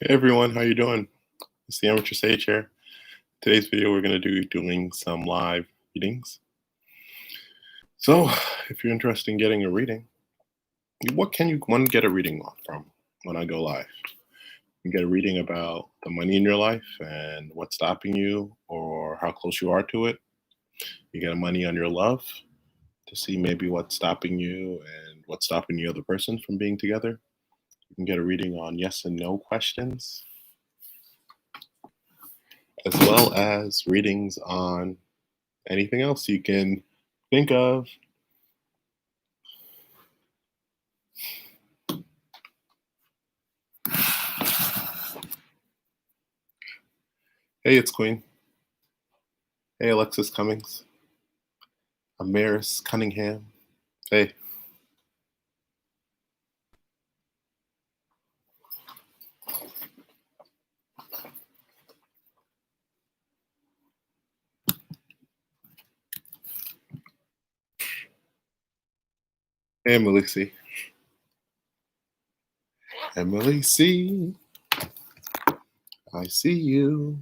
Hey everyone, how you doing? It's the Amateur Sage here. Today's video, we're going to do doing some live readings. So, if you're interested in getting a reading, what can you one get a reading from when I go live? You get a reading about the money in your life and what's stopping you, or how close you are to it. You get a money on your love to see maybe what's stopping you and what's stopping the other person from being together. You can get a reading on yes and no questions, as well as readings on anything else you can think of. Hey, it's Queen. Hey, Alexis Cummings. Amaris Cunningham. Hey. Hey, Emily C. Emily C. I see you.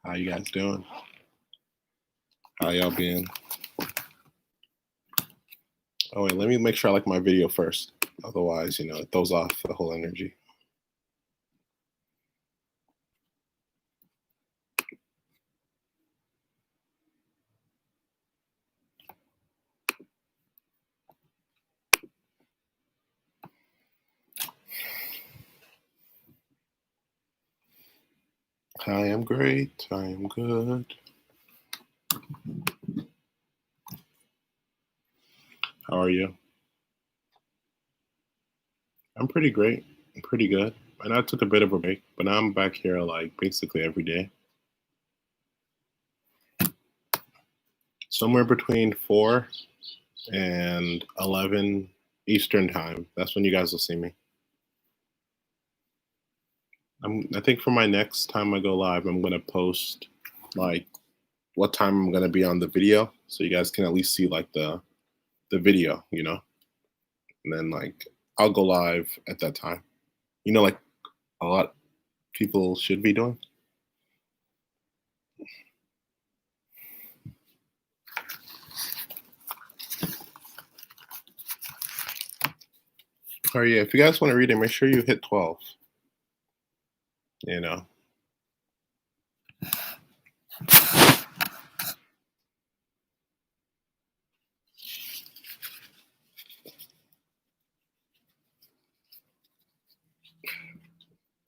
How you guys doing? How y'all been? Oh, wait, let me make sure I like my video first. Otherwise, it throws off the whole energy. I am great. I am good. How are you? I'm pretty great. I'm pretty good. And I took a bit of a break, but now I'm back here like basically every day. Somewhere between 4 and 11 Eastern time. That's when you guys will see me. I think for my next time I go live, I'm gonna post like what time I'm gonna be on the video, so you guys can at least see like the video, and then like I'll go live at that time. Like a lot of people should be doing. Oh yeah, if you guys want to read it, make sure you hit 12.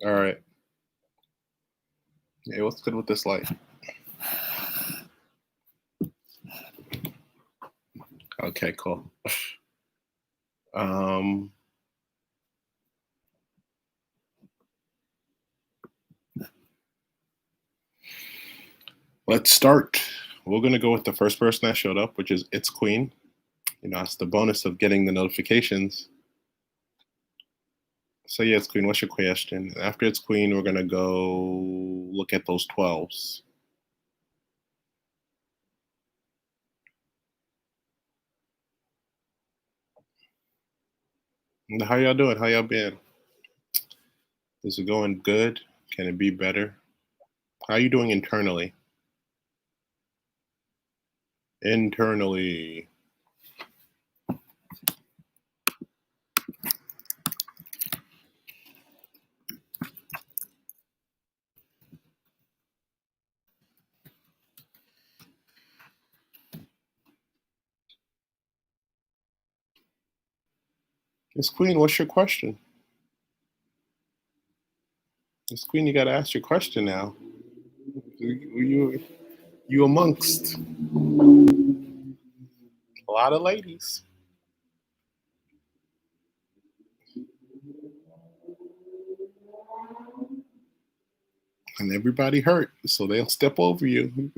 All right. Hey, what's good with this light? Okay, cool. Let's start. We're gonna go with the first person that showed up, which is It's Queen. It's the bonus of getting the notifications. So yeah, It's Queen, what's your question? After It's Queen, we're gonna go look at those 12s. How y'all doing? How y'all been? Is it going good? Can it be better? How are you doing internally? Internally. Miss Queen, what's your question? Miss Queen, you gotta ask your question now. You amongst a lot of ladies. And everybody hurt, so they'll step over you.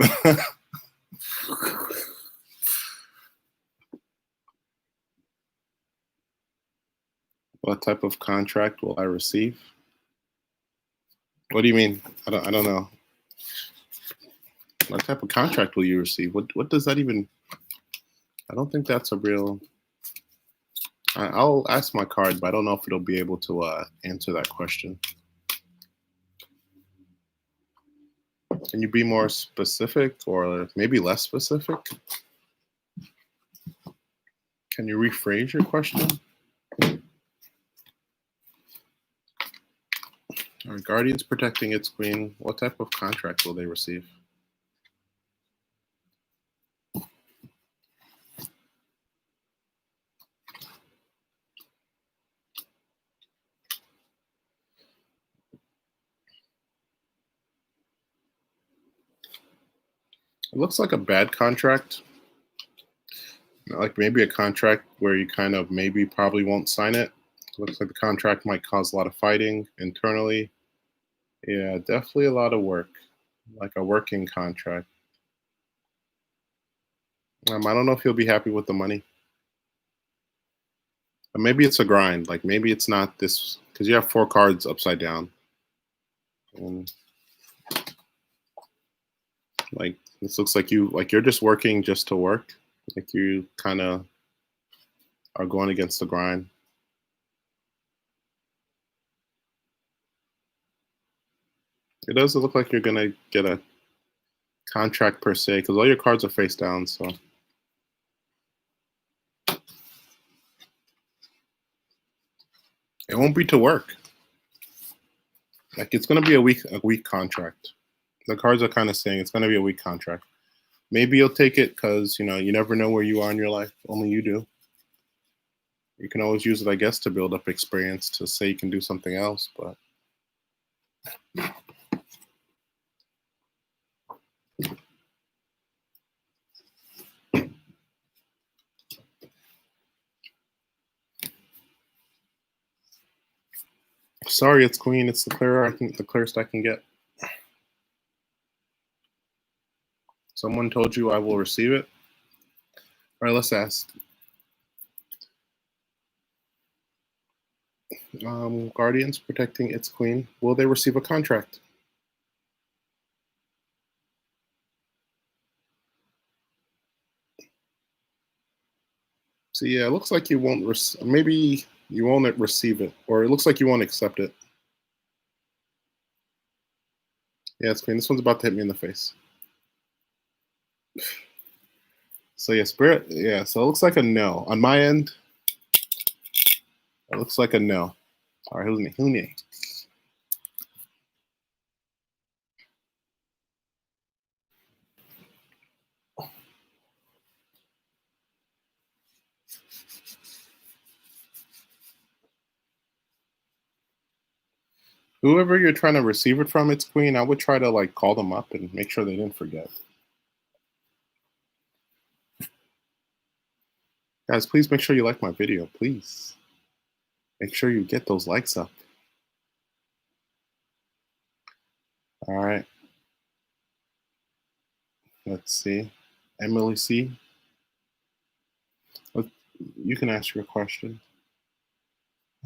What type of contract will I receive? What do you mean? I don't know. What type of contract will you receive? What does that even? I don't think that's a real. I'll ask my card, but I don't know if it'll be able to answer that question. Can you be more specific or maybe less specific? Can you rephrase your question? Are guardians protecting its queen? What type of contract will they receive? It looks like a bad contract. Like maybe a contract where you kind of maybe probably won't sign it. Looks like the contract might cause a lot of fighting internally. Yeah, definitely a lot of work, like a working contract. I don't know if he'll be happy with the money. But maybe it's a grind. Like maybe it's not this because you have 4 cards upside down. And like this looks like you're just working just to work. Like you kind of are going against the grind. It doesn't look like you're gonna get a contract per se because all your cards are face down. So it won't be to work. Like it's gonna be a weak contract. The cards are kind of saying it's gonna be a weak contract. Maybe you'll take it because you never know where you are in your life. Only you do. You can always use it, I guess, to build up experience to say you can do something else. But sorry, it's queen. It's the clearest I can get. Someone told you I will receive it. All right, let's ask. Guardians protecting its queen. Will they receive a contract? So yeah, it looks like you won't. Maybe you won't receive it, or it looks like you won't accept it. Yeah, it's queen. This one's about to hit me in the face. So yeah, spirit. Yeah, so it looks like a no on my end. It looks like a no. All right, who's me? Whoever you're trying to receive it from, it's queen. I would try to like call them up and make sure they didn't forget. Guys, please make sure you like my video. Please make sure you get those likes up. All right. Let's see. Emily C. You can ask your question.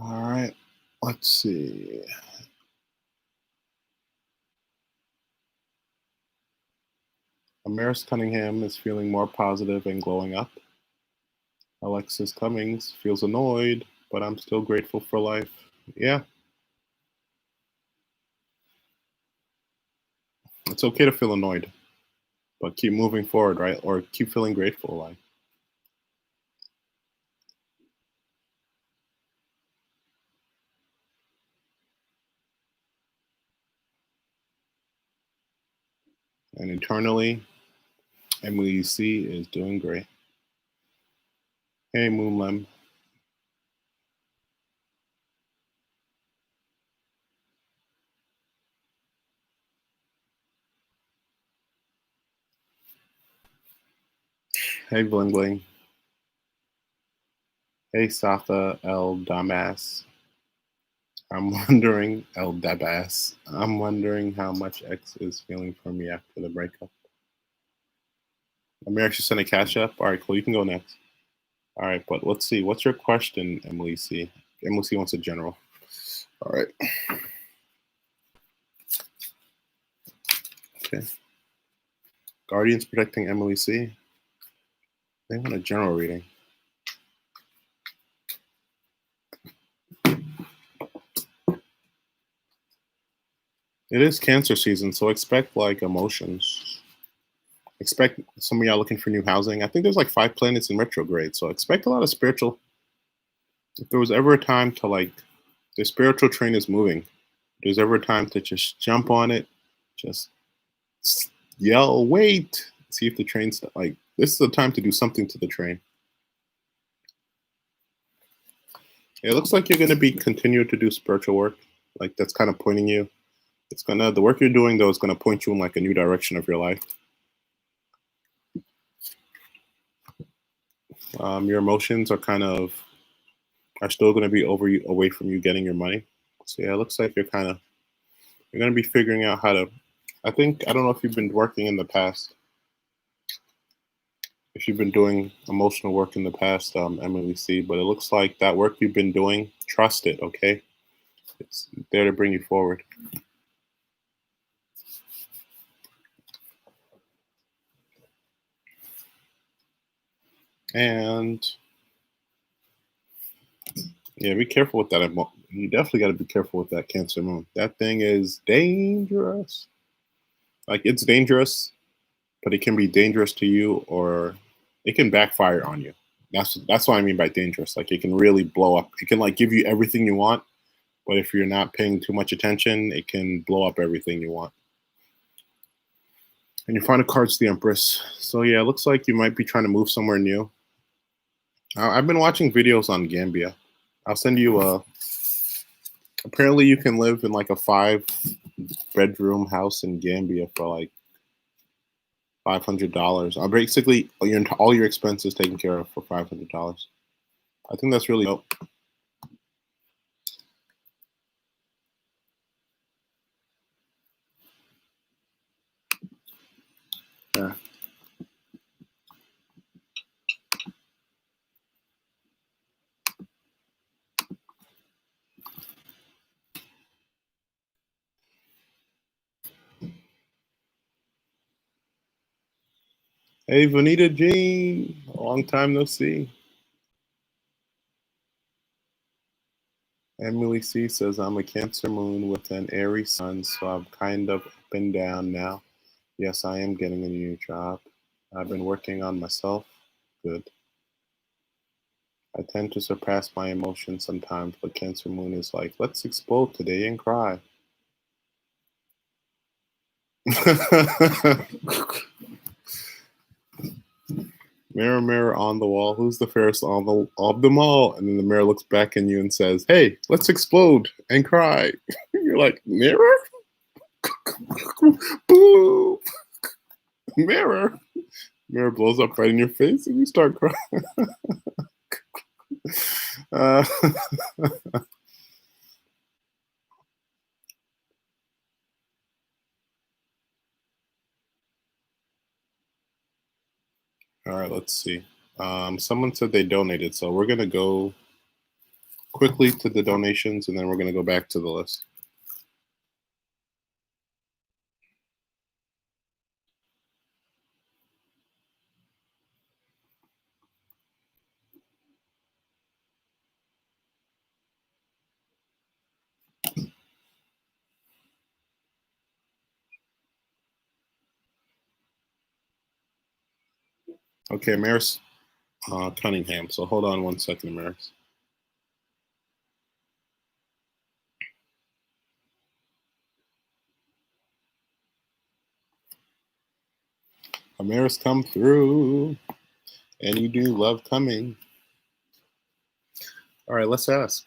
All right. Let's see. Amaris Cunningham is feeling more positive and glowing up. Alexis Cummings feels annoyed, but I'm still grateful for life. Yeah. It's okay to feel annoyed, but keep moving forward, right? Or keep feeling grateful. Like, and internally, Emily C is doing great. Hey, Moonlem. Hey, Bling Bling. Hey, Satha El Damas. I'm wondering, El Dabas. I'm wondering how much X is feeling for me after the breakup. Amir actually sent a cash up. All right, cool. You can go next. All right, but let's see. What's your question, Emily C? Emily C wants a general. All right. Okay. Guardians protecting Emily C. They want a general reading. It is Cancer season, so expect like emotions. Expect some of y'all looking for new housing. I think there's like 5 planets in retrograde, so expect a lot of spiritual. If there was ever a time to like, the spiritual train is moving. If there's ever a time to just jump on it, just yell, wait, see if the train's like, this is the time to do something to the train. It looks like you're going to be continue to do spiritual work. Like that's kind of pointing you. It's gonna, the work you're doing though is going to point you in like a new direction of your life. Your emotions are still going to be away from you getting your money. So yeah, it looks like you're going to be figuring out how to, I don't know if you've been working in the past, if you've been doing emotional work in the past, Emily C, but it looks like that work you've been doing, trust it, okay? It's there to bring you forward. And yeah, be careful with that. You definitely got to be careful with that Cancer moon. That thing is dangerous. Like it's dangerous, but it can be dangerous to you, or it can backfire on you. That's what I mean by dangerous. Like it can really blow up. It can like give you everything you want, but if you're not paying too much attention, it can blow up everything you want. And your final card's the Empress. So yeah, it looks like you might be trying to move somewhere new. I've been watching videos on Gambia. I'll send you a. Apparently, you can live in like a 5-bedroom house in Gambia for like $500. Basically, all your expenses taken care of for $500. I think that's really dope. Yeah. Hey, Vanita Jean, long time no see. Emily C says, I'm a Cancer moon with an Aries sun, so I'm kind of up and down now. Yes, I am getting a new job. I've been working on myself. Good. I tend to surpass my emotions sometimes, but Cancer moon is like, let's explode today and cry. Mirror, mirror on the wall, who's the fairest of them all? And then the mirror looks back at you and says, hey, let's explode and cry. You're like, mirror? Boom! Mirror. Mirror blows up right in your face and you start crying. uh, all right, let's see. Someone said they donated, so we're going to go quickly to the donations and then we're going to go back to the list. Okay, Maris Cunningham. So hold on one second, Maris. Amaris come through, and you do love coming. All right, let's ask.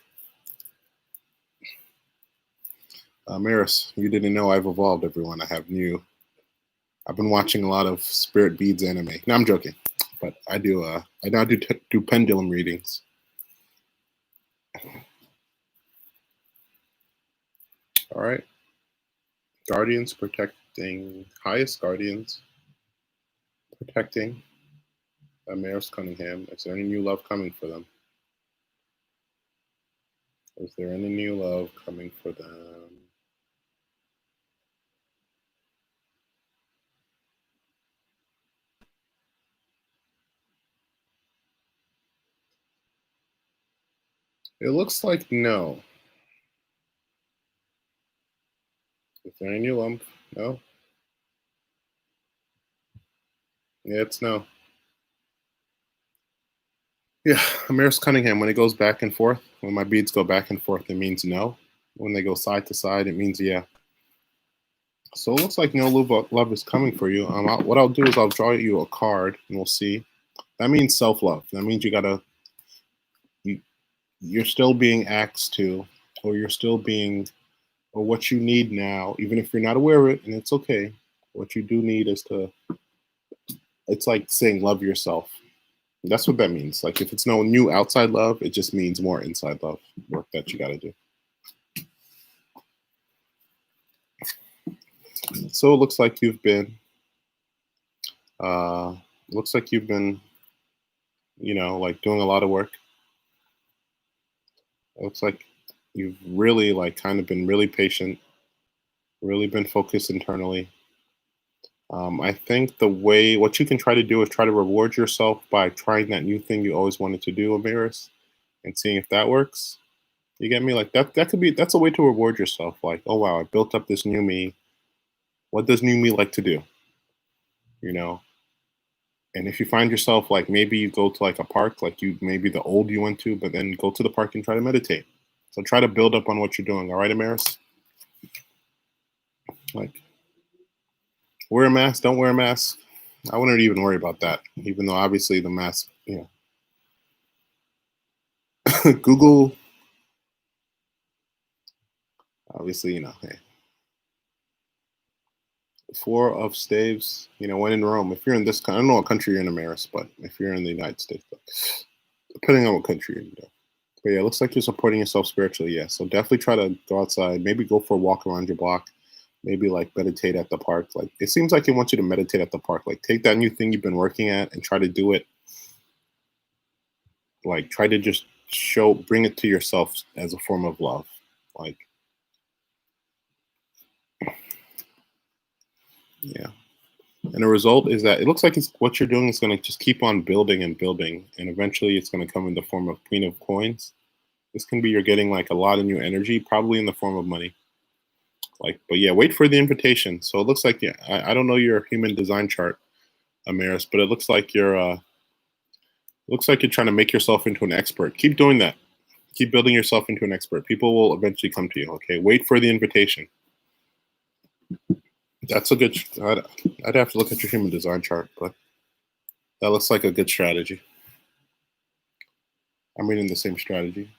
Maris, you didn't know I've evolved, everyone. I've been watching a lot of Spirit Beads anime. No, I'm joking, but I now do pendulum readings. All right, guardians protecting, highest guardians protecting Maris Cunningham. Is there any new love coming for them? Is there any new love coming for them? It looks like no. Is there any lump? No? Yeah, it's no. Yeah, Amaris Cunningham, when it goes back and forth, when my beads go back and forth, it means no. When they go side to side, it means yeah. So it looks like no love is coming for you. What I'll do is I'll draw you a card and we'll see. That means self-love. That means you, you're still being asked to, or you're still being, or what you need now, even if you're not aware of it, and it's okay. What you do need is to, it's like saying love yourself. That's what that means. Like if it's no new outside love, it just means more inside love work that you got to do. So it uh, looks like you've been, like doing a lot of work. It looks like you've really like kind of been really patient, really been focused internally. I think what you can try to do is try to reward yourself by trying that new thing you always wanted to do, Amaris, and seeing if that works. You get me? Like that's a way to reward yourself. Like, oh wow, I built up this new me. What does new me like to do? You know? And if you find yourself like maybe you go to like a park, like you maybe the old you went to, but then go to the park and try to meditate. So try to build up on what you're doing. All right, Amaris? Like wear a mask, don't wear a mask. I wouldn't even worry about that, even though obviously the mask, Google, obviously, hey, four of staves, when in Rome, if you're in this, I don't know what country you're in, Amaris, but if you're in the United States, depending on what country you're in, But yeah, it looks like you're supporting yourself spiritually. Yeah. So definitely try to go outside, maybe go for a walk around your block, maybe like meditate at the park. Like it seems like it wants you to meditate at the park. Like take that new thing you've been working at and try to do it. Like try to just bring it to yourself as a form of love. Like, yeah. And the result is that it looks like what you're doing is going to just keep on building and building. And eventually it's going to come in the form of Queen of Coins. This can be you're getting like a lot of new energy, probably in the form of money. Like, but yeah, wait for the invitation. So it looks like, yeah, I don't know your human design chart, Amaris, but it looks like you're trying to make yourself into an expert. Keep doing that. Keep building yourself into an expert. People will eventually come to you. Okay, wait for the invitation. That's a good. I'd have to look at your human design chart, but that looks like a good strategy. I'm reading the same strategy.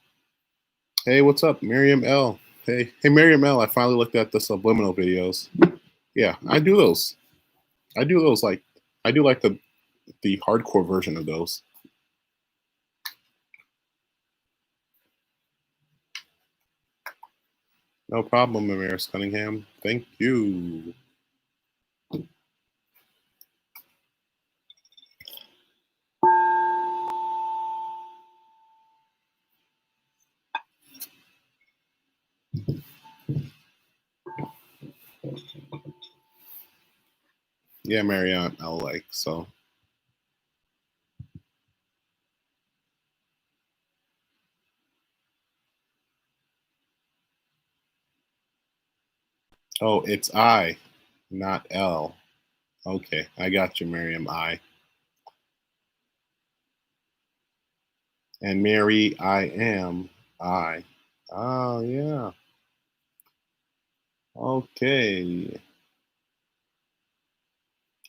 Hey, what's up, Miriam L? Hey, Miriam L. I finally looked at the subliminal videos. Yeah, I do those. I do those like I do like the hardcore version of those. No problem, Amaris Cunningham. Thank you. Yeah, Marianne, I'll like so. Oh, it's I, not L. Okay, I got you, Miriam. I. And Mary, I am I. Oh, yeah. Okay.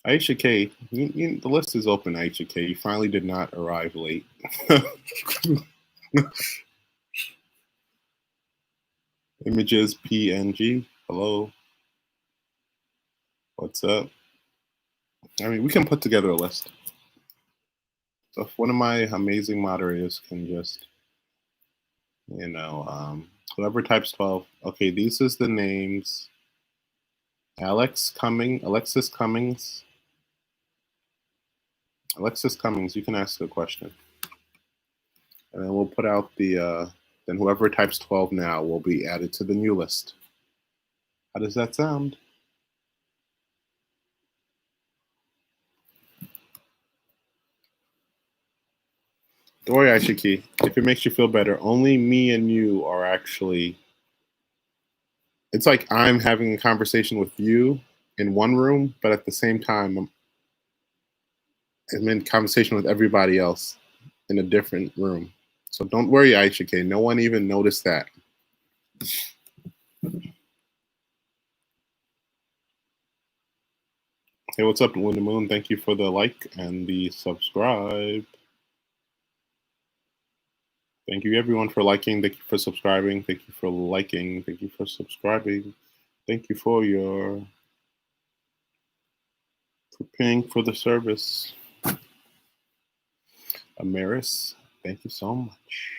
Aisha K, the list is open, Aisha K. You finally did not arrive late. Images PNG. Hello. What's up? I mean, we can put together a list. So if one of my amazing moderators can just, whoever types 12. Okay, these is the names. Alexis Cummings. Alexis Cummings, you can ask a question. And then we'll put out then whoever types 12 now will be added to the new list. How does that sound? Don't worry, Aishiki. If it makes you feel better, only me and you are actually. It's like I'm having a conversation with you in one room, but at the same time, I'm in conversation with everybody else in a different room. So don't worry, Aishiki. No one even noticed that. Hey, what's up, Linda Moon? Thank you for the like and the subscribe. Thank you, everyone, for liking. Thank you for subscribing. Thank you for liking. Thank you for subscribing. Thank you for paying for the service. Amaris, thank you so much.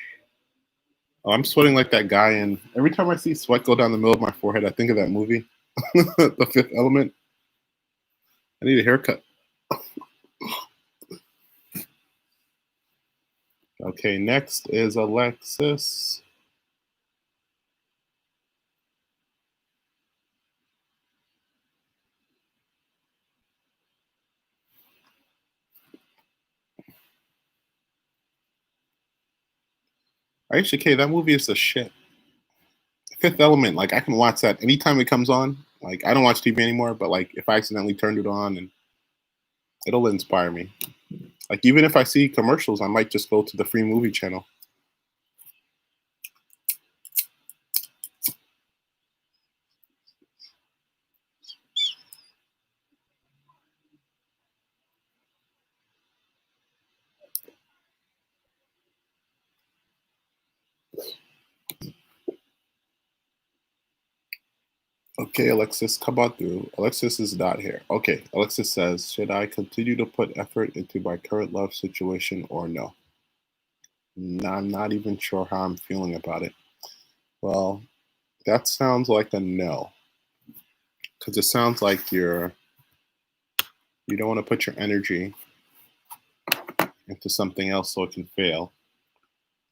Oh, I'm sweating like that guy, and every time I see sweat go down the middle of my forehead, I think of that movie, The Fifth Element. I need a haircut. Okay, next is Alexis. Aisha K, that movie is a shit. Fifth Element, like I can watch that anytime it comes on. Like I don't watch TV anymore, but like if I accidentally turned it on, and it'll inspire me. Like even if I see commercials, I might just go to the free movie channel. Okay, Alexis, come on through. Alexis is not here. Okay, Alexis says, should I continue to put effort into my current love situation or no? I'm not even sure how I'm feeling about it. Well, that sounds like a no. Because it sounds like you don't want to put your energy into something else so it can fail.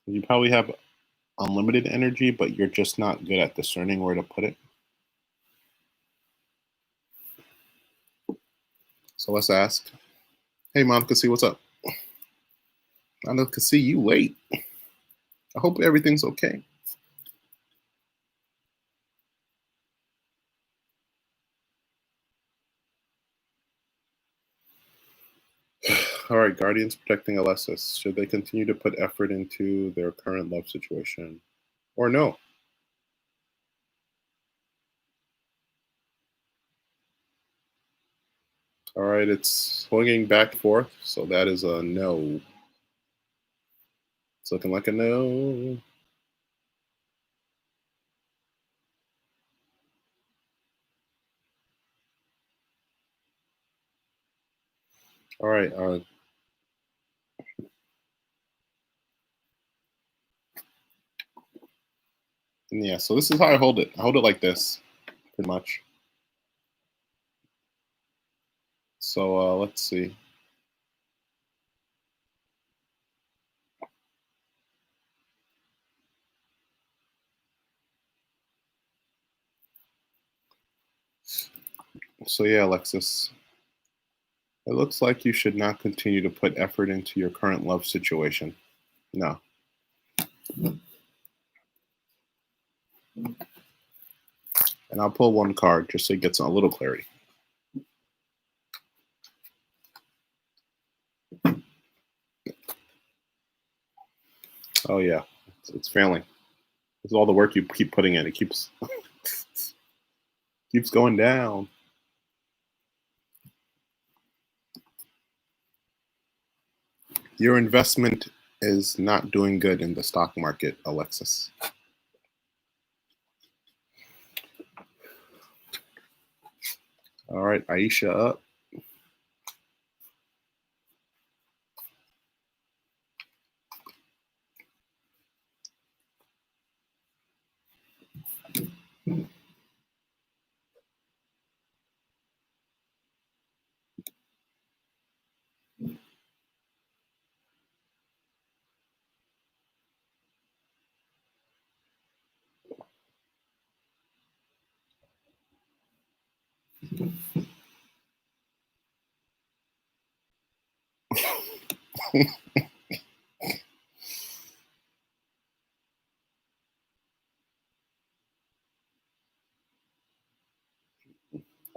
You probably have unlimited energy, but you're just not good at discerning where to put it. So let's ask. Hey, Monica, see what's up? Monica, see you late. I hope everything's okay. All right, Guardians protecting Alessis. Should they continue to put effort into their current love situation or no? All right, it's swinging back and forth, so that is a no. It's looking like a no. All right. Yeah, so this is how I hold it. I hold it like this, pretty much. So let's see. So yeah, Alexis, it looks like you should not continue to put effort into your current love situation. No. And I'll pull one card just so you get some, a little clarity. Oh yeah, it's failing. It's all the work you keep putting in. It keeps keeps going down. Your investment is not doing good in the stock market, Alexis. All right, Aisha up.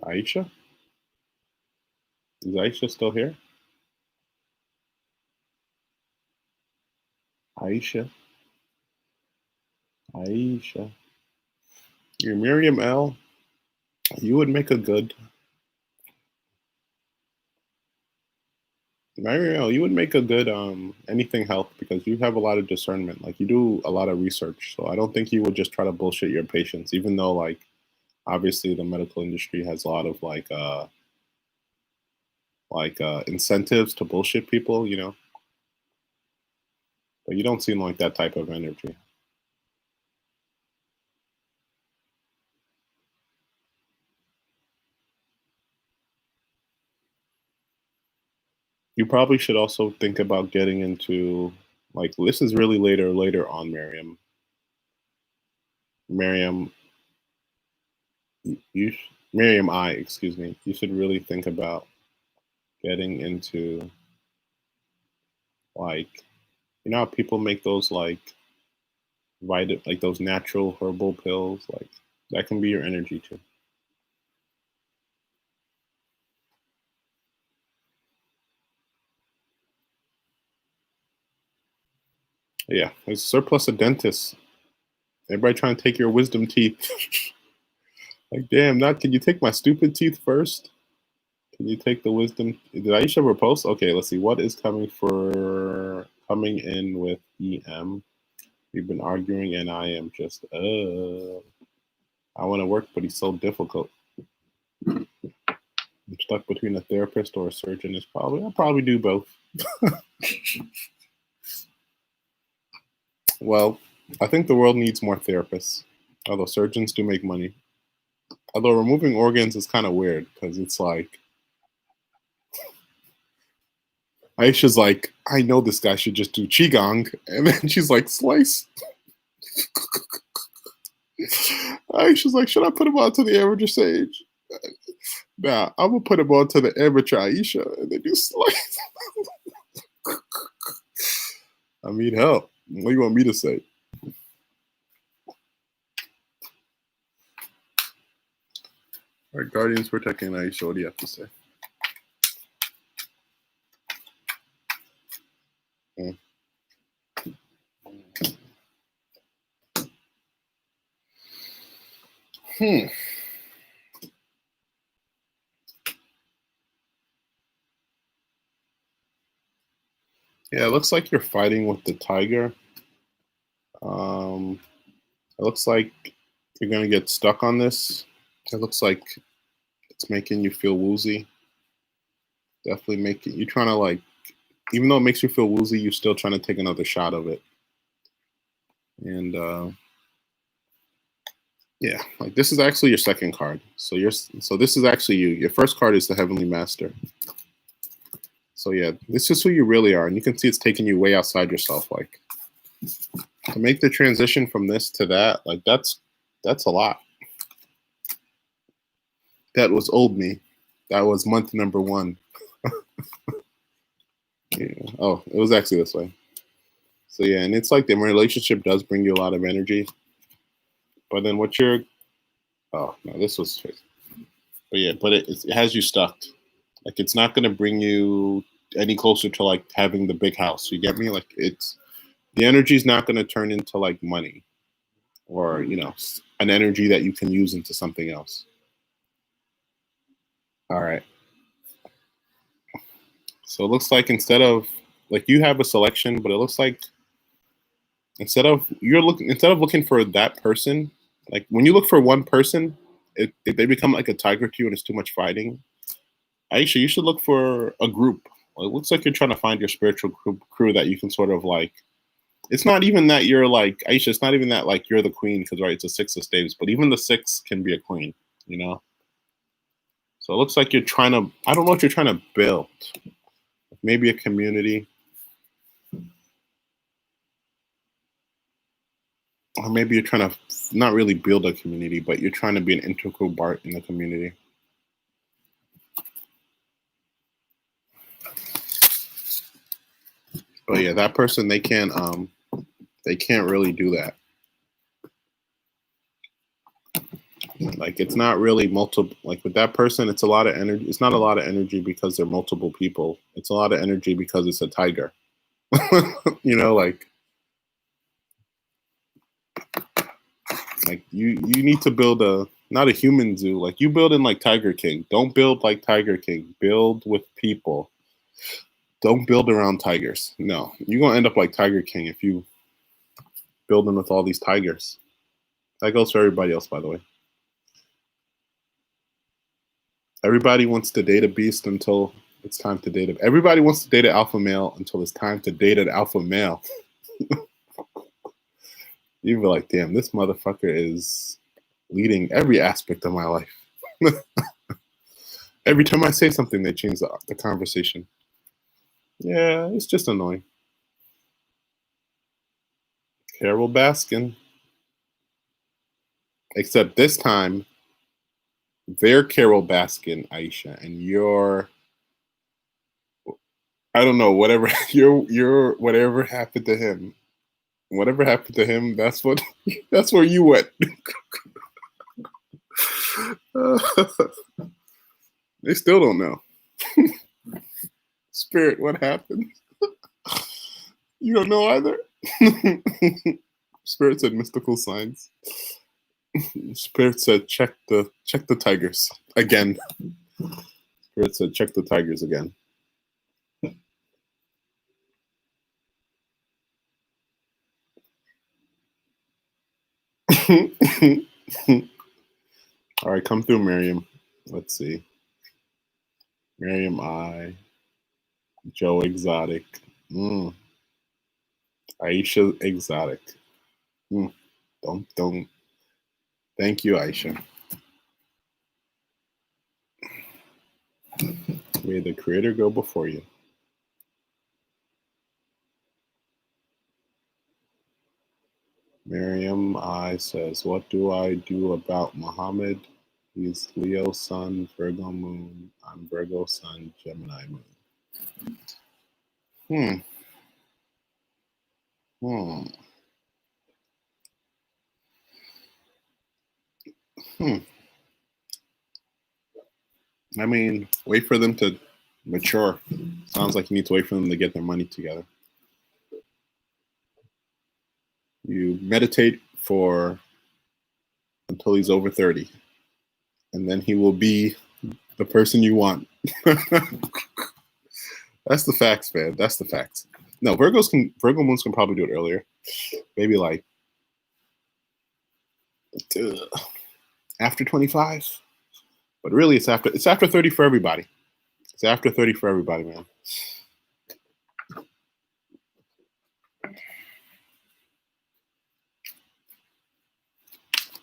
Aisha? Is Aisha still here? Aisha? Aisha? You're Miriam L. You would make a good Miriam L. You would make a good anything health because you have a lot of discernment. Like you do a lot of research. So I don't think you would just try to bullshit your patients, even though like obviously the medical industry has a lot of incentives to bullshit people, you know. But you don't seem like that type of energy. You probably should also think about getting into like this is really later on, Miriam. Miriam, you Miriam I, excuse me. You should really think about getting into like you know how people make those like those natural herbal pills, like that can be your energy too. Yeah, there's surplus of dentists. Everybody trying to take your wisdom teeth. Like, damn, not can you take my stupid teeth first? Can you take the wisdom? Did Aisha ever post? Okay, let's see. What is coming in with EM? We've been arguing, and I am just I want to work, but he's so difficult. I'm stuck between a therapist or a surgeon. I'll probably do both. Well, I think the world needs more therapists. Although surgeons do make money. Although removing organs is kind of weird because it's like Aisha's like, I know this guy should just do qigong, and then she's like, slice. Aisha's like, should I put him on to the amateur sage? Nah, I'm gonna put him on to the amateur Aisha, and then you slice. I need help. What do you want me to say? All right, Guardians protecting Aisha. What do you have to say? Mm. Hmm. Yeah, it looks like you're fighting with the tiger. It looks like you're gonna get stuck on this. It looks like it's making you feel woozy. Definitely making you trying to like, even though it makes you feel woozy, you're still trying to take another shot of it. And yeah, like this is actually your second card. So this is actually you. Your first card is the Heavenly Master. So yeah, this is who you really are, and you can see it's taking you way outside yourself. Like to make the transition from this to that, like that's a lot. That was old me. That was month number one. Yeah. Oh, it was actually this way. So yeah, and it's like the relationship does bring you a lot of energy, but then what you're oh no, this was but yeah, but it has you stuck. Like it's not gonna bring you any closer to like having the big house. You get me? Like it's the energy is not gonna turn into like money or you know an energy that you can use into something else. All right. So it looks like instead of like you have a selection, but it looks like instead of looking for that person, like when you look for one person, they become like a tiger to you and it's too much fighting. Aisha, you should look for a group. Well, it looks like you're trying to find your spiritual crew that you can sort of like. It's not even that you're like Aisha. It's not even that like you're the queen because right, it's a six of staves. But even the six can be a queen, you know. So it looks like you're trying to. I don't know what you're trying to build. Maybe a community, or maybe you're trying to not really build a community, but you're trying to be an integral part in the community. But yeah, that person they can't really do that. Like it's not really multiple. Like with that person, it's a lot of energy. It's not a lot of energy because they're multiple people. It's a lot of energy because it's a tiger. Like you need to build a not a human zoo. Like you build in like Tiger King. Don't build like Tiger King. Build with people. Don't build around tigers. No, you're gonna end up like Tiger King if you building with all these tigers. That goes for everybody else, by the way. Everybody wants to date a beast until it's time to date it. Everybody wants to date an alpha male until it's time to date an alpha male. You be like, damn, this motherfucker is leading every aspect of my life. Every time I say something, they change the conversation. Yeah, it's just annoying. Carol Baskin. Except this time, they're Carol Baskin, Aisha, and you're, I don't know, whatever you're whatever happened to him. Whatever happened to him, that's where you went. They still don't know. Spirit, what happened? You don't know either? Spirit said mystical signs. Spirit said check the tigers again. Spirit said check the tigers again. All right, come through, Miriam. Let's see. Miriam I. Joe Exotic. Aisha Exotic. Don't. Thank you, Aisha. May the Creator go before you. Miriam I says, what do I do about Muhammad? He's Leo Sun, Virgo Moon. I'm Virgo Sun, Gemini Moon. I mean, wait for them to mature. Sounds like you need to wait for them to get their money together. You meditate until he's over 30. And then he will be the person you want. That's the facts, man. That's the facts. No, Virgo moons can probably do it earlier. Maybe like after 25. But really it's after 30 for everybody. It's after 30 for everybody, man.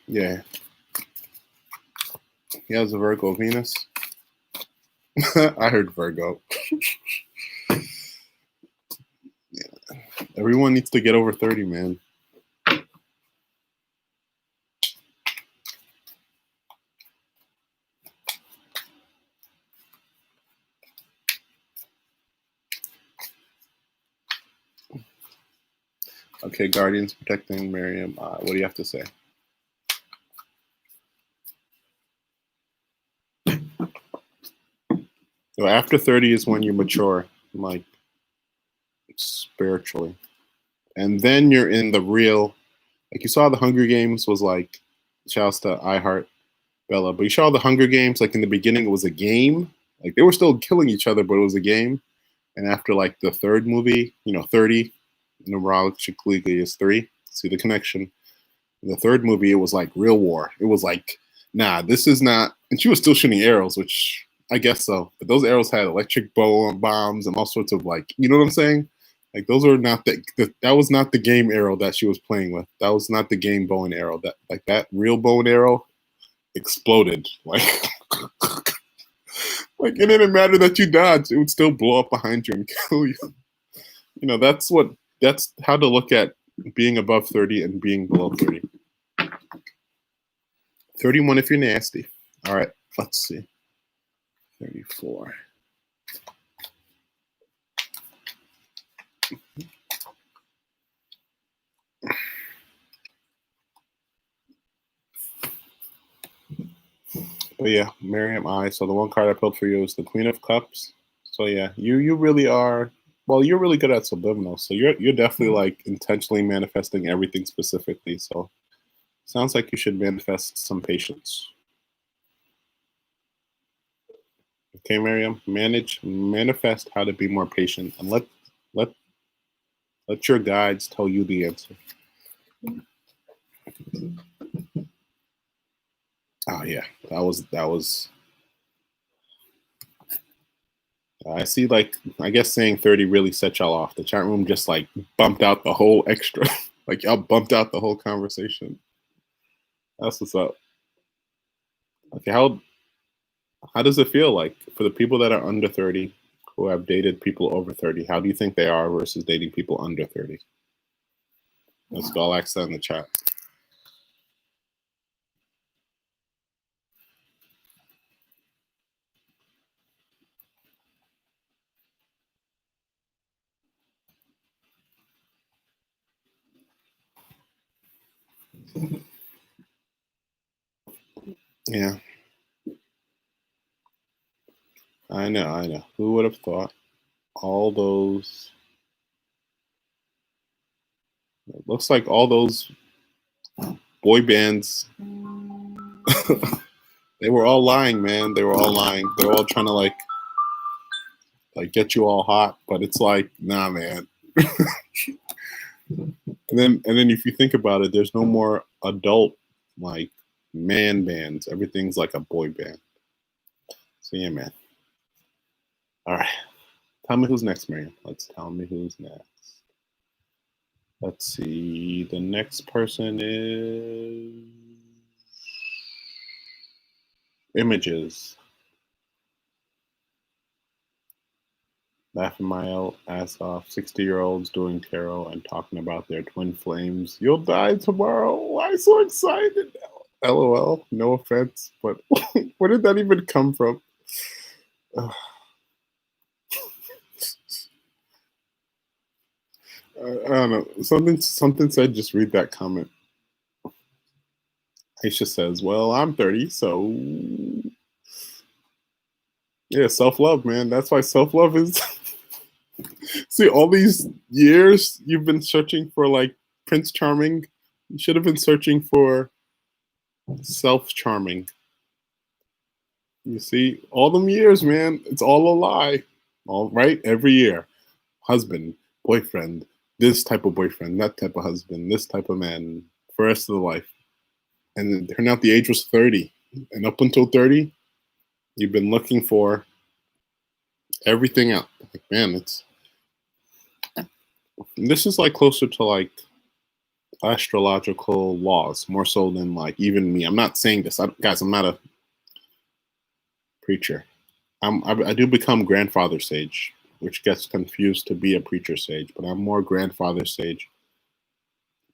Yeah. He has a Virgo Venus. I heard Virgo. Yeah. Everyone needs to get over 30, man. Okay, Guardians protecting Miriam. What do you have to say? So after 30 is when you mature, like spiritually. And then you're in the real, like you saw the Hunger Games was like, shouts to iHeart, Bella, but you saw the Hunger Games, like in the beginning it was a game. Like they were still killing each other, but it was a game. And after like the third movie, 30, numerologically is 3. See the connection. In the third movie, it was like real war. It was like, nah, this is not. And she was still shooting arrows, which I guess so. But those arrows had electric bombs and all sorts of like, you know what I'm saying? Like those are not that was not the game arrow that she was playing with. That was not the game bow and arrow. That real bow and arrow exploded. Like like it didn't matter that you dodged; it would still blow up behind you and kill you. That's how to look at being above 30 and being below 30. 31 if you're nasty. All right, let's see. 34. But yeah, Miriam I. So the one card I pulled for you is the Queen of Cups. So yeah, you really are, well, you're really good at subliminal. So you're definitely like intentionally manifesting everything specifically. So sounds like you should manifest some patience. Okay, Miriam, manifest how to be more patient, and let let your guides tell you the answer. Oh yeah, that was. I see. Like, I guess saying 30 really set y'all off. The chat room just like bumped out the whole extra. Like y'all bumped out the whole conversation. That's what's up. Okay, how does it feel like for the people that are under 30 who have dated people over 30? How do you think they are versus dating people under 30? Let's go. I'll ask that in the chat. Yeah, I know, I know. Who would have thought all those? It looks like all those boy bands. They were all lying, man. They were all lying. They were all trying to like get you all hot, but it's like, nah, man. And then if you think about it, there's no more adult like man bands. Everything's like a boy band. So yeah, man. All right. Tell me who's next, Miriam. Let's tell me who's next. Let's see. The next person is Images. Nathaniel Asaf, 60-year-olds doing tarot and talking about their twin flames. You'll die tomorrow. Why so excited? LOL. No offense, but where did that even come from? I don't know. Something said just read that comment. Aisha says, "Well, I'm 30, so yeah, self-love, man. That's why self-love is." See, all these years you've been searching for like Prince Charming. You should have been searching for self-charming. You see, all them years, man, it's all a lie. All right, every year, husband, boyfriend, this type of boyfriend, that type of husband, this type of man, for the rest of the life. And it turned out the age was 30. And up until 30, you've been looking for everything else. Like, man, this is like closer to like astrological laws, more so than like even me. I'm not saying this, guys. I'm not a preacher. I do become grandfather sage, which gets confused to be a preacher sage, but I'm more grandfather sage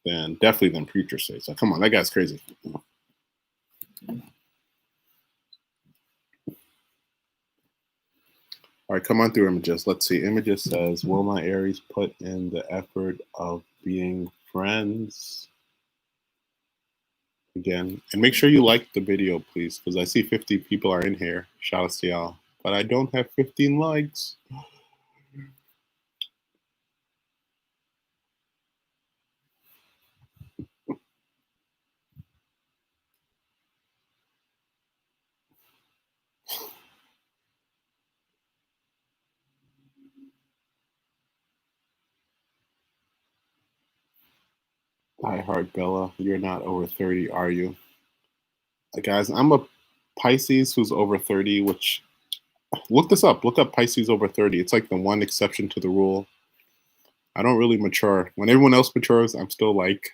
than definitely than preacher sage. So come on, that guy's crazy. All right, come on through, Images. Let's see. Images says, will my Aries put in the effort of being friends again? And make sure you like the video, please, because I see 50 people are in here. Shout out to y'all. But I don't have 15 likes. I heart Bella. You're not over 30, are you? Guys, I'm a Pisces who's over 30, which look this up. Look up Pisces over 30. It's like the one exception to the rule. I don't really mature. When everyone else matures, I'm still like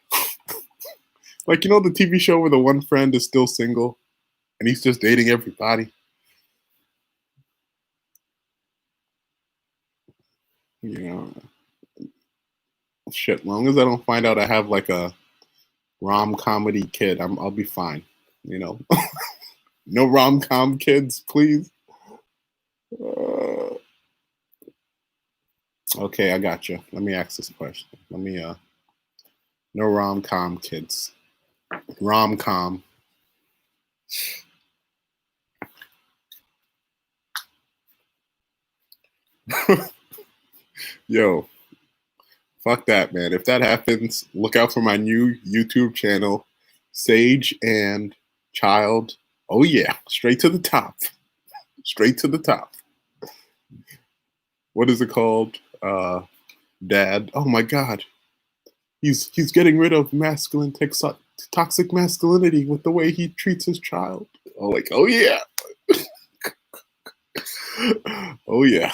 like the TV show where the one friend is still single and he's just dating everybody. You know, shit. Long as I don't find out I have like a rom-comedy kid, I'll be fine. No rom-com kids, please. Uh, okay, I got you. Let me ask this question. No rom-com kids. Rom-com. Yo, fuck that, man. If that happens, look out for my new YouTube channel, Sage and Child. Oh yeah, straight to the top. Straight to the top. What is it called? Dad. Oh my god. He's getting rid of toxic masculinity with the way he treats his child. Oh, like, oh yeah. Oh yeah.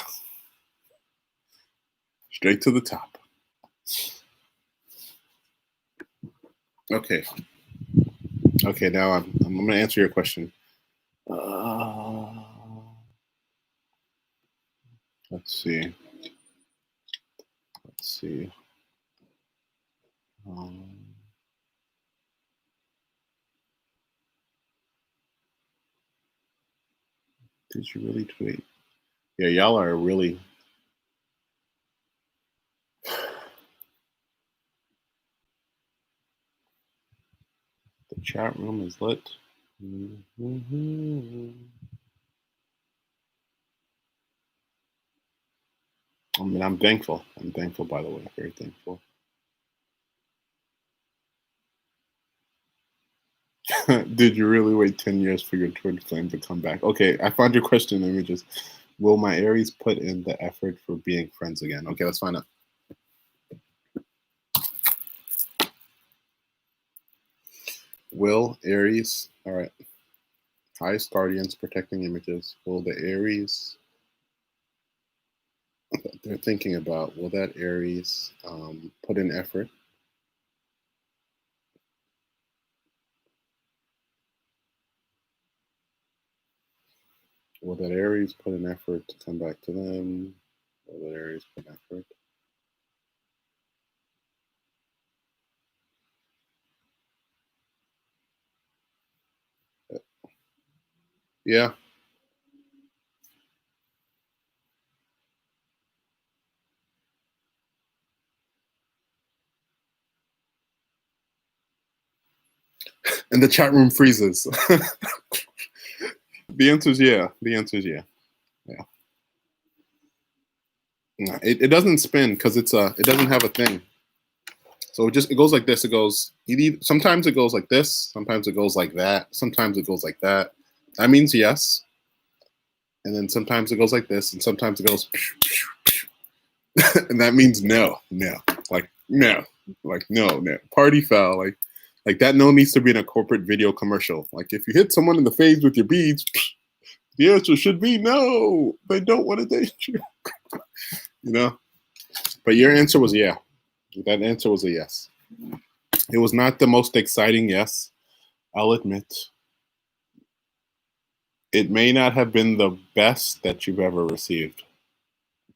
Straight to the top. Okay. Okay, now I'm gonna answer your question. Let's see. Let's see. Did you really tweet? Yeah, y'all are really. The chat room is lit. I mean, I'm thankful. I'm thankful, by the way. Very thankful. Did you really wait 10 years for your twin flame to come back? Okay, I found your question. Let me just. Will my Aries put in the effort for being friends again? Okay, let's find out. Will Aries, all right. Highest guardians protecting images. Will the Aries, they're thinking about, will that Aries put in effort? Will that Aries put an effort to come back to them? Will that Aries put an effort? Yeah. And the chat room freezes. The answer is yeah. The answer is yeah. Yeah. No, it doesn't spin because it doesn't have a thing. So it goes like this. It goes sometimes it goes like this, sometimes it goes like that, sometimes it goes like that. That means yes. And then sometimes it goes like this, and sometimes it goes and that means no. Like no. Like no. Party foul. Like that no needs to be in a corporate video commercial. Like if you hit someone in the face with your beads, the answer should be no. They don't want to date you. You know? But your answer was yeah. That answer was a yes. It was not the most exciting yes, I'll admit. It may not have been the best that you've ever received,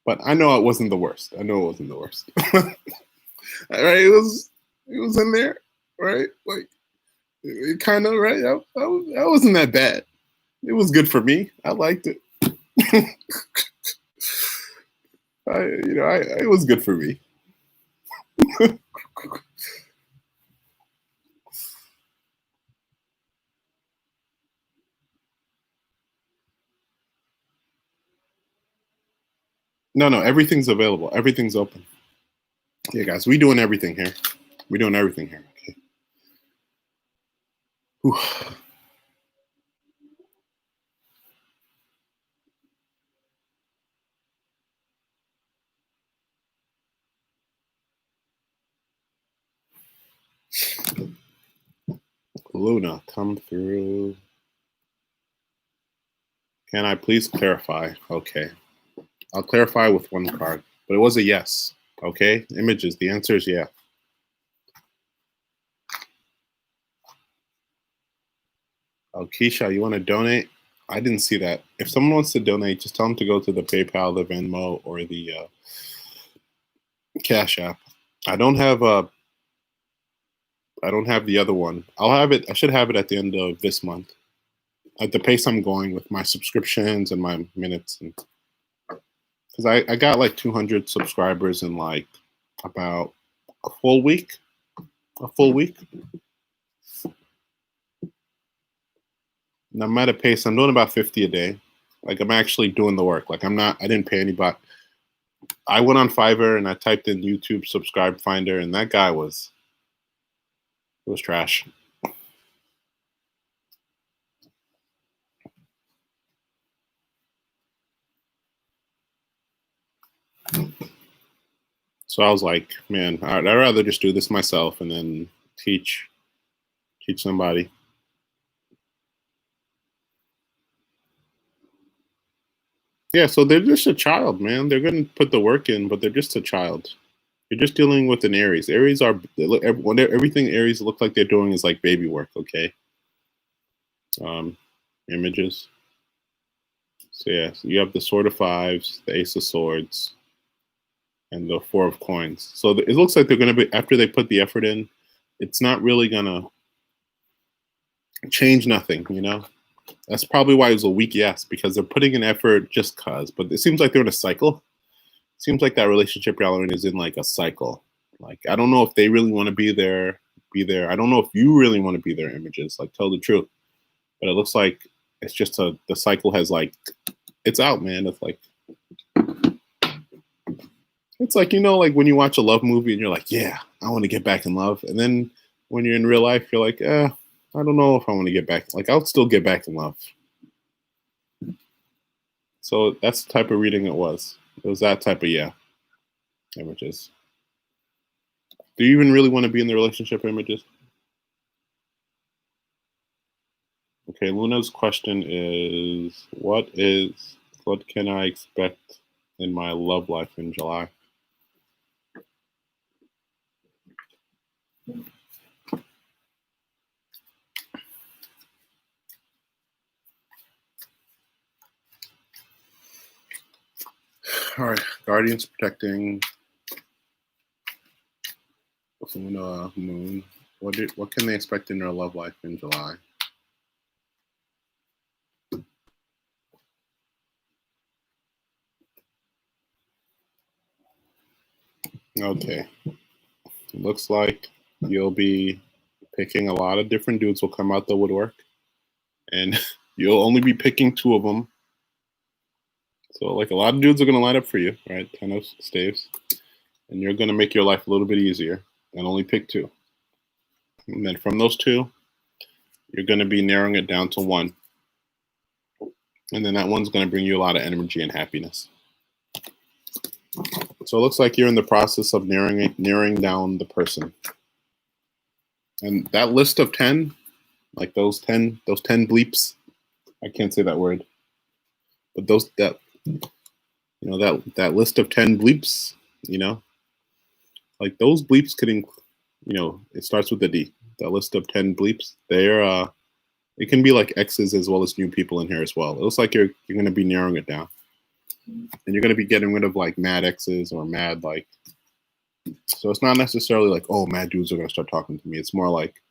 but I know it wasn't the worst. I know it wasn't the worst. All right, it was in there, right? Like it kind of right. That wasn't that bad. It was good for me. I liked it. It was good for me. No, everything's available. Everything's open. Yeah, guys, we doing everything here. We doing everything here. Okay. Whew. Luna, come through. Can I please clarify? Okay. I'll clarify with one card, but it was a yes. Okay. Images. The answer is yeah. Oh, Keisha, you want to donate? I didn't see that. If someone wants to donate, just tell them to go to the PayPal, the Venmo, or the Cash App. I don't have the other one. I'll have it. I should have it at the end of this month. At the pace I'm going with my subscriptions and my minutes, and because I got like 200 subscribers in like about a full week. A full week. And I'm at a pace. I'm doing about 50 a day. Like I'm actually doing the work. Like I didn't pay anybody. I went on Fiverr and I typed in YouTube subscribe finder, and that guy was trash. So I was like, man, I'd rather just do this myself and then teach somebody. Yeah, so they're just a child, man. They're going to put the work in, but they're just a child. You're just dealing with an Aries. Aries are everything Aries look like they're doing is like baby work. Okay. Images. So yeah, so you have the Sword of Fives, the Ace of Swords, and the Four of Coins. So it looks like they're going to be, after they put the effort in, it's not really going to change nothing. You know, that's probably why it was a weak yes, because they're putting in effort just cause. But it seems like they're in a cycle. Seems like that relationship y'all in is in like a cycle. Like I don't know if they really want to be there. I don't know if you really want to be their images. Like tell the truth. But it looks like it's just the cycle has like it's out, man. It's like, you know, like when you watch a love movie and you're like, yeah, I want to get back in love. And then when you're in real life, you're like, I don't know if I want to get back. Like I'll still get back in love. So that's the type of reading it was. It was that type of images. Do you even really want to be in the relationship images? Okay, Luna's question is what can I expect in my love life in July? All right, Guardians protecting Luna, Moon. What can they expect in their love life in July? Okay, it looks like you'll be picking a lot of different dudes will come out the woodwork, and you'll only be picking two of them. So like a lot of dudes are gonna line up for you, right? 10 of staves, and you're gonna make your life a little bit easier and only pick two. And then from those two, you're gonna be narrowing it down to one. And then that one's gonna bring you a lot of energy and happiness. So it looks like you're in the process of narrowing down the person. And that list of 10, like those 10 bleeps, I can't say that word, but that list of 10 bleeps, you know, like those bleeps could, it starts with a D. That list of 10 bleeps, it can be like X's as well as new people in here as well. It looks like you're going to be narrowing it down, and you're going to be getting rid of like mad X's or mad like. So it's not necessarily like, oh, mad dudes are going to start talking to me. It's more like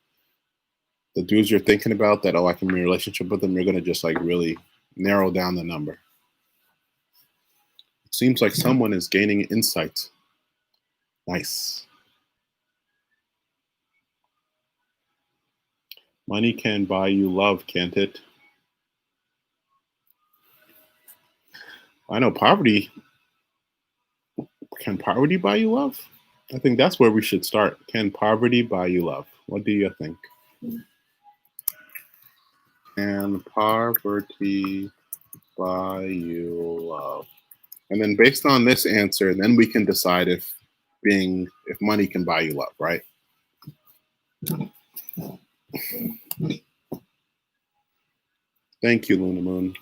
the dudes you're thinking about that, oh, I can be in a relationship with them. You're going to just like really narrow down the number. It seems like someone is gaining insight. Nice. Money can buy you love, can't it? I know poverty. Can poverty buy you love? I think that's where we should start. Can poverty buy you love? What do you think? Can poverty buy you love? And then based on this answer, then we can decide if money can buy you love, right? Thank you, Luna Moon.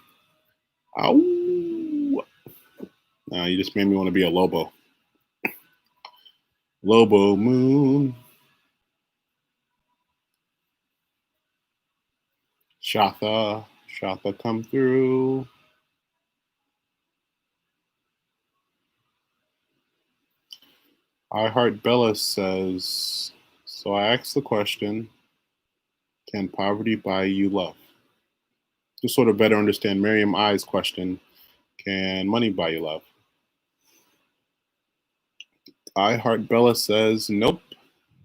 Ow! Now you just made me want to be a Lobo. Lobo Moon. Shatha come through. I Heart Bella says, so I asked the question, can poverty buy you love? To sort of better understand Miriam I's question, can money buy you love? I Heart Bella says, nope,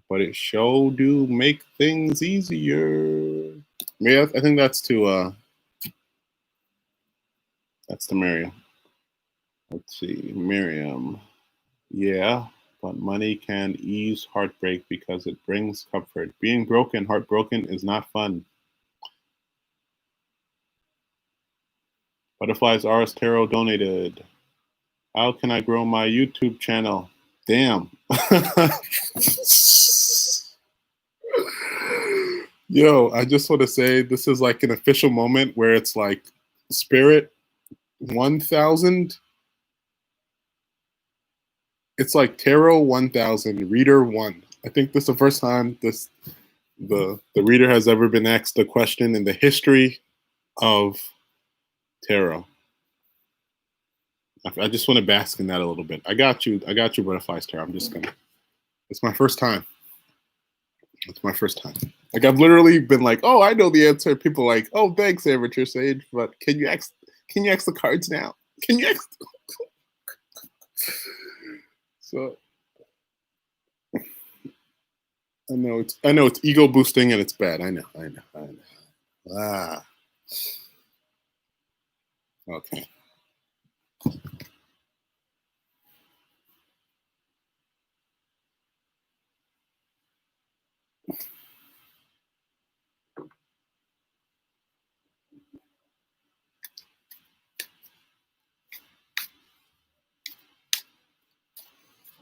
but it sure do make things easier. Yeah, I think that's to Miriam. Let's see, Miriam. Yeah, but money can ease heartbreak because it brings comfort. Being broken, heartbroken is not fun. Butterflies RS Tarot donated. How can I grow my YouTube channel? Damn. Yo, I just want to say this is like an official moment where it's like Spirit 1000. It's like Tarot 1000, Reader 1. I think this is the first time the reader has ever been asked a question in the history of tarot. I just want to bask in that a little bit. I got you, Butterflies Tarot. I'm just gonna. It's my first time. It's my first time. Like I've literally been like, oh, I know the answer. People are like, oh, thanks, Amateur Sage, but can you ask the cards now? Can you ask? So I know it's ego boosting and it's bad. I know. Ah, okay.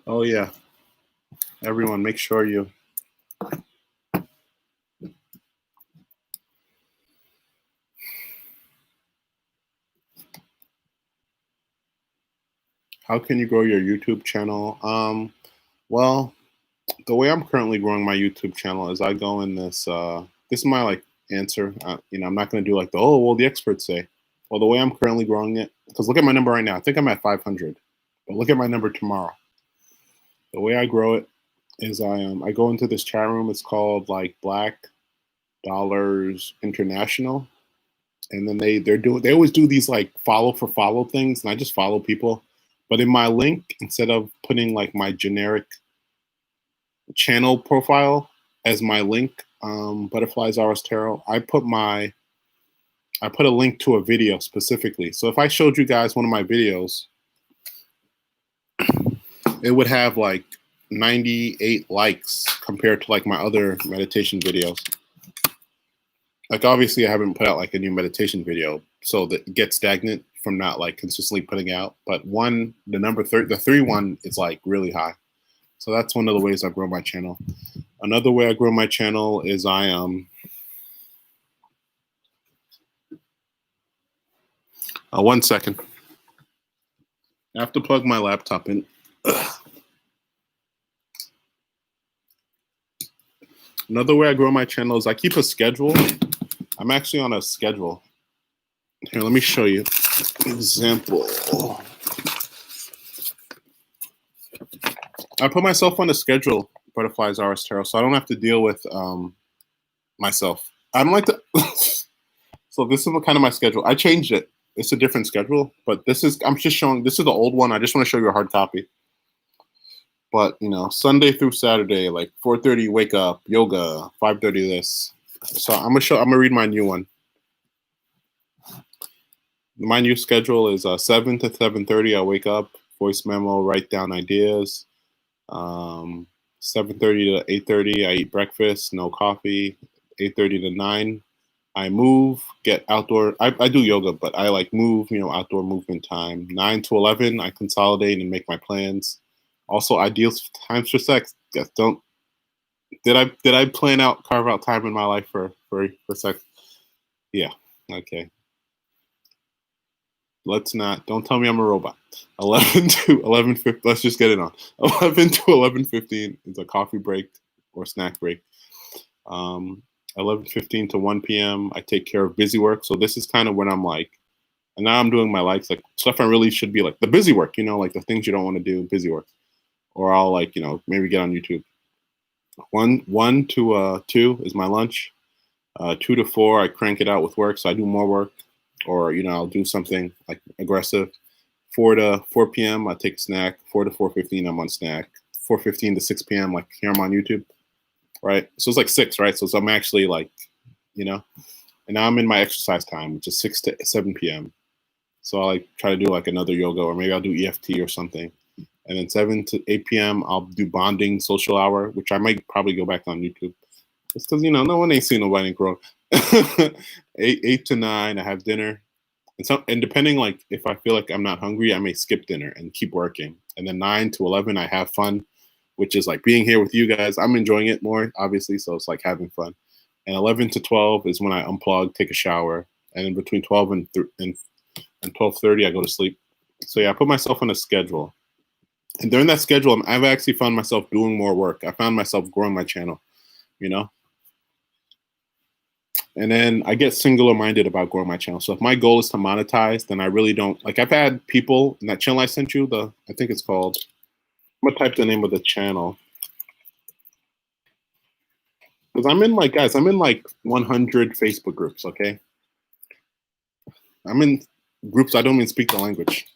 Oh yeah. Everyone, make sure you. How can you grow your YouTube channel? Well, the way I'm currently growing my YouTube channel is I go in this. This is my like answer. I'm not going to do like the experts say. Well, the way I'm currently growing it, because look at my number right now. I think I'm at 500, but look at my number tomorrow. The way I grow it is I go into this chat room. It's called like Black Dollars International, and then they always do these like follow for follow things, and I just follow people. But in my link, instead of putting like my generic channel profile as my link, Butterflies RS Tarot, I put a link to a video specifically. So if I showed you guys one of my videos, it would have like 98 likes compared to like my other meditation videos. Like obviously I haven't put out like a new meditation video, so that it gets stagnant from not like consistently putting out. But the 3 one is like really high. So that's one of the ways I grow my channel. Another way I grow my channel is 1 second. I have to plug my laptop in. Another way I grow my channel is I keep a schedule. I'm actually on a schedule. Here, let me show you. Example. I put myself on a schedule, Butterflies RS Tarot, so I don't have to deal with myself. I don't like to. So this is kind of my schedule. I changed it. It's a different schedule, but I'm just showing. This is the old one. I just want to show you a hard copy. But Sunday through Saturday, like 4:30, wake up, yoga, 5:30 this. So I'm gonna read my new one. My new schedule is 7 to 7:30. I wake up, voice memo, write down ideas. 7:30 to 8:30, I eat breakfast, no coffee. 8:30 to 9, I move, get outdoor. I do yoga, but I like move, outdoor movement time. 9 to 11, I consolidate and make my plans. Also, ideal times for sex. Yes, did I carve out time in my life for sex? Yeah. Okay. Don't tell me I'm a robot. 11 to 11:50, let's just get it on. 11 to 11:15 is a coffee break or snack break. 11:15 to 1 p.m. I take care of busy work. So this is kind of when I'm like, and now I'm doing my likes, like stuff I really should be like the busy work, like the things you don't want to do, busy work. Or I'll like, maybe get on YouTube. 1 to 2 is my lunch. 2 to 4, I crank it out with work. So I do more work, or, I'll do something like aggressive. 4 to 4 p.m., I take a snack. 4 to 4:15, I'm on snack. 4:15 to 6 p.m., like here I'm on YouTube. Right. So it's like 6, right? So I'm actually like, and now I'm in my exercise time, which is 6 to 7 p.m. So I like try to do like another yoga, or maybe I'll do EFT or something. And then 7 to 8 p.m. I'll do bonding social hour, which I might probably go back on YouTube. Just because, no one ain't seen nobody grow. 8 to 9, I have dinner. And depending, like, if I feel like I'm not hungry, I may skip dinner and keep working. And then 9 to 11, I have fun, which is like being here with you guys. I'm enjoying it more, obviously, so it's like having fun. And 11 to 12 is when I unplug, take a shower. And then between 12 and 12:30, I go to sleep. So yeah, I put myself on a schedule. And during that schedule, I've actually found myself doing more work. I found myself growing my channel, you know? And then I get singular minded about growing my channel. So if my goal is to monetize, then I really don't, like, I've had people in that channel I sent you, I think it's called, I'm gonna type the name of the channel. Because I'm in like 100 Facebook groups, okay? I'm in groups I don't even speak the language.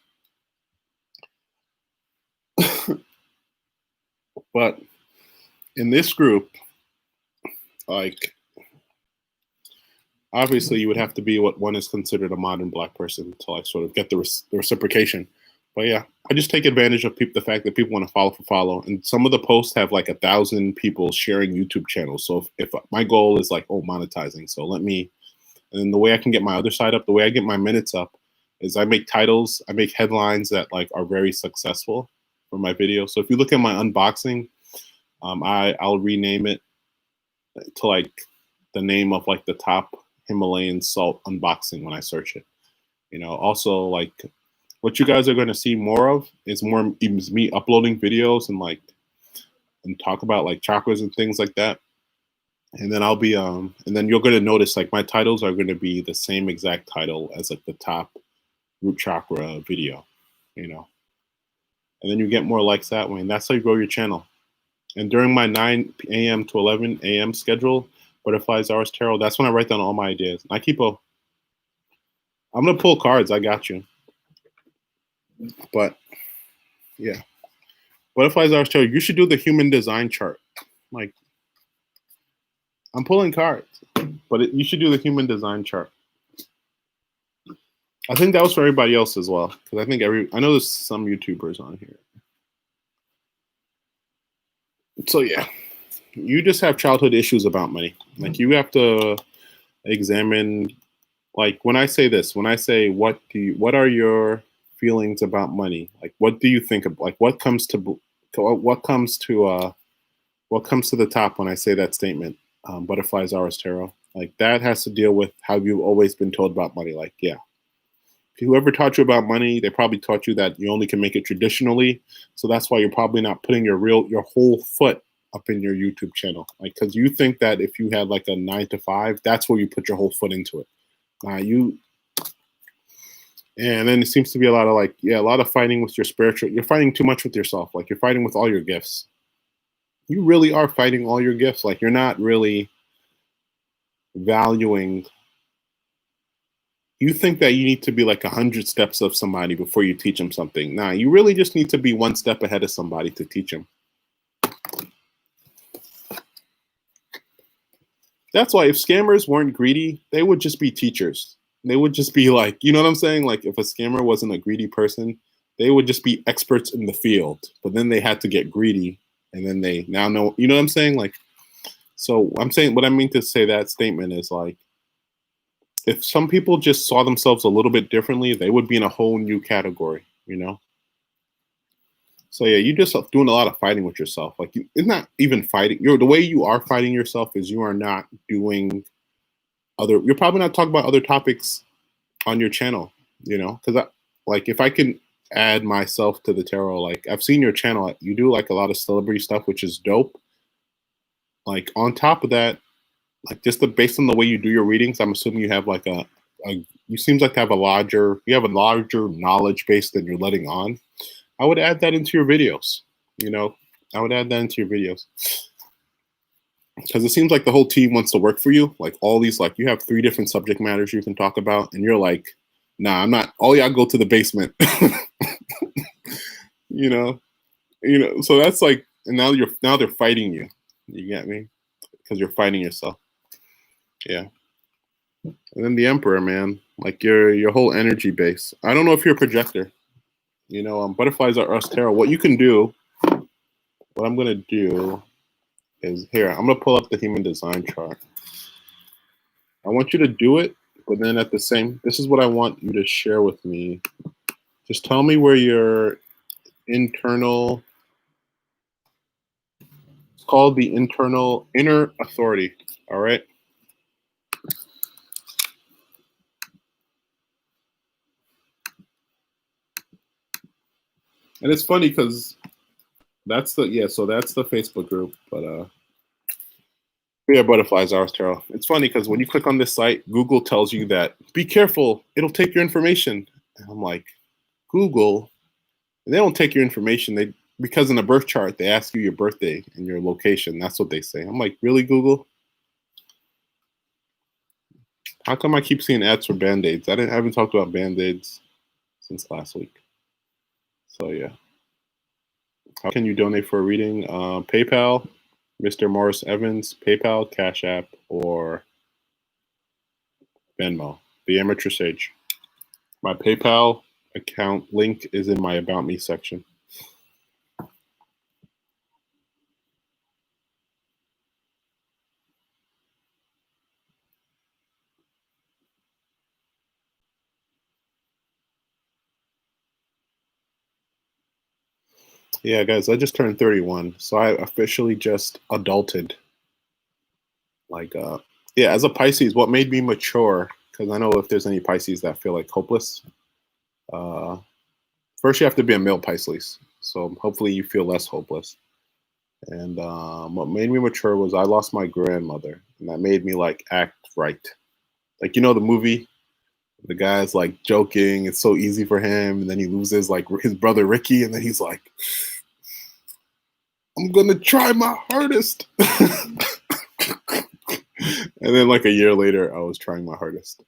But in this group, like, obviously you would have to be what one is considered a modern Black person to like sort of get the reciprocation. But yeah, I just take advantage of the fact that people want to follow. And some of the posts have like 1,000 people sharing YouTube channels. So if my goal is like, oh, monetizing, so and then the way I can get my other side up, the way I get my minutes up is I make titles, I make headlines that like are very successful for my video. So if you look at my unboxing, I'll rename it to like the name of like the top Himalayan salt unboxing when I search it. Also like what you guys are going to see more of is me uploading videos and talk about like chakras and things like that. And then and then you're going to notice like my titles are going to be the same exact title as like the top root chakra video, and then you get more likes that way. And that's how you grow your channel. And during my 9 a.m. to 11 a.m. schedule, Butterflies Hours Tarot, that's when I write down all my ideas. I'm going to pull cards. I got you. But yeah, Butterflies Hours Tarot, you should do the human design chart. Like, I'm pulling cards, but you should do the human design chart. I think that was for everybody else as well, because I know there's some YouTubers on here. So yeah, you just have childhood issues about money. Like, you have to examine, like, when I say what are your feelings about money? Like, what do you think of, like, what comes to the top when I say that statement? Butterflies Hours Tarot. Like, that has to deal with how you've always been told about money. Like, yeah, whoever taught you about money, they probably taught you that you only can make it traditionally. So that's why you're probably not putting your whole foot up in your YouTube channel. Like, because you think that if you had like a 9 to 5, that's where you put your whole foot into it. And then it seems to be a lot of fighting with your spiritual. You're fighting too much with yourself. Like, you're fighting with all your gifts. You really are fighting all your gifts. Like, you're not really valuing. You think that you need to be like 100 steps of somebody before you teach them something. Nah, you really just need to be one step ahead of somebody to teach them. That's why if scammers weren't greedy, they would just be teachers. They would just be like, you know what I'm saying? Like, if a scammer wasn't a greedy person, they would just be experts in the field. But then they had to get greedy, and then they now know, you know what I'm saying? Like, so I'm saying, what I mean to say that statement is like, if some people just saw themselves a little bit differently, they would be in a whole new category, So yeah, you just doing a lot of fighting with yourself. Like, it's not even fighting. The way you are fighting yourself is you are not doing you're probably not talking about other topics on your channel, because like, if I can add myself to the tarot, like, I've seen your channel, you do like a lot of celebrity stuff, which is dope. Like, on top of that, like, just based on the way you do your readings, I'm assuming you have like you seems like you have a larger knowledge base than you're letting on. I would add that into your videos. I would add that into your videos, because it seems like the whole team wants to work for you. Like, all these, like, you have 3 different subject matters you can talk about, and you're like, nah, I'm not. All y'all go to the basement. So that's like, and now they're fighting you. You get me? Because you're fighting yourself. Yeah. And then the Emperor, man. like your whole energy base. I don't know if you're a projector. Butterflies are us tarot. What you can do, what I'm gonna do is here. I'm gonna pull up the human design chart. I want you to do it, but then at the same, this is what I want you to share with me. Just tell me where your internal, it's called the inner authority. All right. And it's funny because that's the Facebook group, but yeah, butterflies are tarot. It's funny because when you click on this site, Google tells you that be careful, it'll take your information. And I'm like, Google, they don't take your information. Because in the birth chart they ask you your birthday and your location. That's what they say. I'm like, really, Google? How come I keep seeing ads for Band-Aids? I haven't talked about Band-Aids since last week. So yeah. How can you donate for a reading? PayPal, Mr. Morris Evans, PayPal, Cash App, or Venmo, The Amateur Sage. My PayPal account link is in my About Me section. Yeah, guys, I just turned 31, so I officially just adulted. Like, yeah, as a Pisces, what made me mature, because I know if there's any Pisces that feel like hopeless, first you have to be a male Pisces, so hopefully you feel less hopeless. And what made me mature was I lost my grandmother, and that made me like act right. Like, the movie, the guy's like joking, it's so easy for him, and then he loses like his brother Ricky, and then he's like, I'm gonna try my hardest. And then like a year later, I was trying my hardest.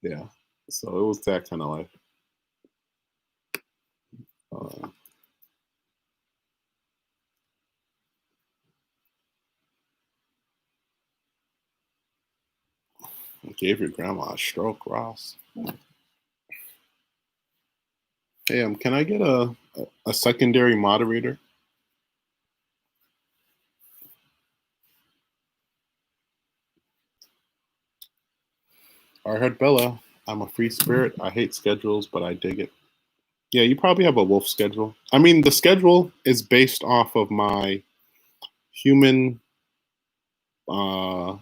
Yeah, so it was that kind of life. Gave your grandma a stroke, Ross. Hey, can I get a secondary moderator? I heard Bella. I'm a free spirit. I hate schedules, but I dig it. Yeah, you probably have a wolf schedule. I mean, the schedule is based off of my human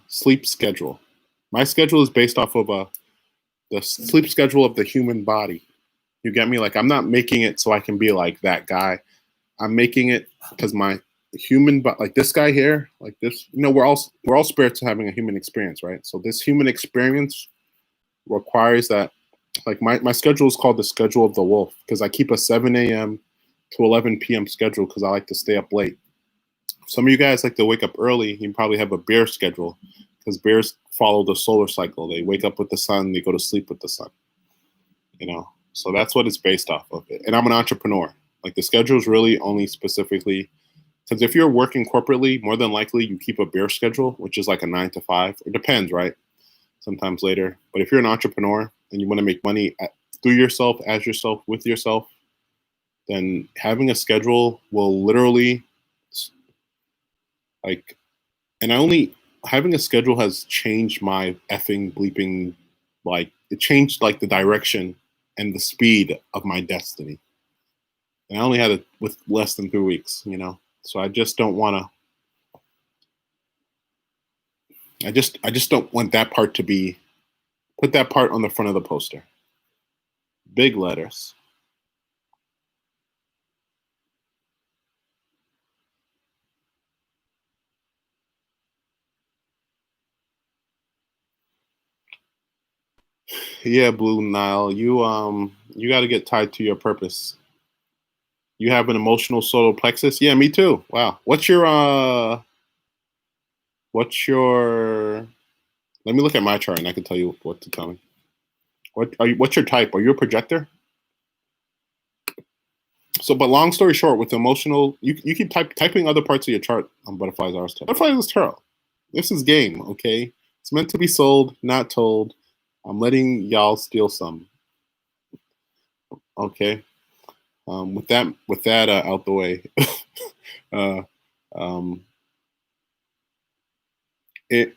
sleep schedule. My schedule is based off of the sleep schedule of the human body. You get me? Like, I'm not making it so I can be like that guy. I'm making it because my human, but like this guy here, like this, we're all spirits having a human experience, right? So this human experience requires that, like my schedule is called the schedule of the wolf because I keep a 7 a.m. to 11 p.m. schedule because I like to stay up late. Some of you guys like to wake up early. You probably have a bear schedule because bears follow the solar cycle. They wake up with the sun, they go to sleep with the sun. So that's what it's based off of it. And I'm an entrepreneur. Like, the schedule is really only specifically because if you're working corporately, more than likely you keep a bear schedule, which is like a 9 to 5. It depends, right? Sometimes later. But if you're an entrepreneur and you want to make money through yourself, as yourself, with yourself, then having a schedule will literally like, and having a schedule has changed my effing bleeping, like, it changed like the direction and the speed of my destiny. And I only had it with less than 3 weeks, so I just don't want to, I just don't want that part to be, put that part on the front of the poster. Big letters. Yeah, Blue Nile, you got to get tied to your purpose. You have an emotional solar plexus? Yeah, me too. Wow. What's your let me look at my chart and I can tell you what to tell me. What's your type? Are you a projector? So, but long story short, with emotional, you keep typing other parts of your chart on Butterflies Ars Tarot. Butterflies Ars Tarot. This is game, okay? It's meant to be sold, not told. I'm letting y'all steal some. Okay. With that out the way. uh, um,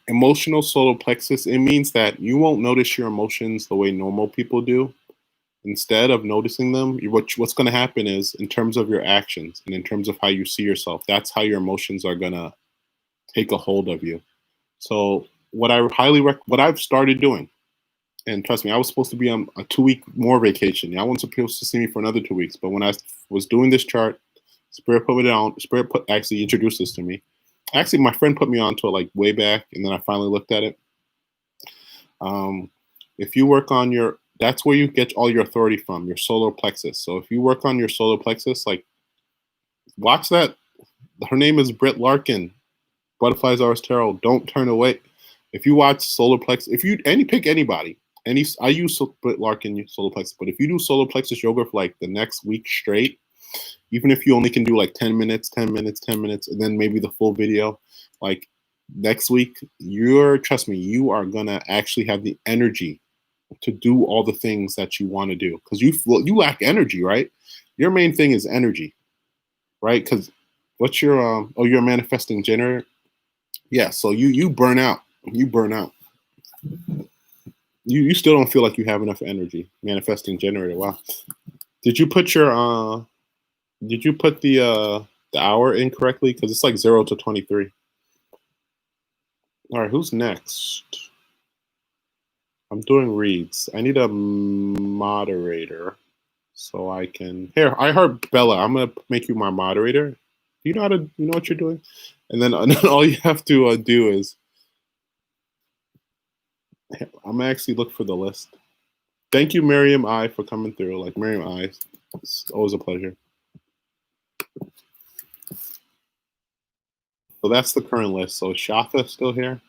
Emotional solar plexus. It means that you won't notice your emotions the way normal people do. Instead of noticing them, what's going to happen is, in terms of your actions and in terms of how you see yourself, that's how your emotions are going to take a hold of you. So what I've started doing, and trust me, I was supposed to be on a 2 week more vacation. Y'all weren't supposed to see me for another 2 weeks, but when I was doing this chart, Spirit put me down. Actually introduced this to me. Actually, my friend put me onto it like way back, and then I finally looked at it. If you work on that's where you get all your authority from, your solar plexus. So if you work on your solar plexus, like watch that. Her name is Britt Larkin. Butterflies Are Tarot. Don't turn away. If you watch solar plexus, if you pick anybody, I use Britt Larkin solar plexus, but if you do solar plexus yoga for like the next week straight, even if you only can do like 10 minutes, 10 minutes, 10 minutes, and then maybe the full video, like next week, trust me, you are gonna actually have the energy to do all the things that you want to do, because you lack energy, right? Your main thing is energy, right? Because what's your you're a manifesting generator. Yeah, so you burn out. You burn out. You still don't feel like you have enough energy. Manifesting generator. Wow. Did you put the hour in correctly? Because it's like 0 to 23. All right, who's next? I'm doing reads. I need a moderator so I can. Here, I heard Bella. I'm gonna make you my moderator. You know what you're doing, and then all you have to do is I'm gonna actually look for the list. Thank you, Miriam I, for coming through. Like Miriam I, it's always a pleasure. So that's the current list. So is Shatha still here?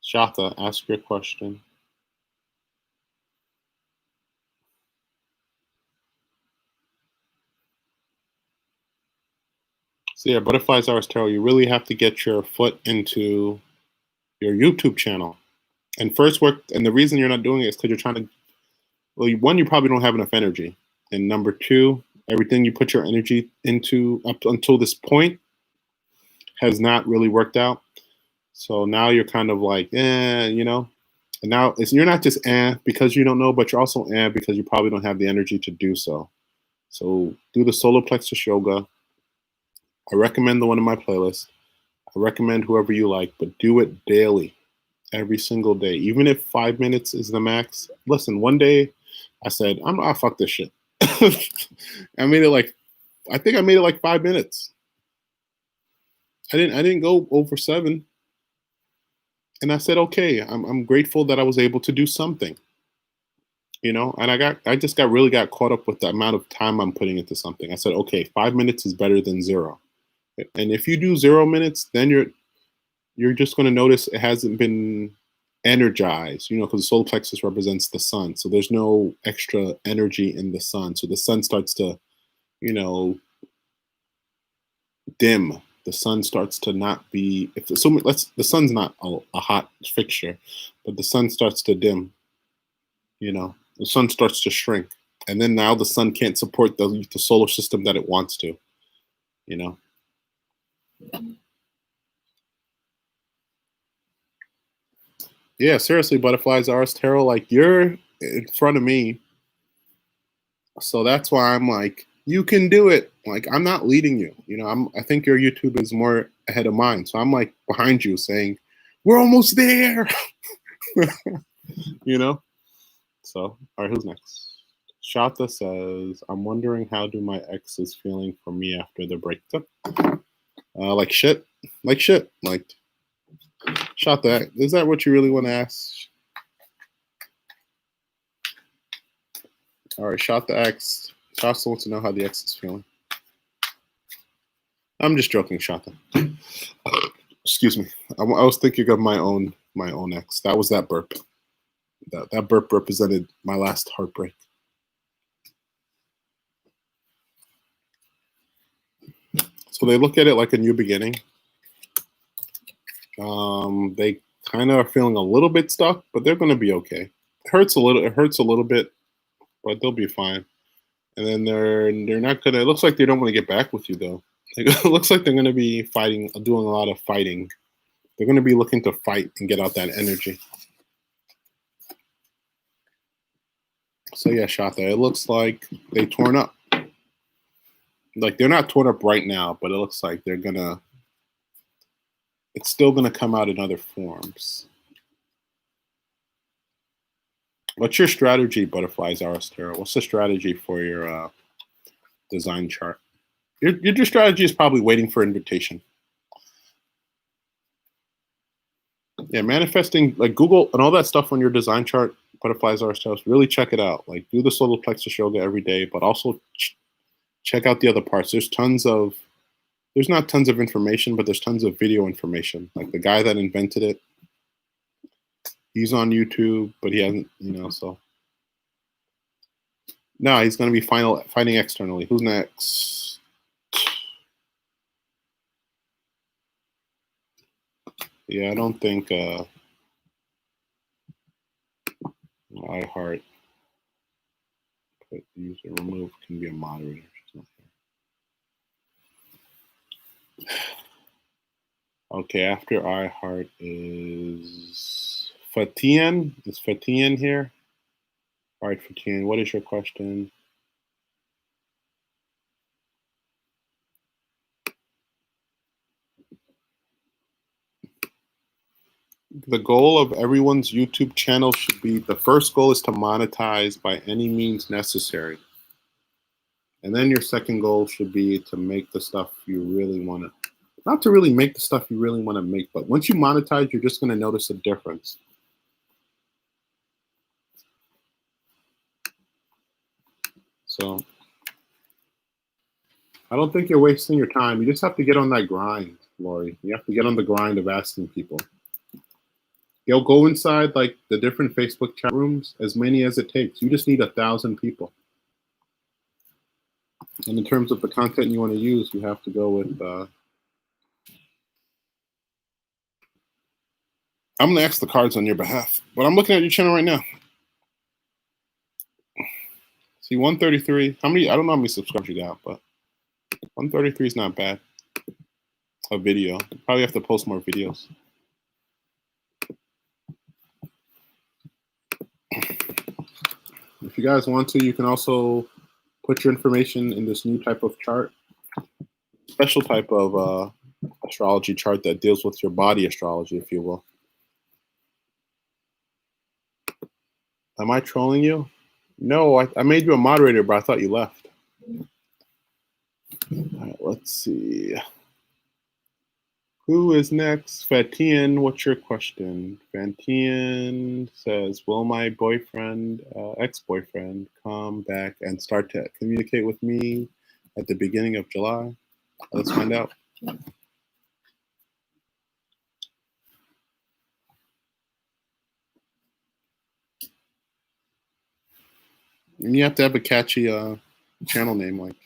Shatha, ask your question. So yeah, Butterflies Are Tarot, you really have to get your foot into your YouTube channel. And the reason you're not doing it is because you're trying to, well, one, you probably don't have enough energy. And number two, everything you put your energy into up until this point has not really worked out. So now you're kind of like, and now you're not just because you don't know, but you're also because you probably don't have the energy to do so. So do the solar plexus yoga. I recommend the one in my playlist. I recommend whoever you like, but do it daily, every single day. Even if 5 minutes is the max. Listen, one day I said, fuck this shit. I think I made it like 5 minutes. I didn't go over 7. And I said, okay, I'm grateful that I was able to do something. And I just got caught up with the amount of time I'm putting into something. I said, okay, 5 minutes is better than 0. And if you do 0 minutes, then you're just going to notice it hasn't been energized, because the solar plexus represents the sun. So there's no extra energy in the sun. So the sun starts to, dim. The sun starts to not be, the sun's not a hot fixture, but the sun starts to dim, the sun starts to shrink. And then now the sun can't support the solar system that it wants to, Yeah, seriously, Butterflies Are Tarot, like you're in front of me. So that's why I'm like, you can do it. Like, I'm not leading you. I think your YouTube is more ahead of mine. So I'm like behind you saying, we're almost there. So, all right, who's next? Shata says, I'm wondering how do my ex is feeling for me after the breakup? Like shit. Like shit. Like, Shata, is that what you really want to ask? All right, Shata X. Shata wants to know how the ex is feeling. I'm just joking, Shata. Excuse me. I was thinking of my own ex. That was that burp. That burp represented my last heartbreak. So they look at it like a new beginning. They kind of are feeling a little bit stuck, but they're going to be okay. It hurts a little. It hurts a little bit, but they'll be fine. And then they're not gonna. It looks like they don't want to get back with you though. It looks like they're going to be fighting, doing a lot of fighting. They're going to be looking to fight and get out that energy. So yeah, Shata, it looks like they torn up. Like they're not torn up right now, but it looks like they're gonna. It's still gonna come out in other forms. What's your strategy, Butterflies Aristera? What's the strategy for your design chart? Your strategy is probably waiting for invitation. Yeah, manifesting, like Google and all that stuff on your design chart, Butterflies Aristera, really check it out. Like do the solar plexus yoga every day, but also check out the other parts. There's not tons of information, but there's tons of video information. Like the guy that invented it, he's on YouTube, but he hasn't, so. No, he's going to be fighting externally. Who's next? Yeah, I don't think iHeart put user remove can be a moderator. Okay, after iHeart is Fatian. Is Fatian here? All right, Fatian, what is your question? The goal of everyone's YouTube channel should be, the first goal is to monetize by any means necessary. And then your second goal should be to make the stuff you really want to, not to really make the stuff you really want to make, but once you monetize, you're just going to notice a difference. So I don't think you're wasting your time. You just have to get on that grind, Lori. You have to get on the grind of asking people. You'll go inside like the different Facebook chat rooms, as many as it takes. You just need 1,000 people. And in terms of the content you want to use, you have to go with. I'm gonna ask the cards on your behalf, but I'm looking at your channel right now. See, 133. How many? I don't know how many subscribers you got, but 133 is not bad. A video. You probably have to post more videos. If you guys want to, you can also put your information in this new type of chart, special type of astrology chart that deals with your body astrology, if you will. Am I trolling you? No, I made you a moderator, but I thought you left. All right, let's see. Who is next? Fatian, what's your question? Fatian says, will my boyfriend, ex-boyfriend, come back and start to communicate with me at the beginning of July? Let's find out. And you have to have a catchy channel name, like,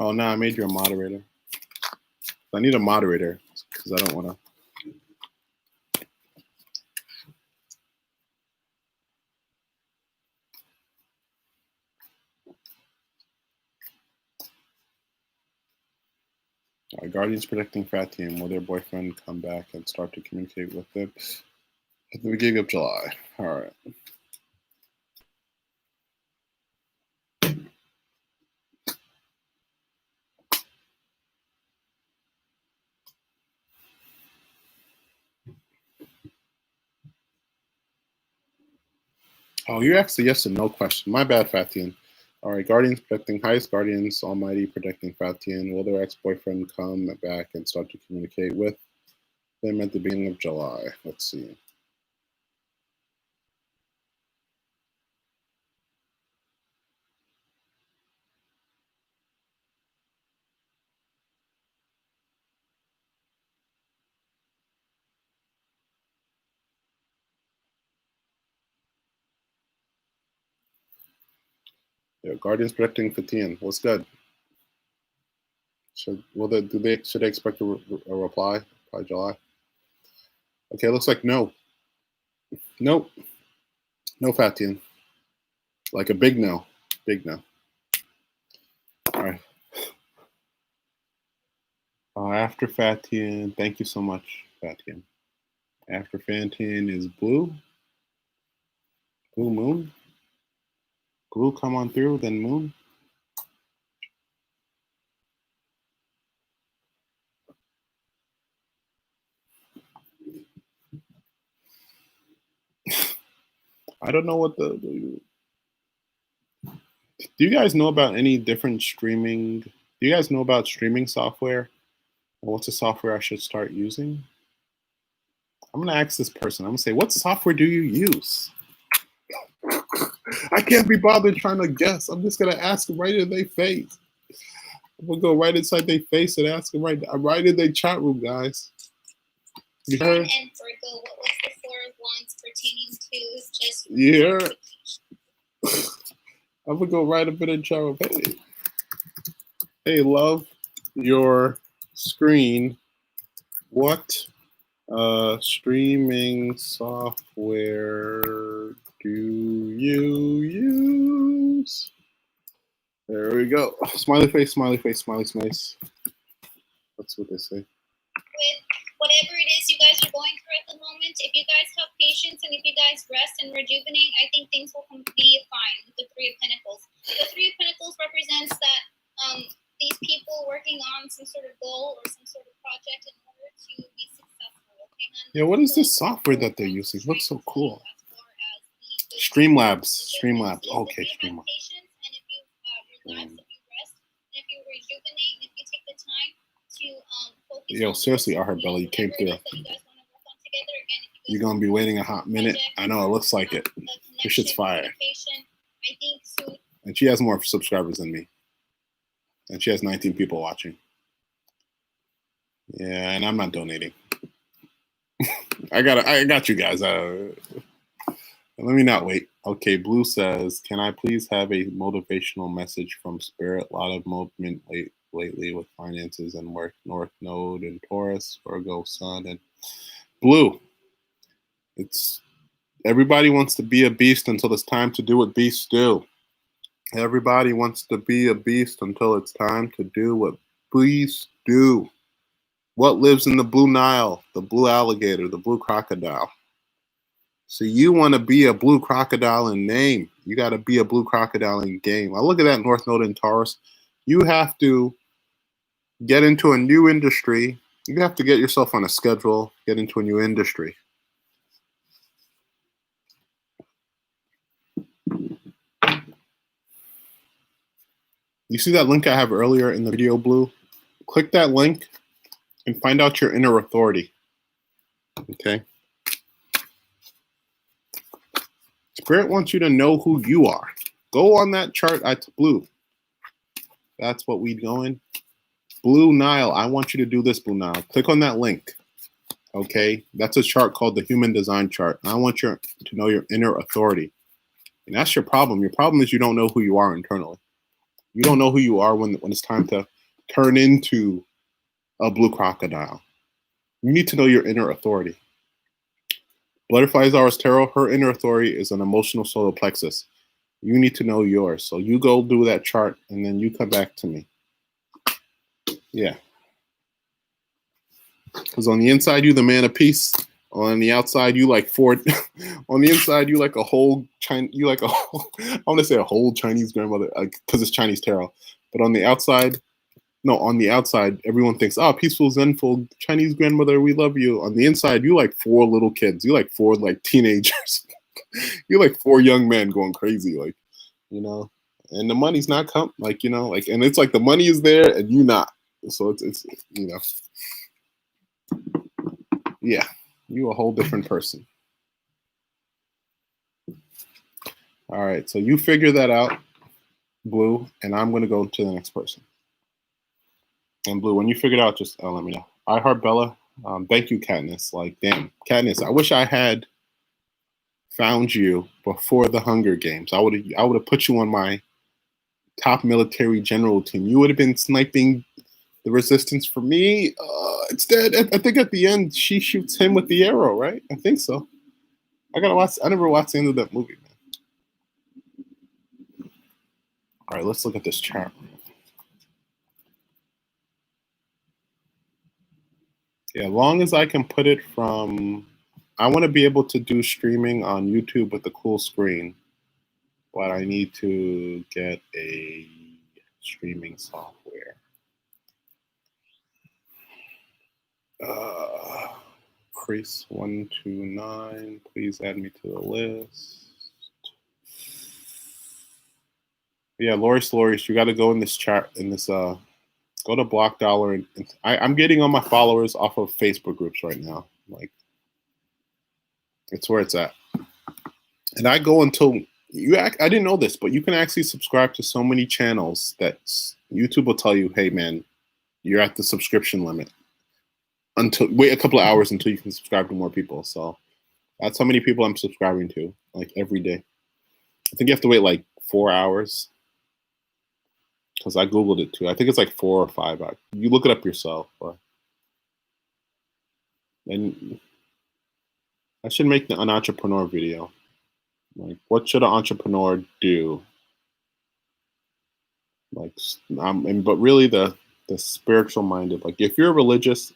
Oh, no, I made you a moderator. I need a moderator because I don't want to. Guardians protecting Fatian. Will their boyfriend come back and start to communicate with them at the beginning of July? All right. Oh, you asked a yes and no question. My bad, Fatian. All right, Guardians protecting highest Guardians, Almighty protecting Fatian. Will their ex-boyfriend come back and start to communicate with them at the beginning of July? Let's see. Yeah, Guardians protecting Fatian. What's good? Should they expect a reply by July? Okay, looks like no. Nope. No Fatian. Like a big no. Big no. All right. After Fatian, thank you so much, Fatian. After Fatian is Blue. Blue Moon. Blue come on through, then Moon. I don't know what do you guys know about any different streaming? Do you guys know about streaming software? And what's a software I should start using? I'm gonna ask this person. I'm gonna say, what software do you use? I can't be bothered trying to guess. I'm just gonna ask them right in their face. I'm gonna go right inside their face and ask them right in their chat room, guys. You heard? And Virgo, what was the Four of Wands pertaining to? Just you heard? I'm gonna go right up in the chat room. Hey, love your screen. What streaming software do you use? There we go. Smiley face, smiley face, smiley face. That's what they say. With whatever it is you guys are going through at the moment, if you guys have patience and if you guys rest and rejuvenate, I think things will be fine with the Three of Pentacles. The Three of Pentacles represents that these people working on some sort of goal or some sort of project in order to be successful. Okay? Yeah, what is this software that they're using? It looks so cool. Streamlabs. Streamlabs. Okay, Streamlabs. And if you relax, if you rest, and if you rejuvenate, and if you take the time to focus. Yo, seriously, I heard Bella, you came through. You're gonna be waiting a hot minute. I know it looks like it. This shit's fire. And she has more subscribers than me. And she has 19 people watching. Yeah, and I'm not donating. I got you guys. Let me not wait. Okay, Blue says, can I please have a motivational message from Spirit? A lot of movement lately with finances and work. North Node and Taurus, Virgo, Sun, and Blue. It's everybody wants to be a beast until it's time to do what beasts do. Everybody wants to be a beast until it's time to do what beasts do. What lives in the blue Nile? The blue alligator, the blue crocodile. So you want to be a blue crocodile in name. You got to be a blue crocodile in game. I look at that North Node in Taurus. You have to get into a new industry. You have to get yourself on a schedule, get into a new industry. You see that link I have earlier in the video, Blue? Click that link and find out your inner authority. Okay? Spirit wants you to know who you are. Go on that chart at Blue. That's what we going. Blue Nile. I want you to do this, Blue Nile. Click on that link. Okay? That's a chart called the Human Design Chart. I want you to know your inner authority. And that's your problem. Your problem is you don't know who you are internally. You don't know who you are when it's time to turn into a blue crocodile. You need to know your inner authority. Butterfly Zara's Tarot, her inner authority is an emotional solar plexus. You need to know yours. So you go do that chart and then you come back to me. Yeah. Because on the inside, you the man of peace. On the outside, you like four. On the inside, you like a whole Chinese. You like a whole, I want to say a whole Chinese grandmother because it's Chinese tarot. But on the outside, no, on the outside, everyone thinks, oh, peaceful, zenful, Chinese grandmother, we love you. On the inside, you like four little kids. You like four like teenagers. You like four young men going crazy, like, you know. And the money's not like, you know, like, and it's like the money is there and you not. So it's you know, yeah, you a whole different person. All right, so you figure that out, Blue, and I'm gonna go to the next person. And Blue, when you figure it out, just let me know. I heart Bella. Thank you, Katniss. Like, damn, Katniss, I wish I had found you before the Hunger Games. I would have put you on my top military general team. You would have been sniping the resistance for me. Instead, I think at the end she shoots him with the arrow, right? I think so. I gotta watch. I never watched the end of that movie, man. All right, let's look at this chart. Yeah, as long as I can put it from, I want to be able to do streaming on YouTube with a cool screen, but I need to get a streaming software. Chris 129, please add me to the list. Yeah, Loris, you got to go in this chart, in this, go to Block Dollar. And I'm getting all my followers off of Facebook groups right now. Like, it's where it's at. And I go until I didn't know this, but you can actually subscribe to so many channels that YouTube will tell you, hey, man, you're at the subscription limit. Wait a couple of hours until you can subscribe to more people. So that's how many people I'm subscribing to, like every day. I think you have to wait like 4 hours because I Googled it too. I think it's like 4 or 5 hours. You look it up yourself. And I should make an entrepreneur video. Like, what should an entrepreneur do? Like, but really the spiritual minded. Like, if you're religious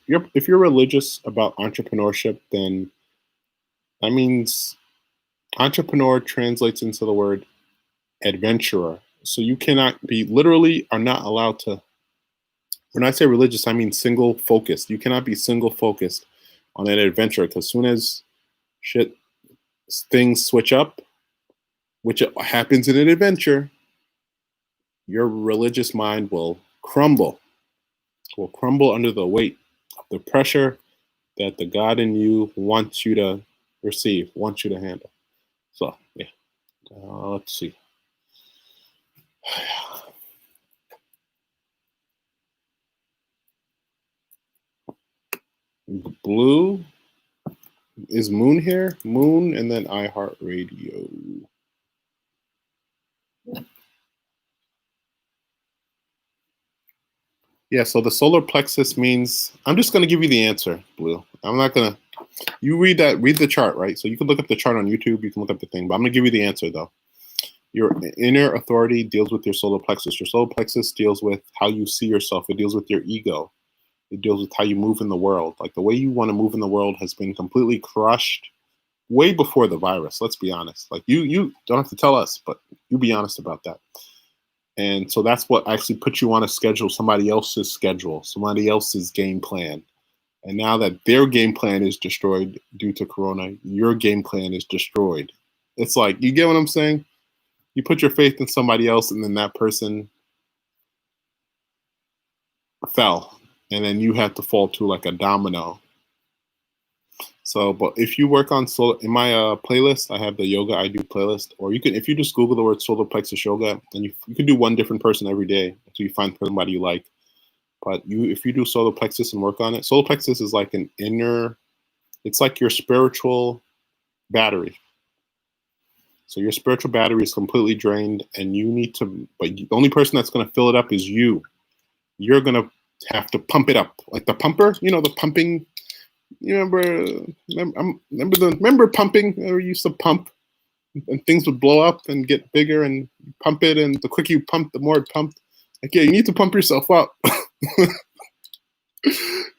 about entrepreneurship, then that means entrepreneur translates into the word adventurer. So you cannot be, literally are not allowed to, when I say religious, I mean single focused. You cannot be single focused on an adventure, because as soon as things switch up, which happens in an adventure, your religious mind will crumble under the weight of the pressure that the God in you wants you to receive, wants you to handle. So, yeah. Let's see. Blue, is Moon here? Moon, and then iHeartRadio. Yeah, so the solar plexus means, I'm just going to give you the answer, Blue. I'm not going to, you read the chart, right? So you can look up the chart on YouTube, you can look up the thing, but I'm going to give you the answer though. Your inner authority deals with your solar plexus. Your solar plexus deals with how you see yourself. It deals with your ego. It deals with how you move in the world. Like, the way you want to move in the world has been completely crushed way before the virus. Let's be honest. Like, you don't have to tell us, but you be honest about that. And so that's what actually puts you on a schedule, somebody else's schedule, somebody else's game plan. And now that their game plan is destroyed due to Corona, your game plan is destroyed. It's like, you get what I'm saying? You put your faith in somebody else, and then that person fell. And then you have to fall to like a domino. So, but if you work on in my playlist, I have the yoga I do playlist, or you can, if you just Google the word solar plexus yoga, and you can do one different person every day until you find somebody you like. But if you do solar plexus and work on it, solar plexus is like it's like your spiritual battery. So your spiritual battery is completely drained, and you need to, but the only person that's going to fill it up is you. You're going to have to pump it up. Like the pumper, the pumping. You remember pumping? We used to pump, and things would blow up and get bigger, and you pump it, and the quicker you pump, the more it pumped. Like, yeah, you need to pump yourself up. You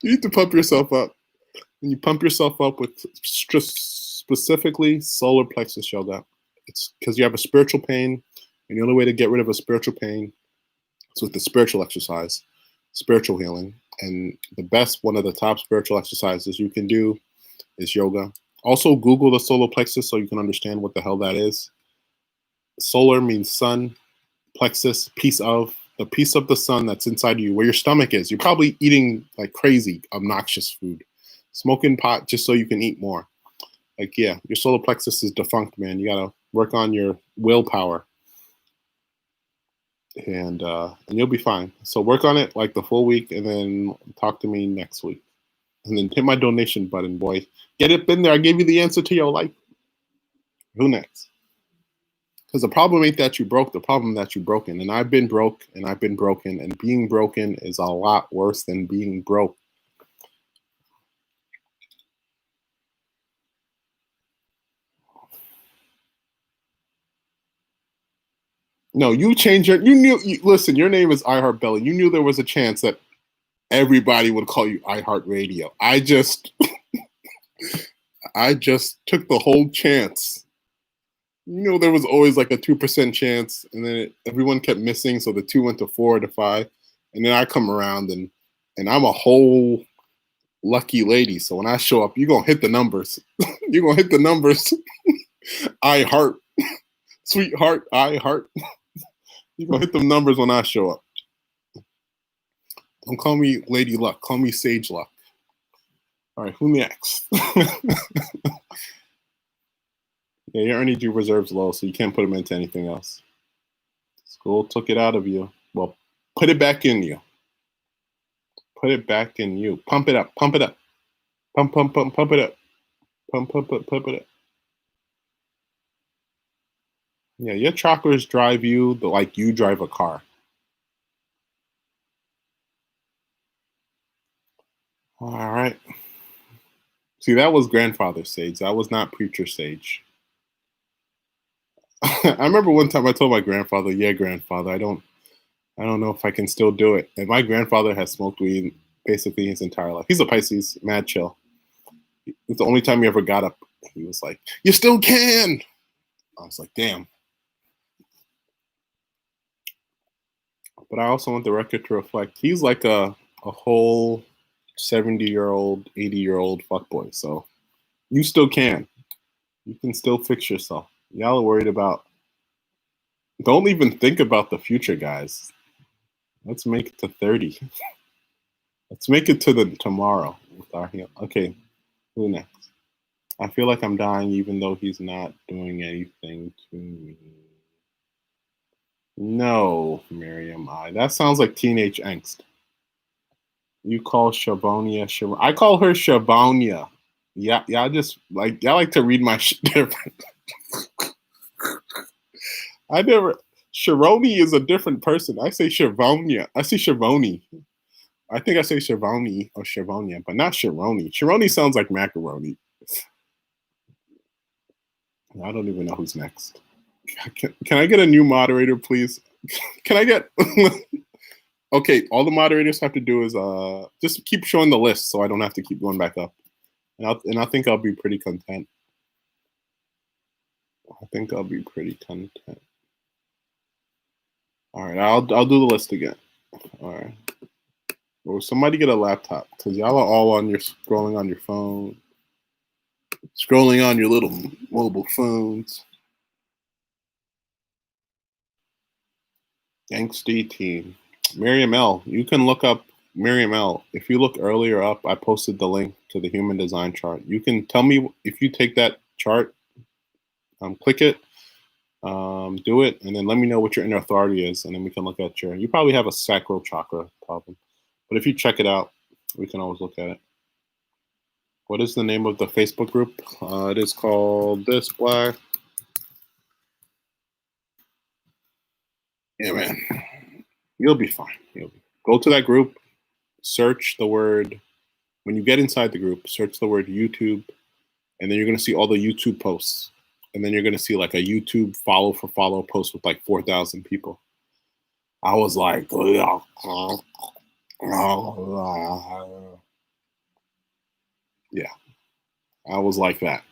need to pump yourself up. And you pump yourself up with just specifically solar plexus yoga. It's because you have a spiritual pain, and the only way to get rid of a spiritual pain is with the spiritual exercise, spiritual healing. And one of the top spiritual exercises you can do is yoga. Also, Google the solar plexus so you can understand what the hell that is. Solar means sun, plexus, the piece of the sun that's inside you, where your stomach is. You're probably eating like crazy, obnoxious food, smoking pot just so you can eat more. Like, yeah, your solar plexus is defunct, man. You gotta work on your willpower, and you'll be fine. So work on it like the full week, and then talk to me next week. And then hit my donation button, boy. Get it in there. I gave you the answer to your life. Who next? Because the problem ain't that you broke, the problem that you broken. And I've been broke and I've been broken, and being broken is a lot worse than being broke. No, you changed listen, your name is iHeartBelly. You knew there was a chance that everybody would call you iHeartRadio. I just took the whole chance. You know, there was always like a 2% chance, and then everyone kept missing, so the 2 went to 4 to 5, and then I come around and I'm a whole lucky lady. So when I show up, you're gonna hit the numbers. You're gonna hit the numbers. I heart, sweetheart, I heart. You're gonna hit the numbers when I show up. Don't call me Lady Luck. Call me Sage Luck. All right, who next? Yeah, your energy reserve's low, so you can't put them into anything else. School took it out of you. Well, put it back in you. Put it back in you. Pump it up. Pump it up. Pump it up. Pump it up. Yeah, your chakras drive you like you drive a car. All right. See, that was grandfather sage. That was not preacher sage. I remember one time I told my grandfather, "Yeah, grandfather, I don't know if I can still do it." And my grandfather has smoked weed basically his entire life. He's a Pisces, mad chill. It's the only time he ever got up. He was like, "You still can." I was like, "Damn." But I also want the record to reflect he's like a whole 70-year-old, 80-year-old fuckboy. So you still can. You can still fix yourself. Y'all are worried about. Don't even think about the future, guys. Let's make it to 30. Let's make it to the tomorrow with our heal. Okay, who next? I feel like I'm dying even though he's not doing anything to me. No, Miriam, that sounds like teenage angst. You call Shabonia, I call her Shabonia. Yeah, y'all just like y'all like to read my shit different. Sharoni is a different person. I say Shavonia. I say Shavoni. I think I say Shavoni or Shavonia, but not Sharoni. Sharoni sounds like macaroni. I don't even know who's next. Can I get a new moderator, please? Can I get... Okay, all the moderators have to do is just keep showing the list so I don't have to keep going back up. And I think I'll be pretty content. I think I'll be pretty content. All right, I'll do the list again. All right. Or somebody get a laptop because y'all are all on your scrolling on your phone, scrolling on your little mobile phones. Angsty team. Miriam L. You can look up Miriam L. If you look earlier up, I posted the link to the human design chart. You can tell me if you take that chart, click it, do it, and then let me know what your inner authority is, and then we can look at you probably have a sacral chakra problem. But if you check it out, we can always look at it. What is the name of the Facebook group? It is called This Black. Yeah, man. You'll be fine. Go to that group, search the word, when you get inside the group, search the word YouTube, and then you're going to see all the YouTube posts. And then you're going to see like a YouTube follow for follow post with like 4,000 people. I was like, yeah, I was like that.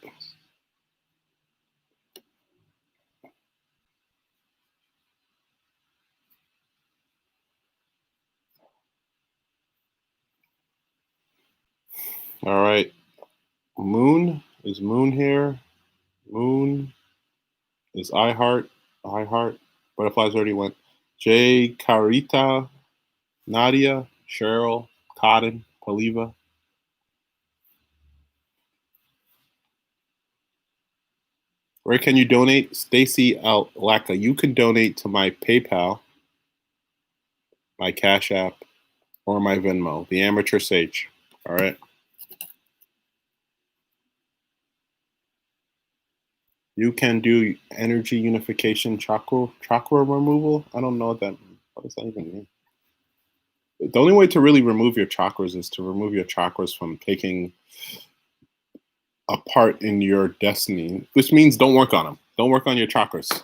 All right. Moon. Is Moon here? Moon. Is iHeart. Butterflies already went. Jay, Carita, Nadia, Cheryl, Cotton, Paliva. Where can you donate? Stacy Lacka. You can donate to my PayPal, my Cash App, or my Venmo, the Amateur Sage. All right. You can do energy unification chakra removal. I don't know what does that even mean? The only way to really remove your chakras is to remove your chakras from taking a part in your destiny, which means don't work on them. Don't work on your chakras.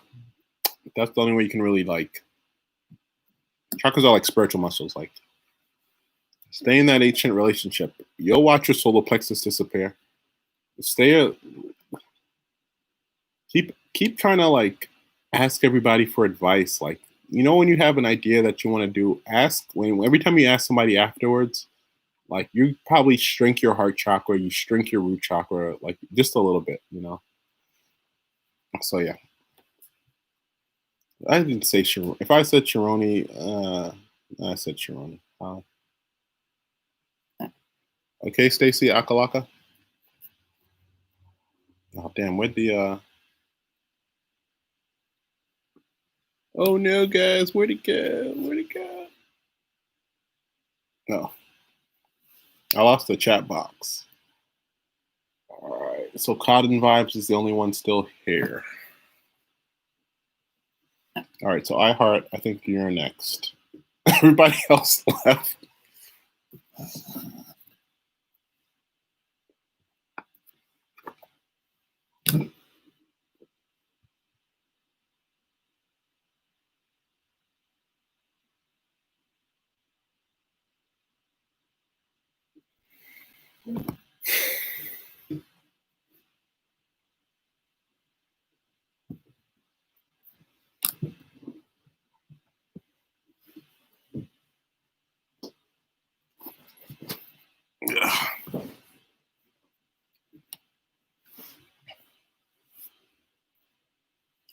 That's the only way you can really like. Chakras are like spiritual muscles. Like, stay in that ancient relationship. You'll watch your solar plexus disappear. Keep trying to like ask everybody for advice. Like, when you have an idea that you want to do, every time you ask somebody afterwards, like, you probably shrink your heart chakra, you shrink your root chakra, like just a little bit, So yeah, I didn't say Shironi. If I said Shironi, I said Shironi. Okay, Stacy Akalaka. Oh damn, where'd the Oh no, guys, where'd it go? Where'd it go? No, I lost the chat box. All right, so Cotton Vibes is the only one still here. All right, so iHeart, I think you're next. Everybody else left.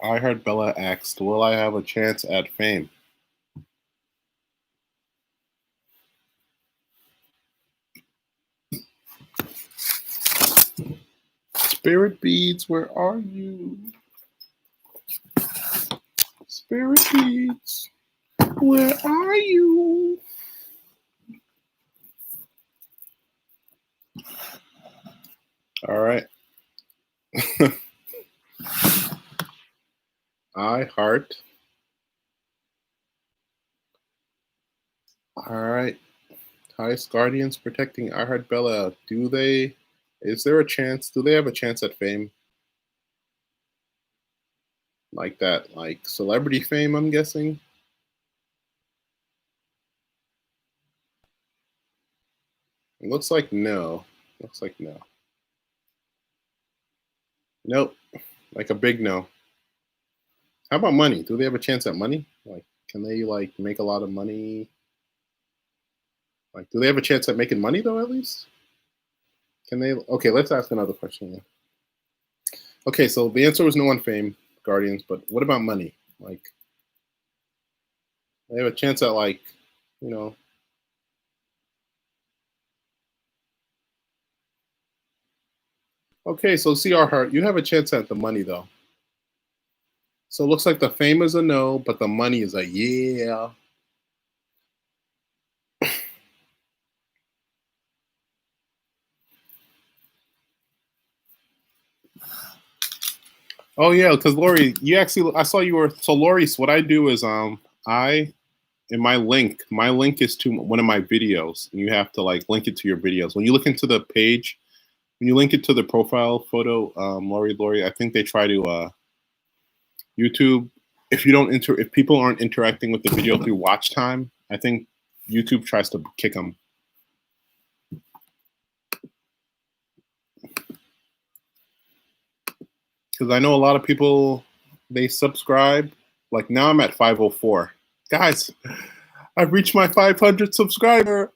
I heard Bella asked, will I have a chance at fame? Spirit Beads, where are you? Spirit Beads, where are you? All right. iHeart. All right. Highest Guardians protecting iHeart Bella. Do they have a chance at fame? Like that, like celebrity fame, I'm guessing? It looks like no. Looks like no. Nope. Like a big no. How about money? Do they have a chance at money? Like, can they like make a lot of money? Like, do they have a chance at making money though, at least? Can they? Okay, let's ask another question. Yeah. Okay, so the answer was no on fame, Guardians, but what about money? Like, they have a chance at like, you know. Okay, so CR Heart, you have a chance at the money though. So it looks like the fame is a no, but the money is a yeah. Oh yeah, because Lori, I saw you were so Lori. So what I do is my link is to one of my videos, and you have to like link it to your videos. When you look into the page, when you link it to the profile photo, Lori, I think they try to YouTube. If people aren't interacting with the video through watch time, I think YouTube tries to kick them. Because I know a lot of people, they subscribe. Like now I'm at 504. Guys, I've reached my 500 subscriber.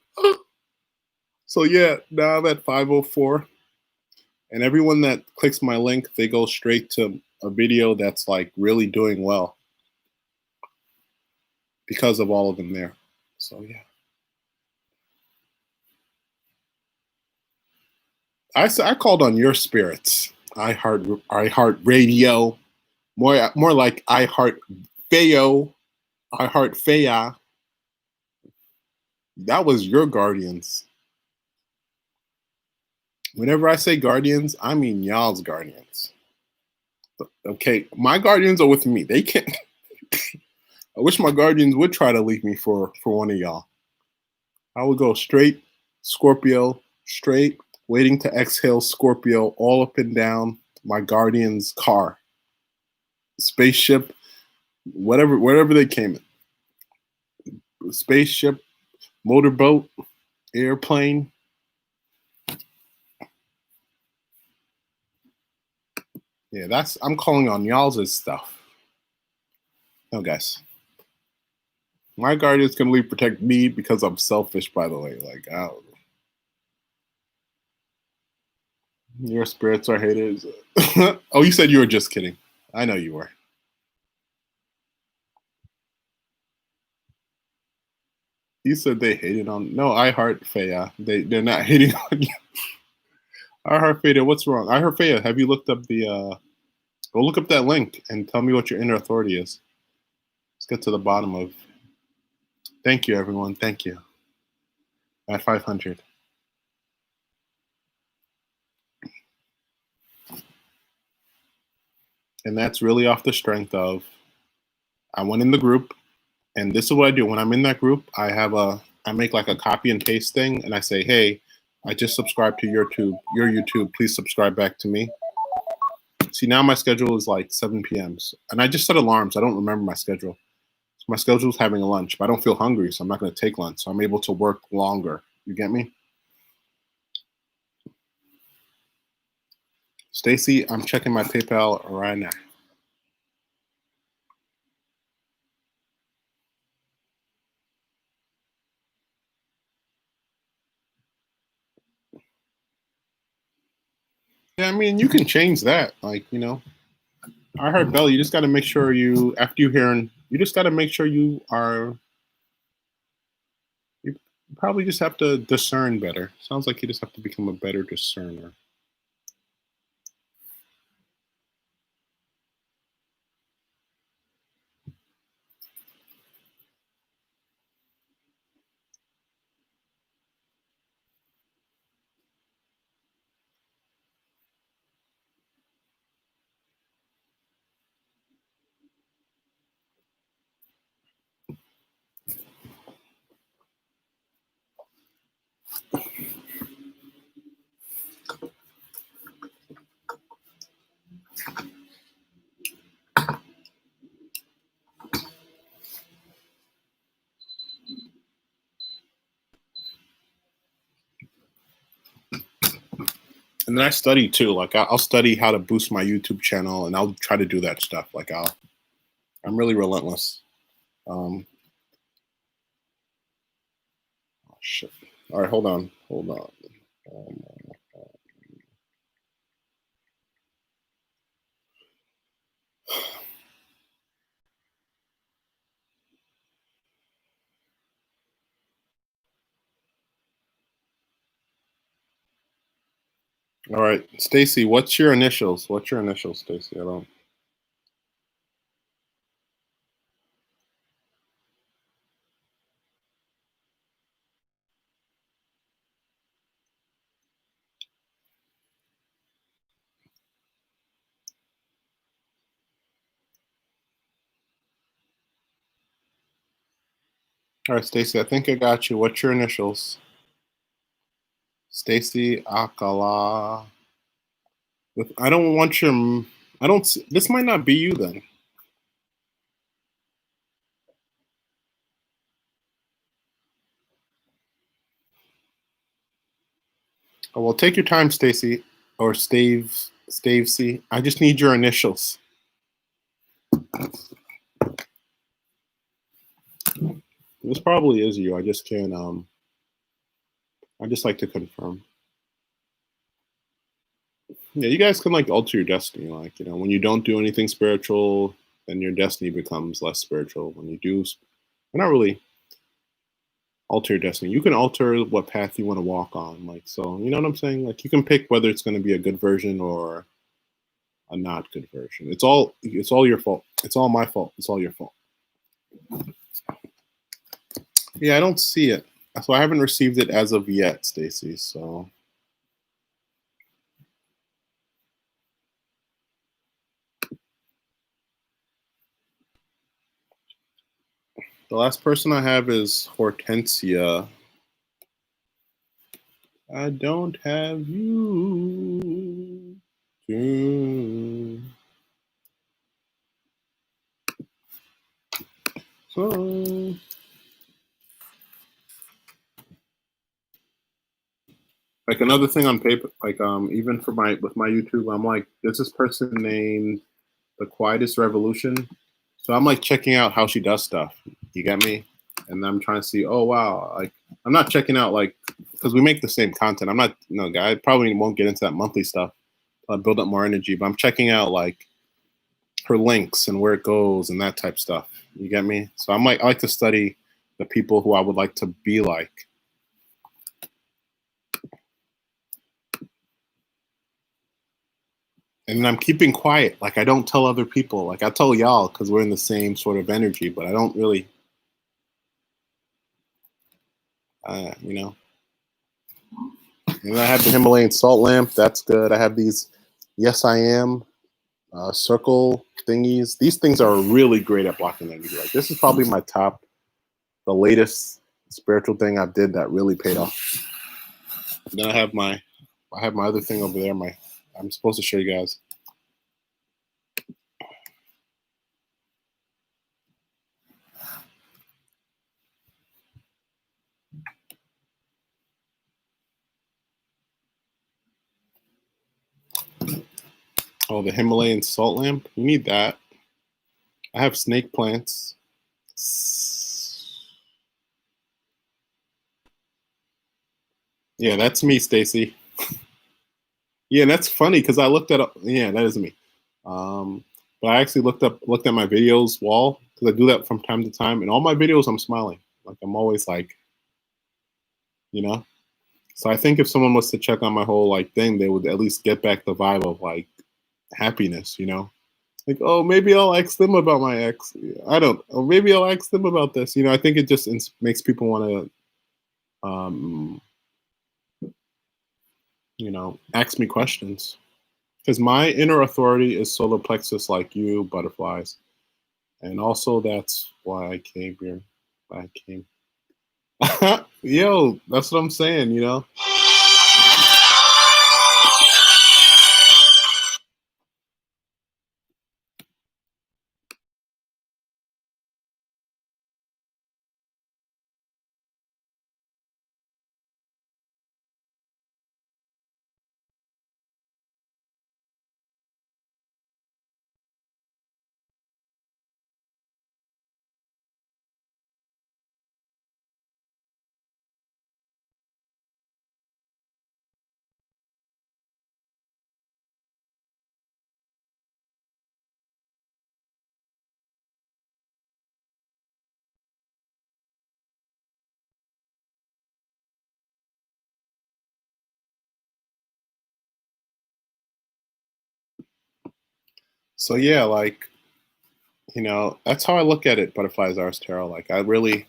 So yeah, now I'm at 504. And everyone that clicks my link, they go straight to a video that's like really doing well because of all of them there. So yeah. I called on your spirits. iHeart Radio. More like iHeart Feo. iHeart Fea. That was your guardians. Whenever I say guardians, I mean y'all's guardians. Okay, my guardians are with me. They can't. I wish my guardians would try to leave me for one of y'all. I would go straight Scorpio, straight, waiting to exhale Scorpio all up and down my guardian's car, spaceship, whatever they came in. Spaceship, motorboat, airplane. Yeah, I'm calling on y'all's stuff. No, guys. My guardian's gonna leave protect me because I'm selfish, by the way. Like, your spirits are haters. Oh, you said you were just kidding. I know you were. You said they hated on. No, I heart Faya. They're not hating on you. I heart Faya. What's wrong? I heart Faya. Have you looked up the? Go look up that link and tell me what your inner authority is. Let's get to the bottom of. Thank you, everyone. Thank you. At 500. And that's really off the strength of. I went in the group, and this is what I do when I'm in that group. I make like a copy and paste thing, and I say, hey, I just subscribed to your YouTube. Please subscribe back to me. See, now my schedule is like 7 p.m. And I just set alarms. I don't remember my schedule. So my schedule is having a lunch, but I don't feel hungry, so I'm not going to take lunch. So I'm able to work longer. You get me? Stacy, I'm checking my PayPal right now. Yeah, I mean, you can change that. Like, I heard Bella, you just got to make sure you just got to make sure you probably just have to discern better. Sounds like you just have to become a better discerner. And then I study too. Like I'll study how to boost my YouTube channel, and I'll try to do that stuff. Like I'm really relentless. Oh, shit. All right, hold on. All right, Stacy, what's your initials? Stacy? I don't. All right, Stacy, I think I got you. What's your initials? Stacy Akala. I don't want your. I don't. This might not be you then. Oh, well, take your time, Stacy, or Stavesy. I just need your initials. This probably is you. I just can't. I just like to confirm. Yeah, you guys can like alter your destiny. Like when you don't do anything spiritual, then your destiny becomes less spiritual. When you do, not really alter your destiny. You can alter what path you want to walk on. Like so, you know what I'm saying? Like you can pick whether it's going to be a good version or a not good version. It's all your fault. It's all my fault. It's all your fault. Yeah, I don't see it. So I haven't received it as of yet, Stacy. So The last person I have is Hortensia. I don't have you. So like another thing on paper, like even for my YouTube, I'm like, there's this person named The Quietest Revolution. So I'm like checking out how she does stuff. You get me? And I'm trying to see, oh wow, like I'm not checking out like because we make the same content. I'm not guy. I probably won't get into that monthly stuff. I'll build up more energy, but I'm checking out like her links and where it goes and that type stuff. You get me? So I'm like I like to study the people who I would like to be like. And I'm keeping quiet. Like I don't tell other people. Like I tell y'all because we're in the same sort of energy, but I don't really, you know. And I have the Himalayan salt lamp. That's good. I have these Yes I Am circle thingies. These things are really great at blocking energy. Like this is probably my top, the latest spiritual thing I did that really paid off. Then I have my other thing over there. I'm supposed to show you guys. Oh, the Himalayan salt lamp. You need that. I have snake plants. Yeah, that's me, Stacy. Yeah, that's funny because I looked at yeah, that is me. But I actually looked at my videos wall because I do that from time to time, and all my videos I'm smiling. Like I'm always like, you know. So I think if someone was to check on my whole like thing, they would at least get back the vibe of like happiness, you know. Like, oh, maybe I'll ask them about my ex. I don't. Or maybe I'll ask them about this. You know, I think it just makes people want to, you know, ask me questions. Because my inner authority is solar plexus, like you, butterflies, and also that's why I came here. Why I came. Yo, that's what I'm saying. You know. So yeah, like, you know, that's how I look at it. Butterflies Ars Tarot. Like I really,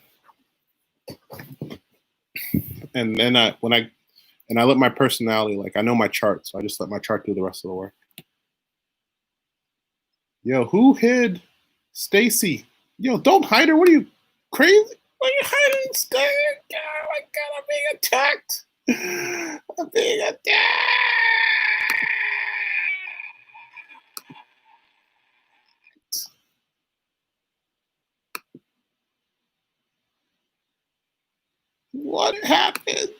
and then I let my personality, like I know my chart, so I just let my chart do the rest of the work. Yo, who hid Stacy? Yo, don't hide her. What are you, crazy? Why are you hiding Stacy? Oh my god, I'm being attacked. I'm being attacked. What happened?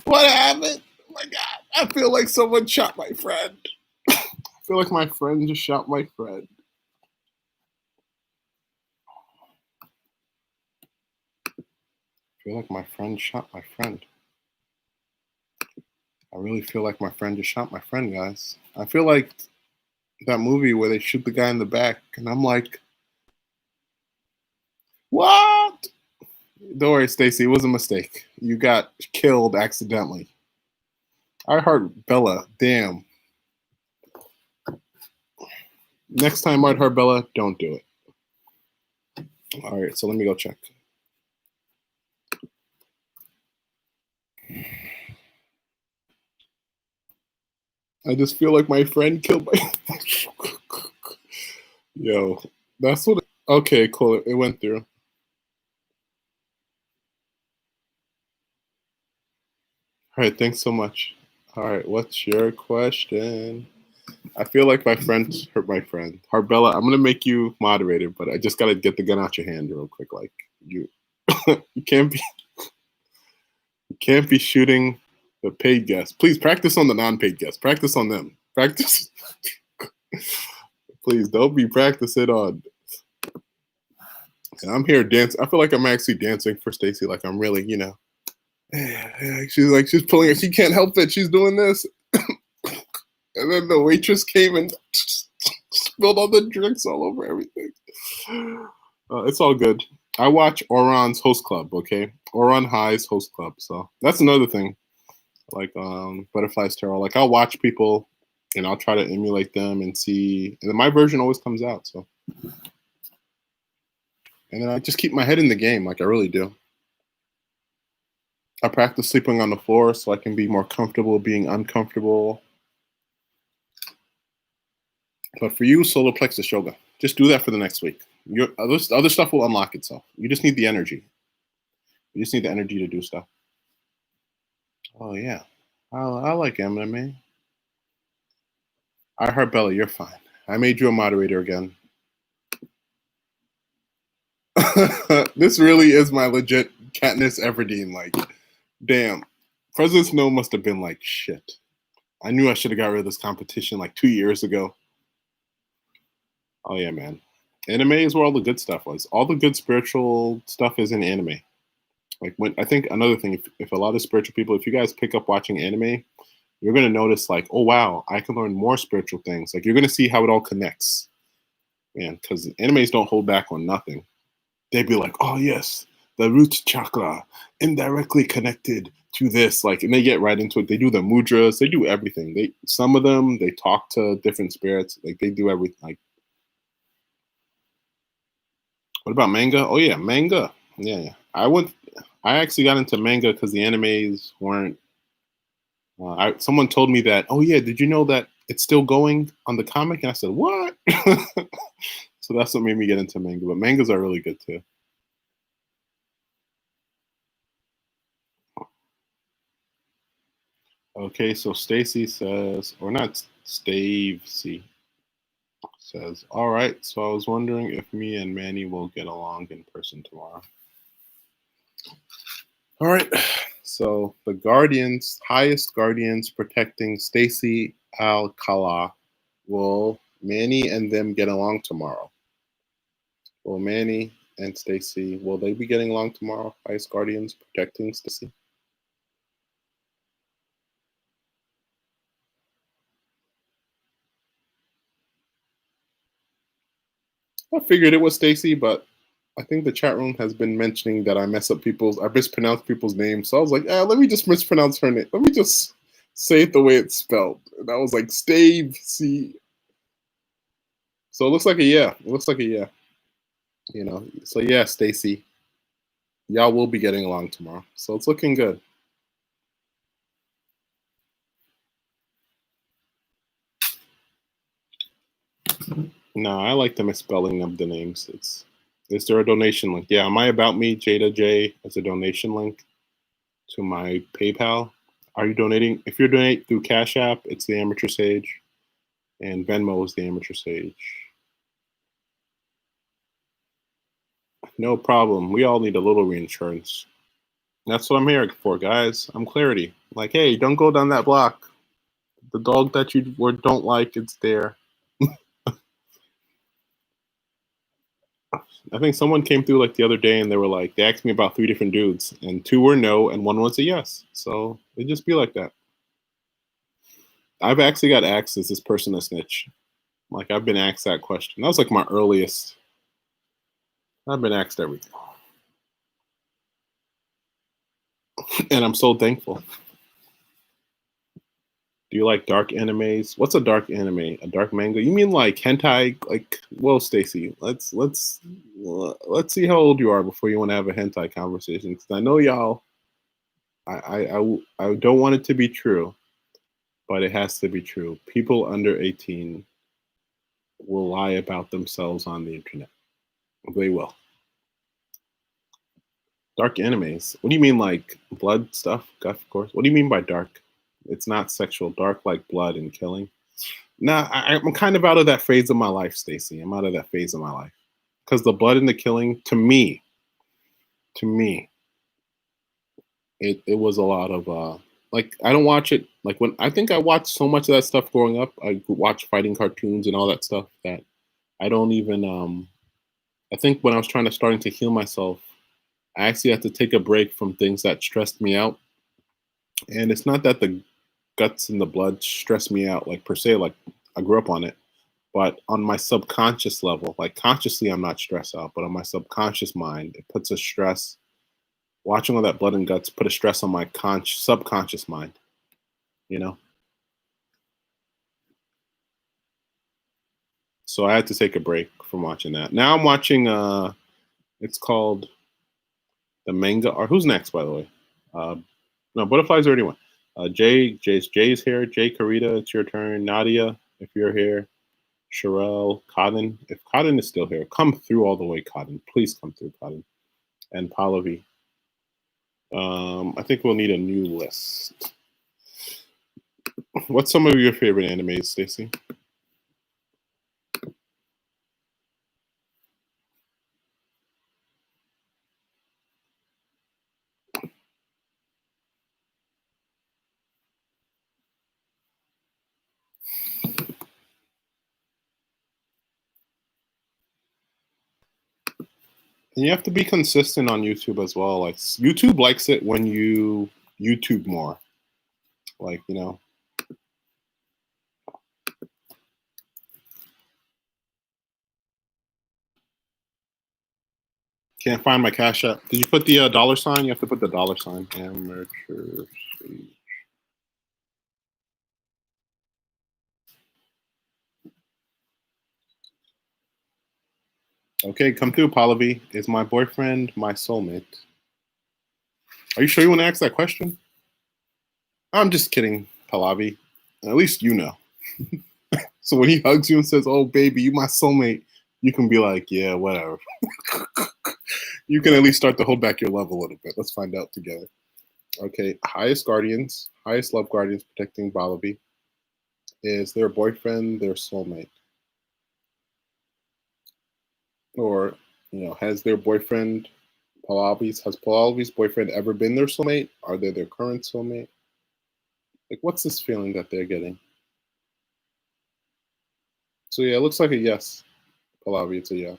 What happened? Oh my god, I feel like someone shot my friend. I feel like my friend just shot my friend. I feel like my friend shot my friend. I really feel like my friend just shot my friend, guys. I feel like that movie where they shoot the guy in the back, and I'm like, what? Don't worry, Stacy. It was a mistake. You got killed accidentally. I heart Bella. Damn. Next time I'd heart Bella, don't do it. All right, so let me go check. I just feel like my friend killed my. Yo, that's what. Okay, cool. It went through. All right, thanks so much. All right, what's your question? I feel like my friend hurt my friend. Harbella, I'm gonna make you moderator, but I just gotta get the gun out your hand real quick. Like you you can't be shooting the paid guests. Please practice on the non-paid guests. Practice on them. Practice. Please don't be practicing on. And I'm here dancing. I feel like I'm actually dancing for Stacy. Like I'm really, she's pulling it. She can't help it. She's doing this. And then the waitress came and spilled all the drinks all over everything. It's all good. I watch Oron's Host Club, okay? Oron High's Host Club. So that's another thing. Like Butterflies Tarot. Like I'll watch people and I'll try to emulate them and see. And then my version always comes out. So, and then I just keep my head in the game, like I really do. I practice sleeping on the floor so I can be more comfortable being uncomfortable. But for you, solar plexus yoga, just do that for the next week. Your other stuff will unlock itself. You just need the energy. You just need the energy to do stuff. Oh yeah, I like MMA. I heard Bella, you're fine. I made you a moderator again. This really is my legit Katniss Everdeen. Like, damn, President Snow must have been like, shit. I knew I should have got rid of this competition like 2 years ago. Oh yeah, man. Anime is where all the good stuff was. All the good spiritual stuff is in anime. Like when I think another thing, if a lot of spiritual people, if you guys pick up watching anime, you're gonna notice like, oh wow, I can learn more spiritual things. Like you're gonna see how it all connects. Man, because animes don't hold back on nothing. They'd be like, oh yes, the root chakra indirectly connected to this. Like, and they get right into it. They do the mudras, they do everything. Some of them they talk to different spirits. Like they do everything. Like, what about manga? Oh yeah, manga. Yeah. I actually got into manga because the animes weren't. Someone told me that. Oh yeah, did you know that it's still going on the comic? And I said, what? So that's what made me get into manga. But mangas are really good too. Okay, so Stacy says, or not Stacy says, all right, so I was wondering if me and Manny will get along in person tomorrow. All right, so the Guardians, highest Guardians protecting Stacy Alcala, will Manny and them get along tomorrow? Will Manny and Stacy, will they be getting along tomorrow? Highest Guardians protecting Stacy? I figured it was Stacy, but I think the chat room has been mentioning that I mispronounce people's names. So I was like, let me just mispronounce her name. Let me just say it the way it's spelled. And I was like, Stave-C. So it looks like a yeah. It looks like a yeah. So yeah, Stacy. Y'all will be getting along tomorrow. So it's looking good. No, I like the misspelling of the names. Is there a donation link? Yeah, my About Me, Jada J, as a donation link to my PayPal. Are you donating? If you're donating through Cash App, it's the Amateur Sage, and Venmo is the Amateur Sage. No problem. We all need a little reinsurance. That's what I'm here for, guys. I'm clarity. Like, hey, don't go down that block. The dog that you don't like, it's there. I think someone came through like the other day and they asked me about 3 different dudes and 2 were no and 1 was a yes. So it just be like that. I've actually got asked, is this person a snitch? Like I've been asked that question. That was like my earliest. I've been asked everything. And I'm so thankful. Do you like dark animes? What's a dark anime? A dark manga? You mean like hentai? Like, well, Stacy, let's see how old you are before you want to have a hentai conversation. Because I know y'all. I don't want it to be true, but it has to be true. People under 18 will lie about themselves on the internet. They will. Dark animes. What do you mean, like blood stuff? Of course. What do you mean by dark? It's not sexual. Dark like blood and killing. Nah, I'm kind of out of that phase of my life, Stacy. I'm out of that phase of my life because the blood and the killing, to me, it was a lot of like I don't watch it like when I think I watched so much of that stuff growing up. I watched fighting cartoons and all that stuff that I don't even I think when I was trying to starting to heal myself, I actually had to take a break from things that stressed me out. And it's not that the guts and the blood stress me out like per se, like I grew up on it, but on my subconscious level, like consciously I'm not stressed out, but on my subconscious mind, it puts a stress. Watching all that blood and guts put a stress on my subconscious mind, you know? So I had to take a break from watching that. Now I'm watching it's called the manga or who's next by the way? No, Butterflies already went. Jay's here. Jay Karita, it's your turn. Nadia, if you're here. Sherelle, Cotton. If Cotton is still here, come through all the way, Cotton. Please come through, Cotton. And Pallavi. I think we'll need a new list. What's some of your favorite animes, Stacy? And you have to be consistent on YouTube as well. Like YouTube likes it when you YouTube more. Like, you know. Can't find my Cash App. Did you put the dollar sign? You have to put the dollar sign. Amateur Sage. Okay, come through, Pallavi. Is my boyfriend my soulmate? Are you sure you want to ask that question? I'm just kidding, Pallavi. At least you know. So when he hugs you and says, "Oh, baby, you my soulmate," you can be like, "Yeah, whatever." You can at least start to hold back your love a little bit. Let's find out together. Okay, highest love guardians protecting Pallavi. Is their boyfriend their soulmate? Or, has their boyfriend, has Pallavi's boyfriend ever been their soulmate? Are they their current soulmate? Like, what's this feeling that they're getting? So yeah, it looks like a yes. Pallavi, it's a yeah.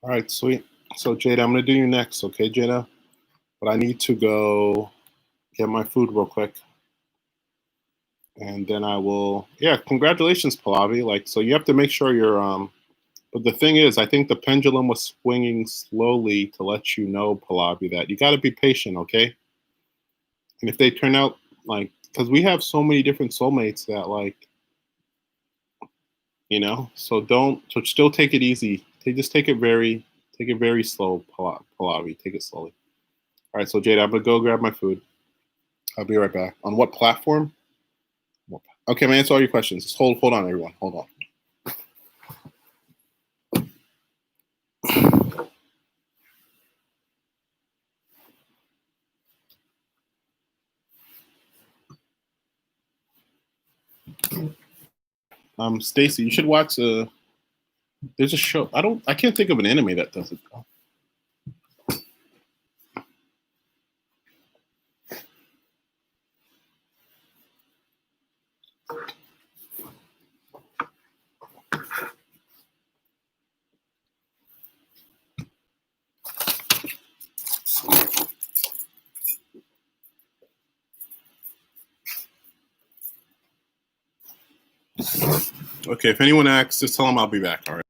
All right, sweet. So Jada, I'm gonna do you next, okay, Jada? But I need to go get my food real quick. And then I will, yeah, congratulations, Pallavi. Like, so you have to make sure you're, but the thing is, I think the pendulum was swinging slowly to let you know, Pallavi, that you got to be patient, okay? And if they turn out like, because we have so many different soulmates that, like, so still take it easy. Just take it very slow, Pallavi. Take it slowly. All right, so Jada, I'm gonna go grab my food. I'll be right back. On what platform? Okay, I'm gonna answer all your questions. Just hold on, everyone. Hold on. Stacy, you should watch there's a show. I can't think of an anime that does it. Okay, if anyone asks, just tell them I'll be back. All right.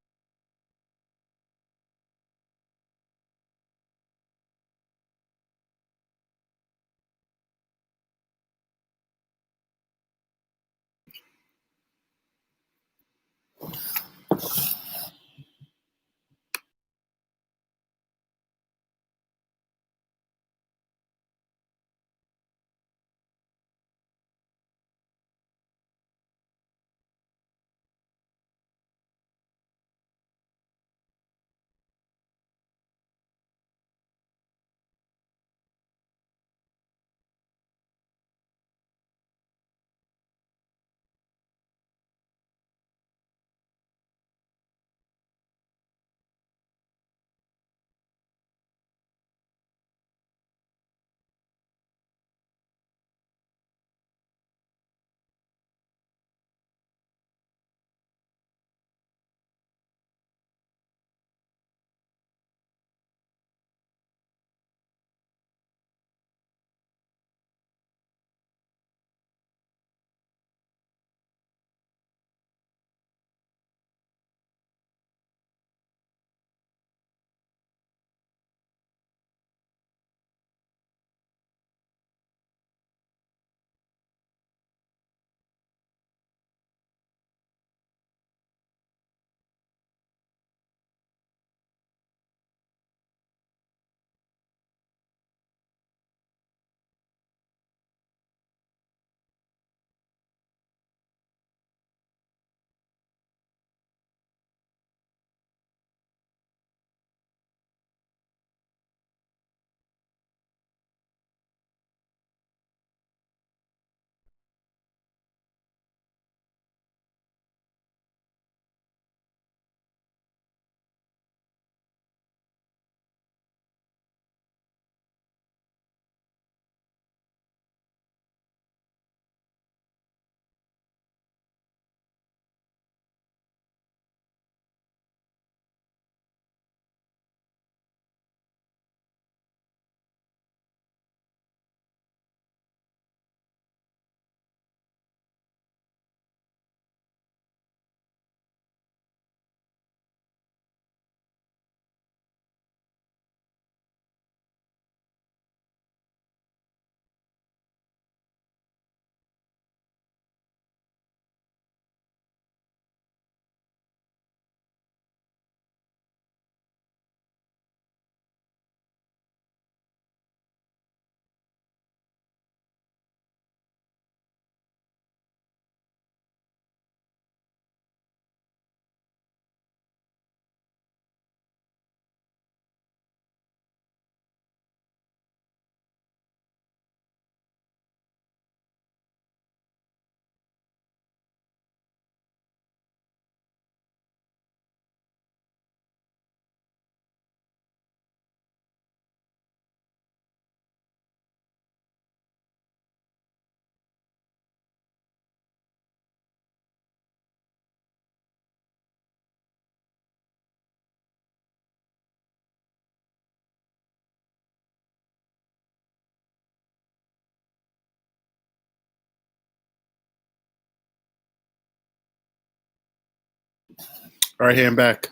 All right, hey, I'm back.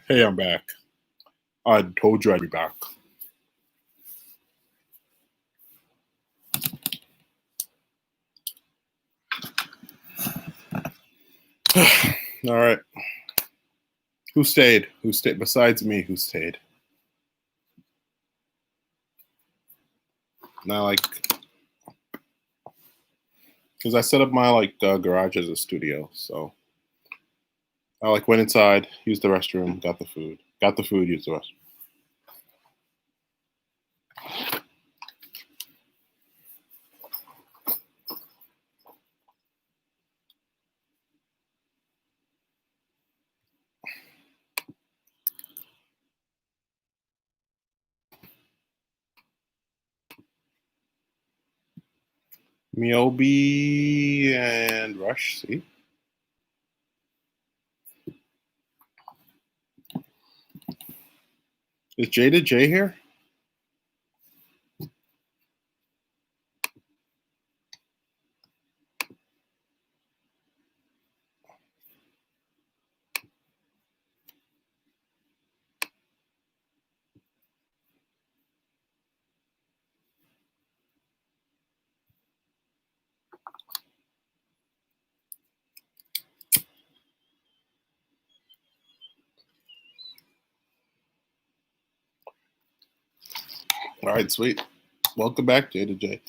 Hey, I'm back. I told you I'd be back. All right. Who stayed? Who stayed? Besides me, who stayed? Now, like, because I set up my garage as a studio, so I went inside, used the restroom, got the food, used the restroom. Miobi and Rush, see? Is Jada J here? All right, sweet. Welcome back, Jada J.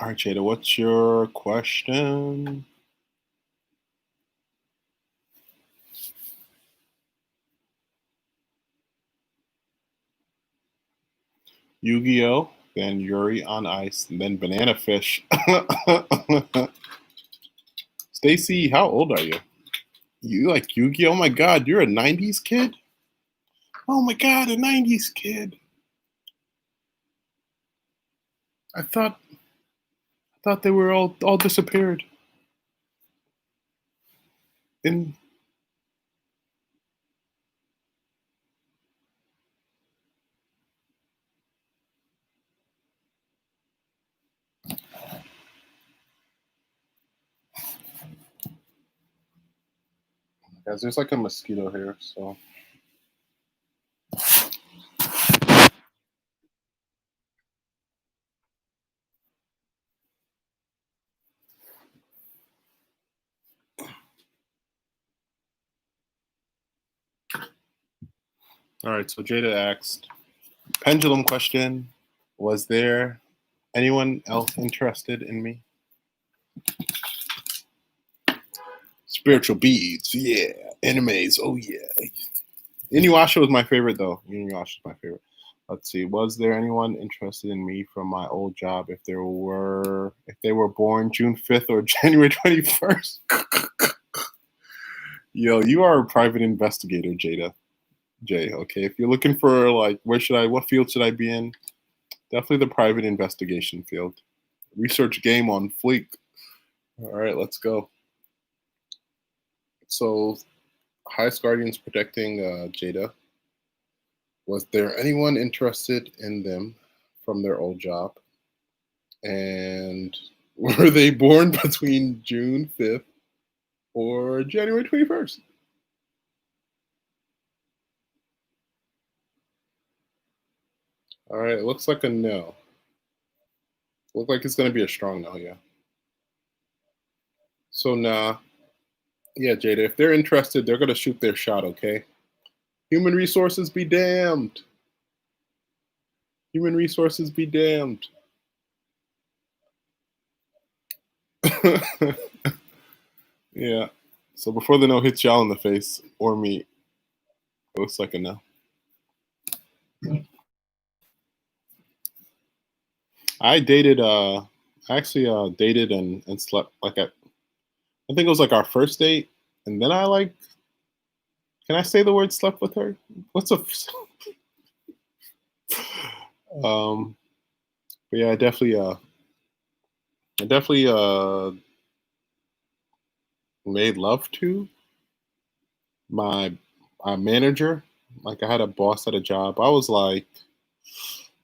All right, Jada, what's your question? Yu-Gi-Oh, then Yuri on Ice, and then Banana Fish. Stacy, how old are you? You like Yu-Gi-Oh? Oh my God, you're a 90s kid? Oh my God, a 90s kid. I thought they were all disappeared. In guys, there's like a mosquito here, so. All right, so Jada asked, pendulum question, was there anyone else interested in me? Spiritual beads, yeah. Animes, oh yeah. Inuyasha was my favorite though. Inuyasha is my favorite. Let's see. Was there anyone interested in me from my old job if they were born June 5th or January 21st? Yo, you are a private investigator, Jada. Jay, okay. If you're looking for what field should I be in? Definitely the private investigation field. Research game on fleek. All right, let's go. So, highest guardians protecting Jada. Was there anyone interested in them from their old job? And were they born between June 5th or January 21st? All right, it looks like a no. Look like it's going to be a strong no, yeah. So, nah. Yeah, Jada, if they're interested, they're going to shoot their shot, okay? Human resources be damned. Human resources be damned. Yeah. So before the no hits y'all in the face or me, it looks like a no. I dated dated and slept I think it was like our first date, and then can I say the word slept with her? What's a But yeah, I definitely made love to my manager. Like I had a boss at a job. I was like,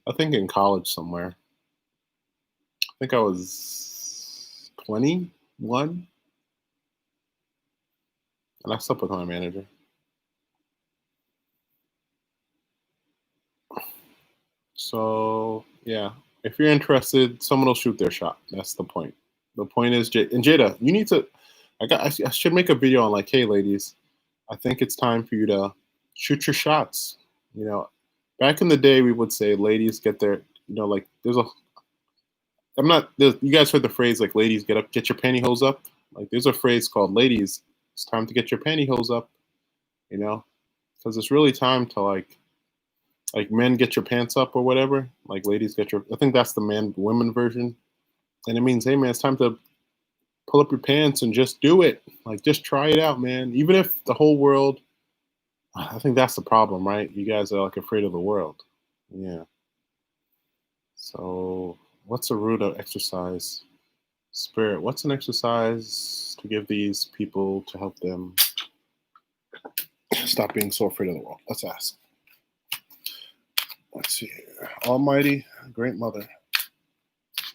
I think in college somewhere. I think I was 21, and I slept with my manager. So yeah, if you're interested, someone will shoot their shot. That's the point. The point is, and Jada, you need to. I should make a video on like, hey, ladies, I think it's time for you to shoot your shots. You know, back in the day, we would say ladies get their, like there's a. I'm not. You guys heard the phrase like, ladies get up, get your pantyhose up. Like, there's a phrase called, ladies, it's time to get your pantyhose up. You know, because it's really time to like men get your pants up or whatever. Like ladies get your. I think that's the man women version, and it means, hey man, it's time to pull up your pants and just do it. Like just try it out, man. Even if the whole world. I think that's the problem, right? You guys are like afraid of the world. Yeah. So what's a root of exercise? Spirit. What's an exercise to give these people to help them stop being so afraid of the world? Let's ask. Let's see here. Almighty Great Mother.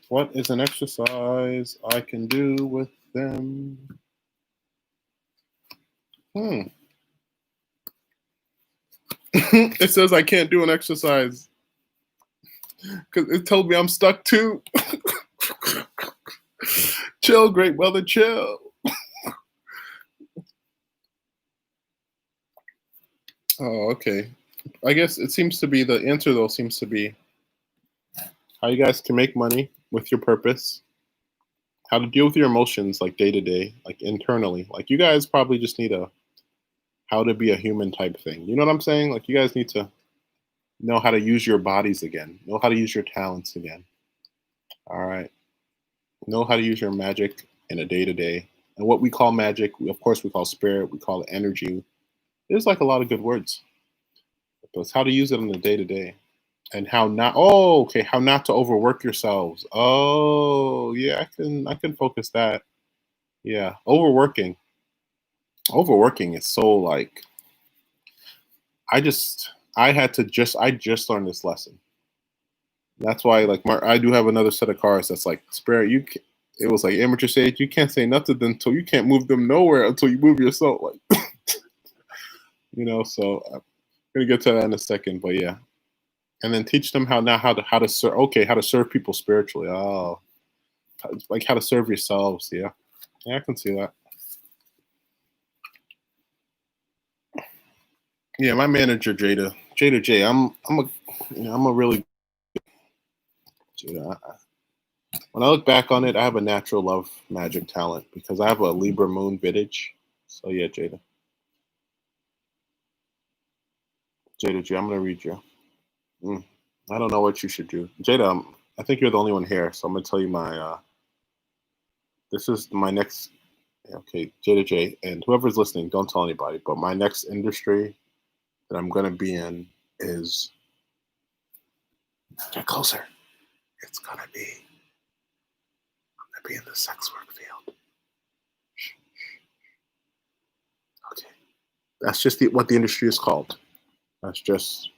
What is an exercise I can do with them? It says I can't do an exercise because it told me I'm stuck too. Chill, Great Mother, chill. Oh, okay. I guess it seems to be the answer, though, seems to be how you guys can make money with your purpose, how to deal with your emotions like day to day, like internally. Like you guys probably just need a how to be a human type thing. You know what I'm saying? Like you guys need to know how to use your bodies again, know how to use your talents again. All right. Know how to use your magic in a day to day. And what we call magic, of course, we call spirit, we call it energy. There's like a lot of good words. But it's how to use it on the day to day. And how not okay, how not to overwork yourselves. Oh, yeah, I can focus that. Yeah. Overworking. Overworking is so like I just learned this lesson. That's why like I do have another set of cards that's like spirit it was like amateur sage, you can't say nothing until you can't move them nowhere until you move yourself like so I'm gonna get to that in a second, but yeah. And then teach them how to serve how to serve people spiritually. Oh, like how to serve yourselves. Yeah. Yeah, I can see that. Yeah, my manager Jada J. I'm a really Jada. When I look back on it, I have a natural love magic talent because I have a Libra moon vintage. So yeah, Jada J. I'm gonna read you. Mm, I don't know what you should do, Jada. I think you're the only one here, so I'm gonna tell you my. This is my next. Okay, Jada J. And whoever's listening, don't tell anybody. But my next industry that I'm gonna be in is get closer. It's gonna be in the sex work field. Okay, that's just what the industry is called. That's just.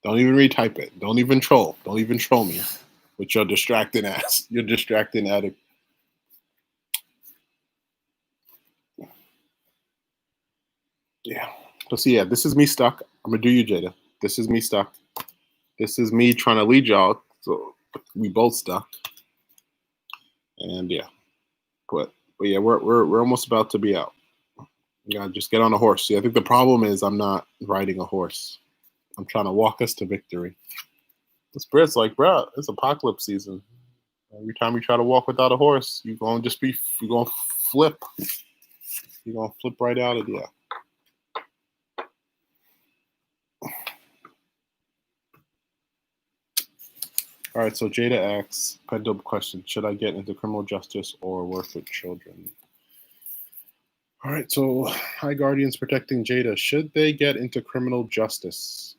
Don't even retype it. Don't even troll. Don't even troll me with your distracting ass. You're distracting addict. Yeah. So yeah, this is me stuck. I'm gonna do you, Jada. This is me stuck. This is me trying to lead y'all. So we both stuck. And yeah, but yeah, we're almost about to be out. You gotta just get on a horse. See, I think the problem is I'm not riding a horse. I'm trying to walk us to victory. The spirit's like, bro, it's apocalypse season. Every time you try to walk without a horse, you're gonna flip. You're gonna flip right out of there. All right, so Jada asks, double question: should I get into criminal justice or work with children? All right, so High Guardians protecting Jada. Should they get into criminal justice?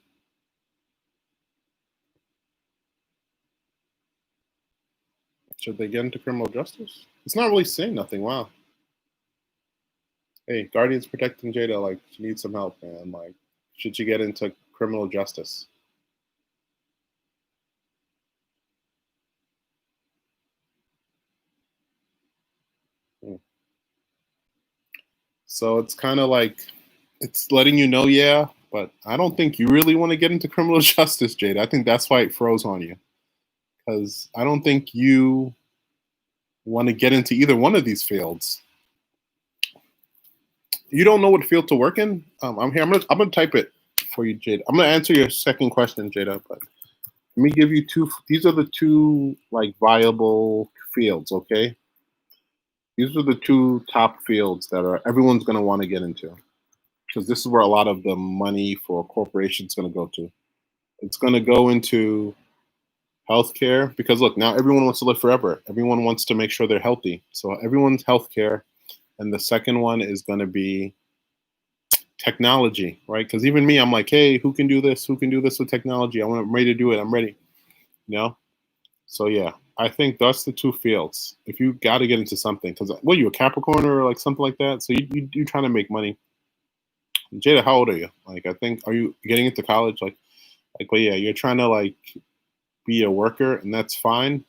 Should they get into criminal justice? It's not really saying nothing. Wow. Hey, Guardians protecting Jada. Like, she needs some help, man. Like, should she get into criminal justice? Hmm. So it's kind of like it's letting you know, yeah, but I don't think you really want to get into criminal justice, Jada. I think that's why it froze on you because I don't think you want to get into either one of these fields. You don't know what field to work in. I'm here. I'm gonna type it for you, Jada. I'm gonna answer your second question, Jada. But let me give you two. These are the two like viable fields. Okay, these are the two top fields that are everyone's gonna want to get into because this is where a lot of the money for corporations is gonna go to. It's gonna go into healthcare because look, now everyone wants to live forever. Everyone wants to make sure they're healthy. So everyone's healthcare, and the second one is gonna be technology, right? Because even me, I'm like, hey, who can do this? Who can do this with technology? I'm ready to do it. I'm ready. You know. So yeah, I think that's the two fields. If you got to get into something, because what you a Capricorn or like something like that, so you trying to make money. Jada, how old are you? Like, I think are you getting into college? But yeah, you're trying to like be a worker, and that's fine.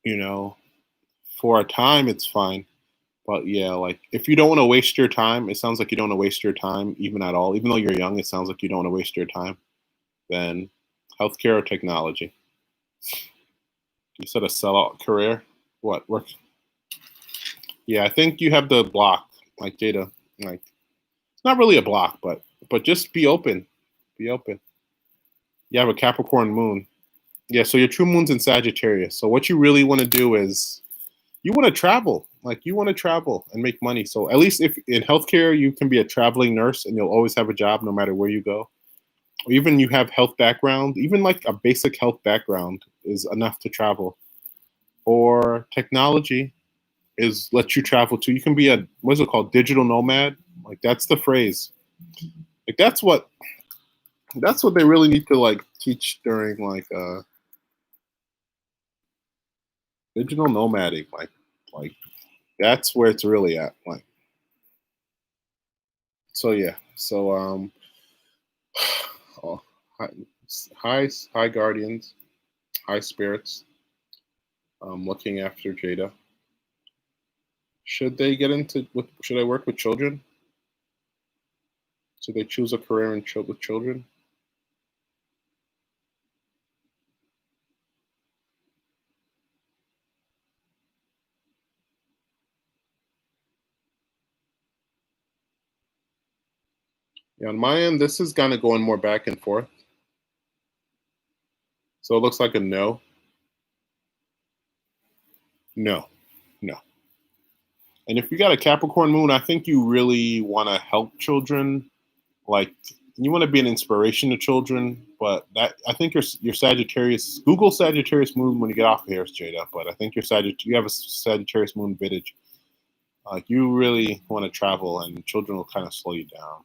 You know, for a time, it's fine. But yeah, like if you don't want to waste your time, it sounds like you don't want to waste your time even at all. Even though you're young, it sounds like you don't want to waste your time. Then healthcare or technology. You said a sellout career. What work? Yeah, I think you have the block, like Jada. Like it's not really a block, but just be open. Be open. You have a Capricorn moon. Yeah, so your true moon's in Sagittarius. So what you really want to do is you want to travel. Like you want to travel and make money. So at least if in healthcare you can be a traveling nurse and you'll always have a job no matter where you go. Or even you have health background, even like a basic health background is enough to travel. Or technology is let you travel too. You can be a what's it called? Digital nomad. Like that's the phrase. Like that's what they really need to like teach during like digital nomadic. Like that's where it's really at. Like so yeah. So oh, high, high guardians, high spirits, looking after Jada. Should they get into with? Should I work with children? Should they choose a career with children? Yeah, on my end, this is kind of going more back and forth. So it looks like a no, no, no. And if you got a Capricorn moon, I think you really want to help children. Like you want to be an inspiration to children. But that I think your Sagittarius. Google Sagittarius moon when you get off of here, Jada. But I think you have a Sagittarius moon vintage. Like you really want to travel, and children will kind of slow you down.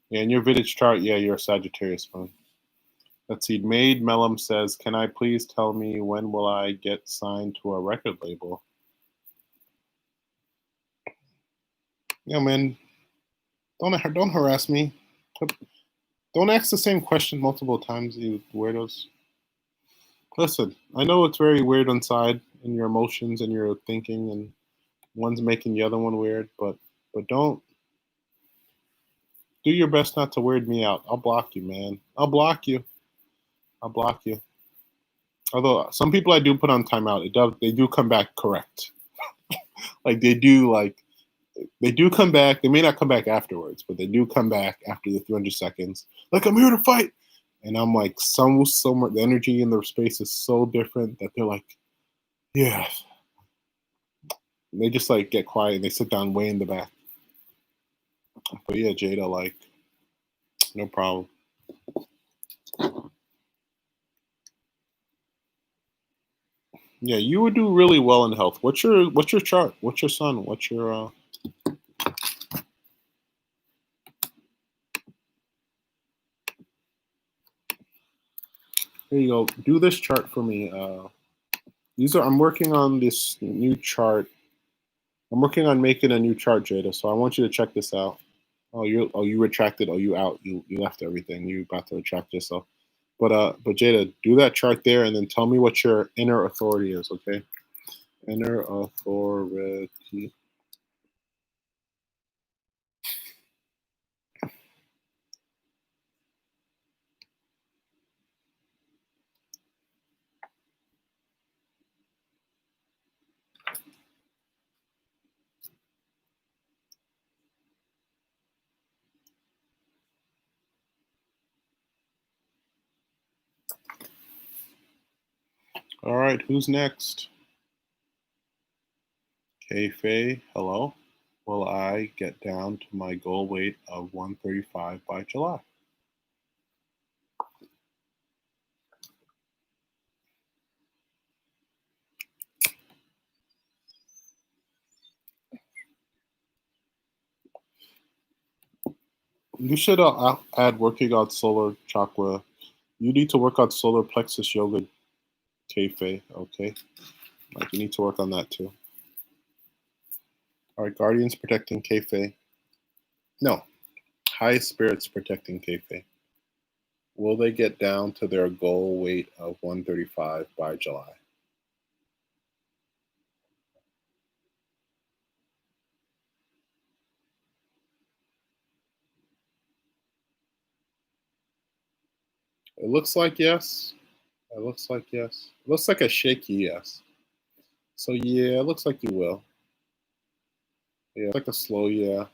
Yeah, in your vintage chart, yeah, you're a Sagittarius moon. Let's see. Maid Mellum says, "Can I please tell me when will I get signed to a record label?" Yeah, man, don't harass me. Don't ask the same question multiple times, you weirdos. Listen, I know it's very weird inside in your emotions and your thinking, and one's making the other one weird, but don't do your best not to weird me out. I'll block you, man. I'll block you. I'll block you. Although some people I do put on timeout, they do come back correct. Like they do come back. They may not come back afterwards, but they do come back after the 300 seconds. Like I'm here to fight, and I'm like so much. The energy in their space is so different that they're like, yeah. And they just like get quiet and they sit down way in the back. But yeah, Jada, like no problem. Yeah, you would do really well in health. What's your chart? What's your sun? What's your Here you go. Do this chart for me. I'm working on this new chart. I'm working on making a new chart, Jada. So I want you to check this out. You retracted. Oh, you out. You left everything. You about to retract yourself. But Jada, do that chart there, and then tell me what your inner authority is. Okay, inner authority. All right, who's next? Kei hello. Will I get down to my goal weight of 135 by July? You should add working on solar chakra. You need to work on solar plexus yoga, Kei. Okay, like you need to work on that too. All right, guardians protecting Kei. No, high spirits protecting Kei. Will they get down to their goal weight of 135 by July? It looks like yes. It looks like yes. It looks like a shaky yes. So yeah, it looks like you will. Yeah, it's like a slow yeah.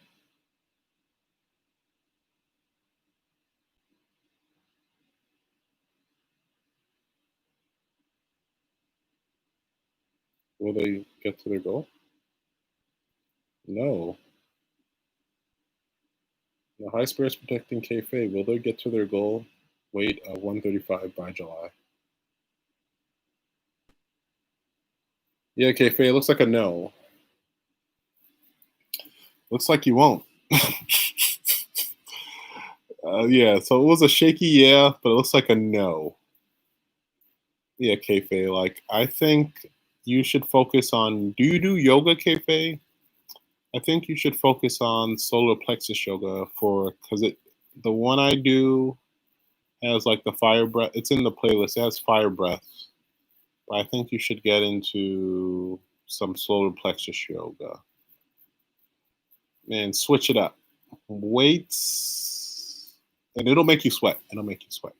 Will they get to their goal? No. The high spirits protecting Kei. Will they get to their goal weight of 135 by July? Yeah, Kei. It looks like a no. Looks like you won't. Yeah, so it was a shaky yeah, but it looks like a no. Yeah, Kei. Like I think you should focus on. Do you do yoga, Kei? I think you should focus on solar plexus yoga because the one I do has like the fire breath. It's in the playlist. It has fire breath, but I think you should get into some solar plexus yoga and switch it up. Weights, and it'll make you sweat. It'll make you sweat.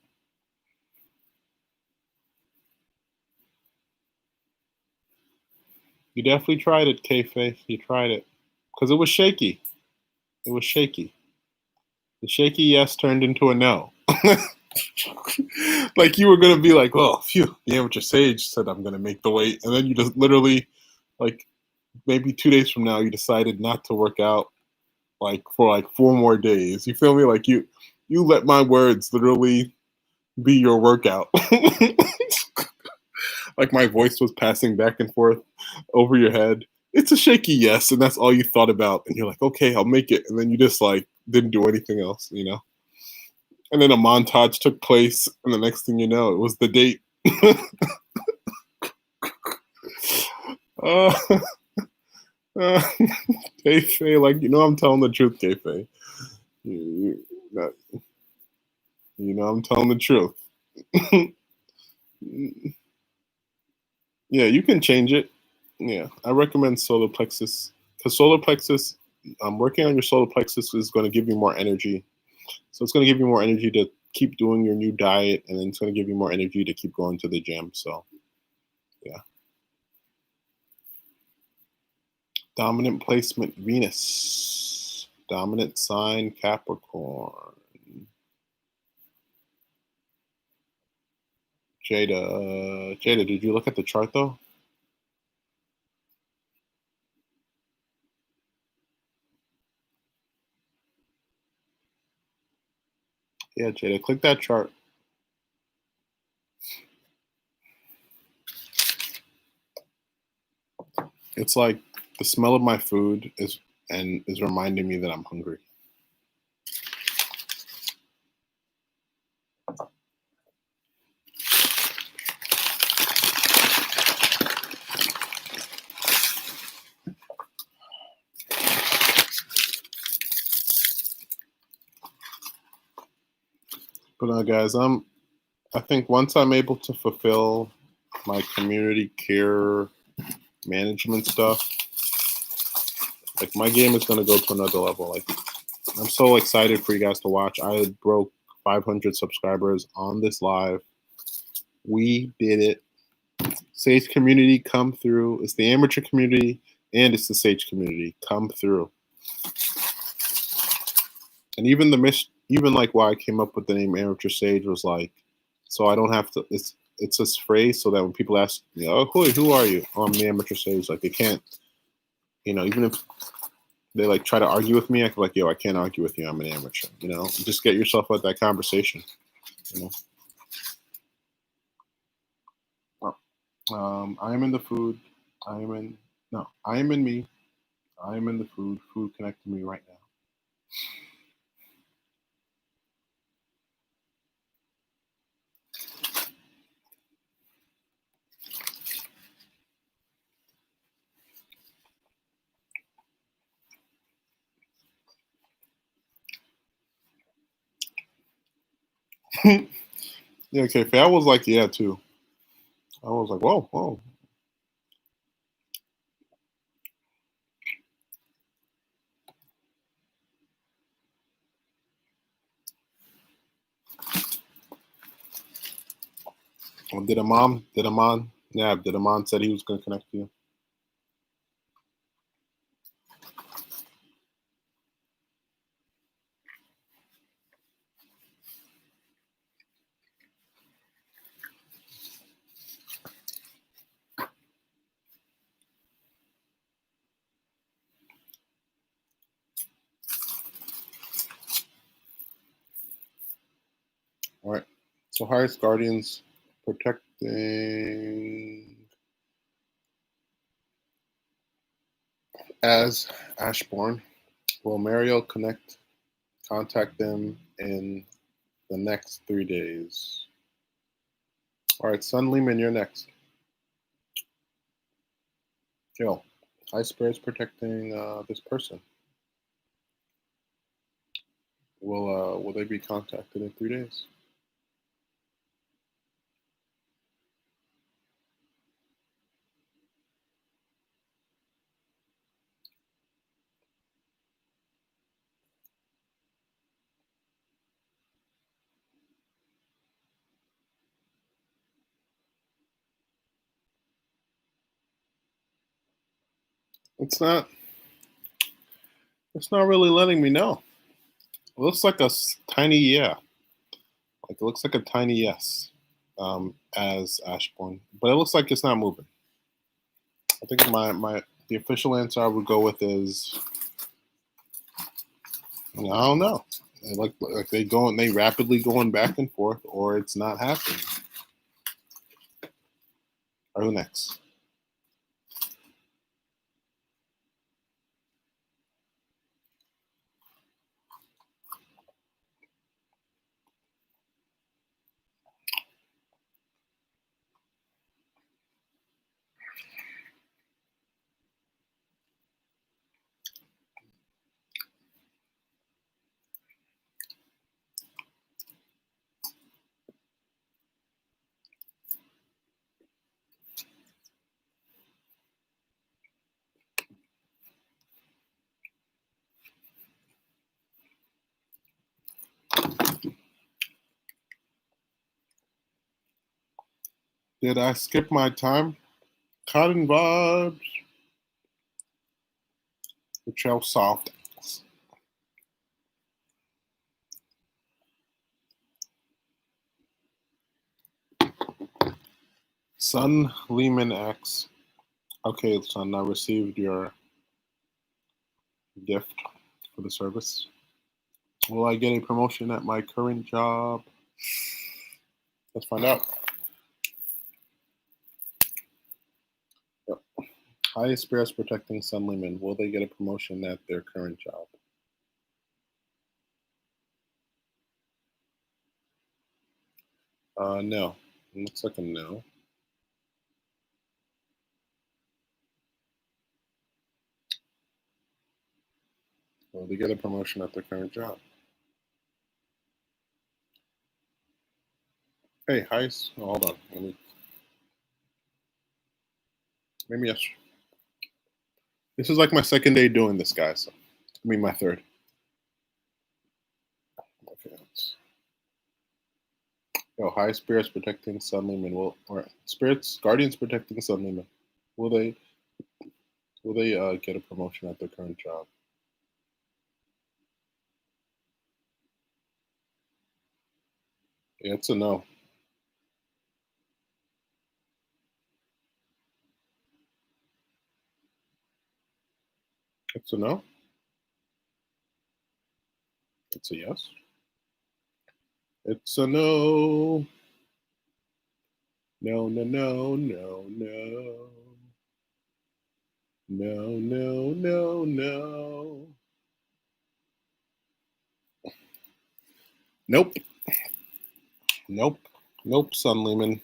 You definitely tried it, Kei. You tried it because it was shaky. It was shaky. The shaky yes turned into a no. Like you were gonna be like, "Oh, phew!" The amateur sage said, "I'm gonna make the weight," and then you just literally, like, maybe 2 days from now, you decided not to work out like for like 4 more days. You feel me? Like you let my words literally be your workout. Like my voice was passing back and forth over your head. It's a shaky yes, and that's all you thought about. And you're like, okay, I'll make it. And then you just like didn't do anything else. And then a montage took place, and the next thing you know, it was the date. uh, uh, Kei, like I'm telling the truth, Kei. You, I'm telling the truth. Yeah, you can change it. Yeah, I recommend solar plexus because solar plexus. Working on your solar plexus is going to give you more energy. So it's going to give you more energy to keep doing your new diet, and then it's going to give you more energy to keep going to the gym. So yeah, dominant placement Venus, dominant sign Capricorn. Jada, did you look at the chart though? Yeah, Jada, click that chart. It's like the smell of my food is reminding me that I'm hungry. But guys, I think once I'm able to fulfill my community care management stuff, like my game is gonna go to another level. Like I'm so excited for you guys to watch. I broke 500 subscribers on this live. We did it. Sage community, come through. It's the amateur community and it's the Sage community. Come through. And even even like why I came up with the name Amateur Sage was like, so I don't have to. It's this phrase so that when people ask me, "Oh, who are you?" Oh, I'm the Amateur Sage. Like they can't, even if they like try to argue with me, I can like, yo, I can't argue with you. I'm an amateur. Just get yourself out that conversation. I am in the food. I am in no. I am in me. I am in the food. Food connect to me right now. Yeah, okay. I was like, yeah, too. I was like, whoa, whoa. Well, did Amon, did Amon said he was going to connect to you? All right. So highest guardians protecting as Ashbourne. Will Mariel contact them in the next 3 days? All right, Sun Lehman, you're next. Yo, High Spirits protecting this person. Will they be contacted in 3 days? It's not really letting me know. It looks like a tiny yeah. Like it looks like a tiny yes as Ashbourne, but it looks like it's not moving. I think the official answer I would go with is I don't know. Like they rapidly going back and forth, or it's not happening. Or who next? Did I skip my time? Cotton vibes. Michelle Soft. Sun Lehman X. Okay, son, I received your gift for the service. Will I get a promotion at my current job? Let's find out. Yep. Highest spirits protecting Sun Lehman. Will they get a promotion at their current job? No. Looks like a no. Will they get a promotion at their current job? Hey, highest. Hold on. Maybe yes. This is like my second day doing this, guys. My third. Okay. Yo, high spirits protecting Sun Lehman. Or spirits guardians protecting Sun Lehman. Will they get a promotion at their current job? Yeah, it's a no. It's a no. It's a yes. It's a no. No, no, no, no, no. No, no, no, no. Nope. Nope. Nope, Sun Lehman.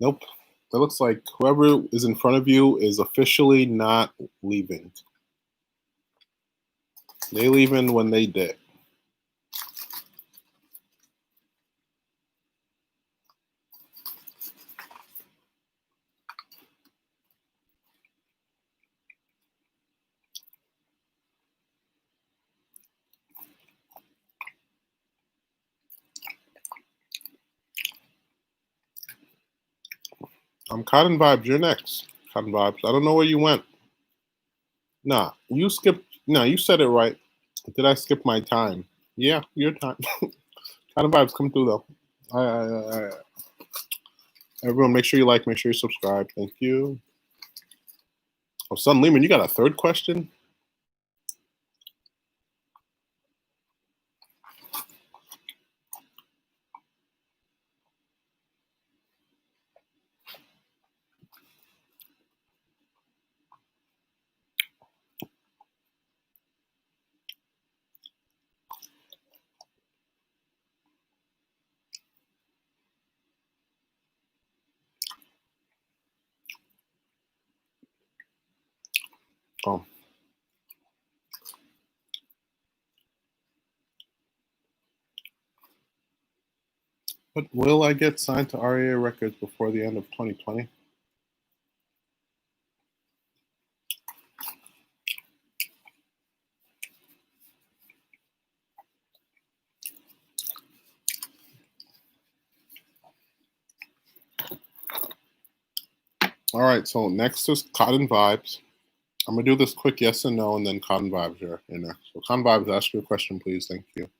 Nope. That looks like whoever is in front of you is officially not leaving. They leaving when they did. Cotton Vibes, you're next. Cotton Vibes. I don't know where you went. Nah, you skipped. No, you said it right. Did I skip my time? Yeah, your time. Cotton Vibes, come through though. Everyone, make sure you like, make sure you subscribe. Thank you. Oh, Sun Lehman, you got a third question? Oh. But will I get signed to REA Records before the end of 2020? All right, so next is Cotton Vibes. I'm gonna do this quick yes and no, and then Cotton Vibes are in there. So Cotton Vibes, ask your question, please. Thank you.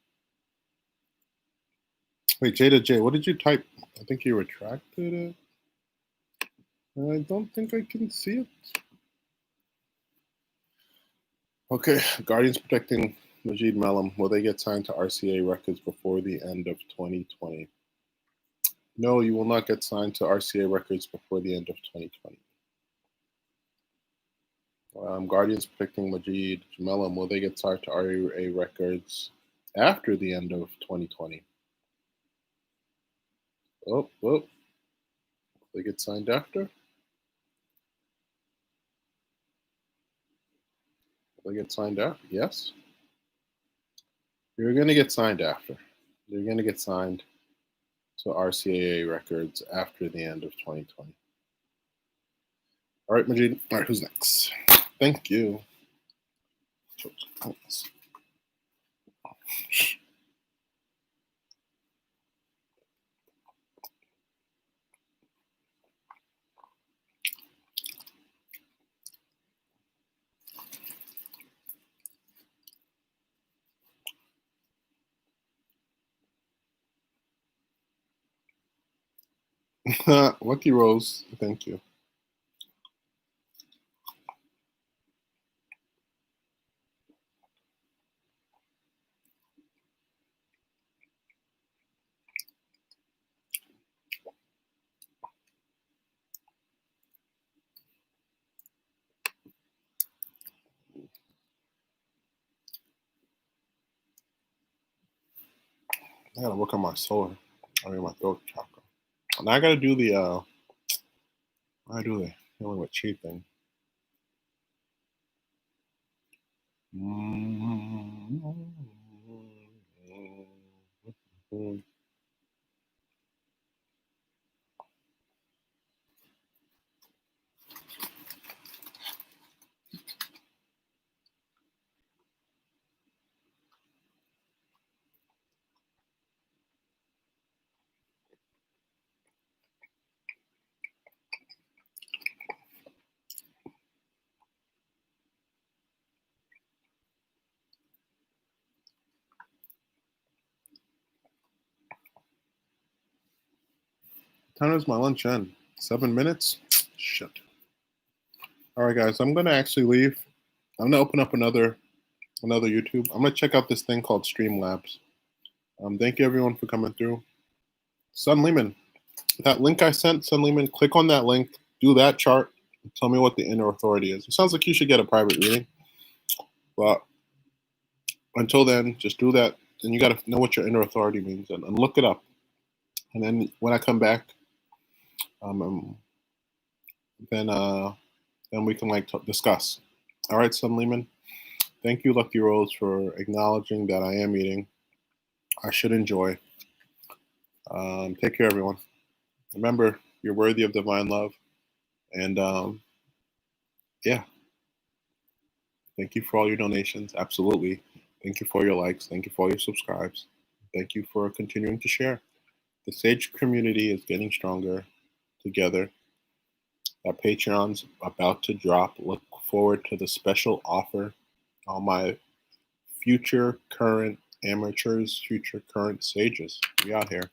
Wait, Jada J, what did you type? I think you retracted it. I don't think I can see it. Okay, Guardians protecting Majid Melham. Will they get signed to RCA Records before the end of 2020? No, you will not get signed to RCA Records before the end of 2020. Guardians protecting Majid Melham. Will they get signed to RCA Records after the end of 2020? Oh. They get signed after? They get signed after? Yes. You're going to get signed after. You're going to get signed to RCAA Records after the end of 2020. All right, Majid. All right, who's next? Thank you. Lucky Rose, thank you. I gotta work on my solar. I mean my throat chakra. Now I gotta do the I do the healing with chi thing. Time is my lunch end. 7 minutes? Shit. All right, guys, I'm gonna actually leave. I'm gonna open up another YouTube. I'm gonna check out this thing called Streamlabs. Thank you everyone for coming through. Sun Lehman, that link I sent, Sun Lehman, click on that link, do that chart, and tell me what the inner authority is. It sounds like you should get a private reading, but until then, just do that. And you got to know what your inner authority means and look it up. And then when I come back, then we can discuss. All right, Sun Lehman. Thank you, Lucky Rose, for acknowledging that I am eating. I should enjoy. Take care, everyone. Remember, you're worthy of divine love. And yeah, thank you for all your donations. Absolutely. Thank you for your likes. Thank you for all your subscribes. Thank you for continuing to share. The Sage community is getting stronger together. That Patreon's about to drop. Look forward to the special offer. All my future, current amateurs, future, current sages. We out here.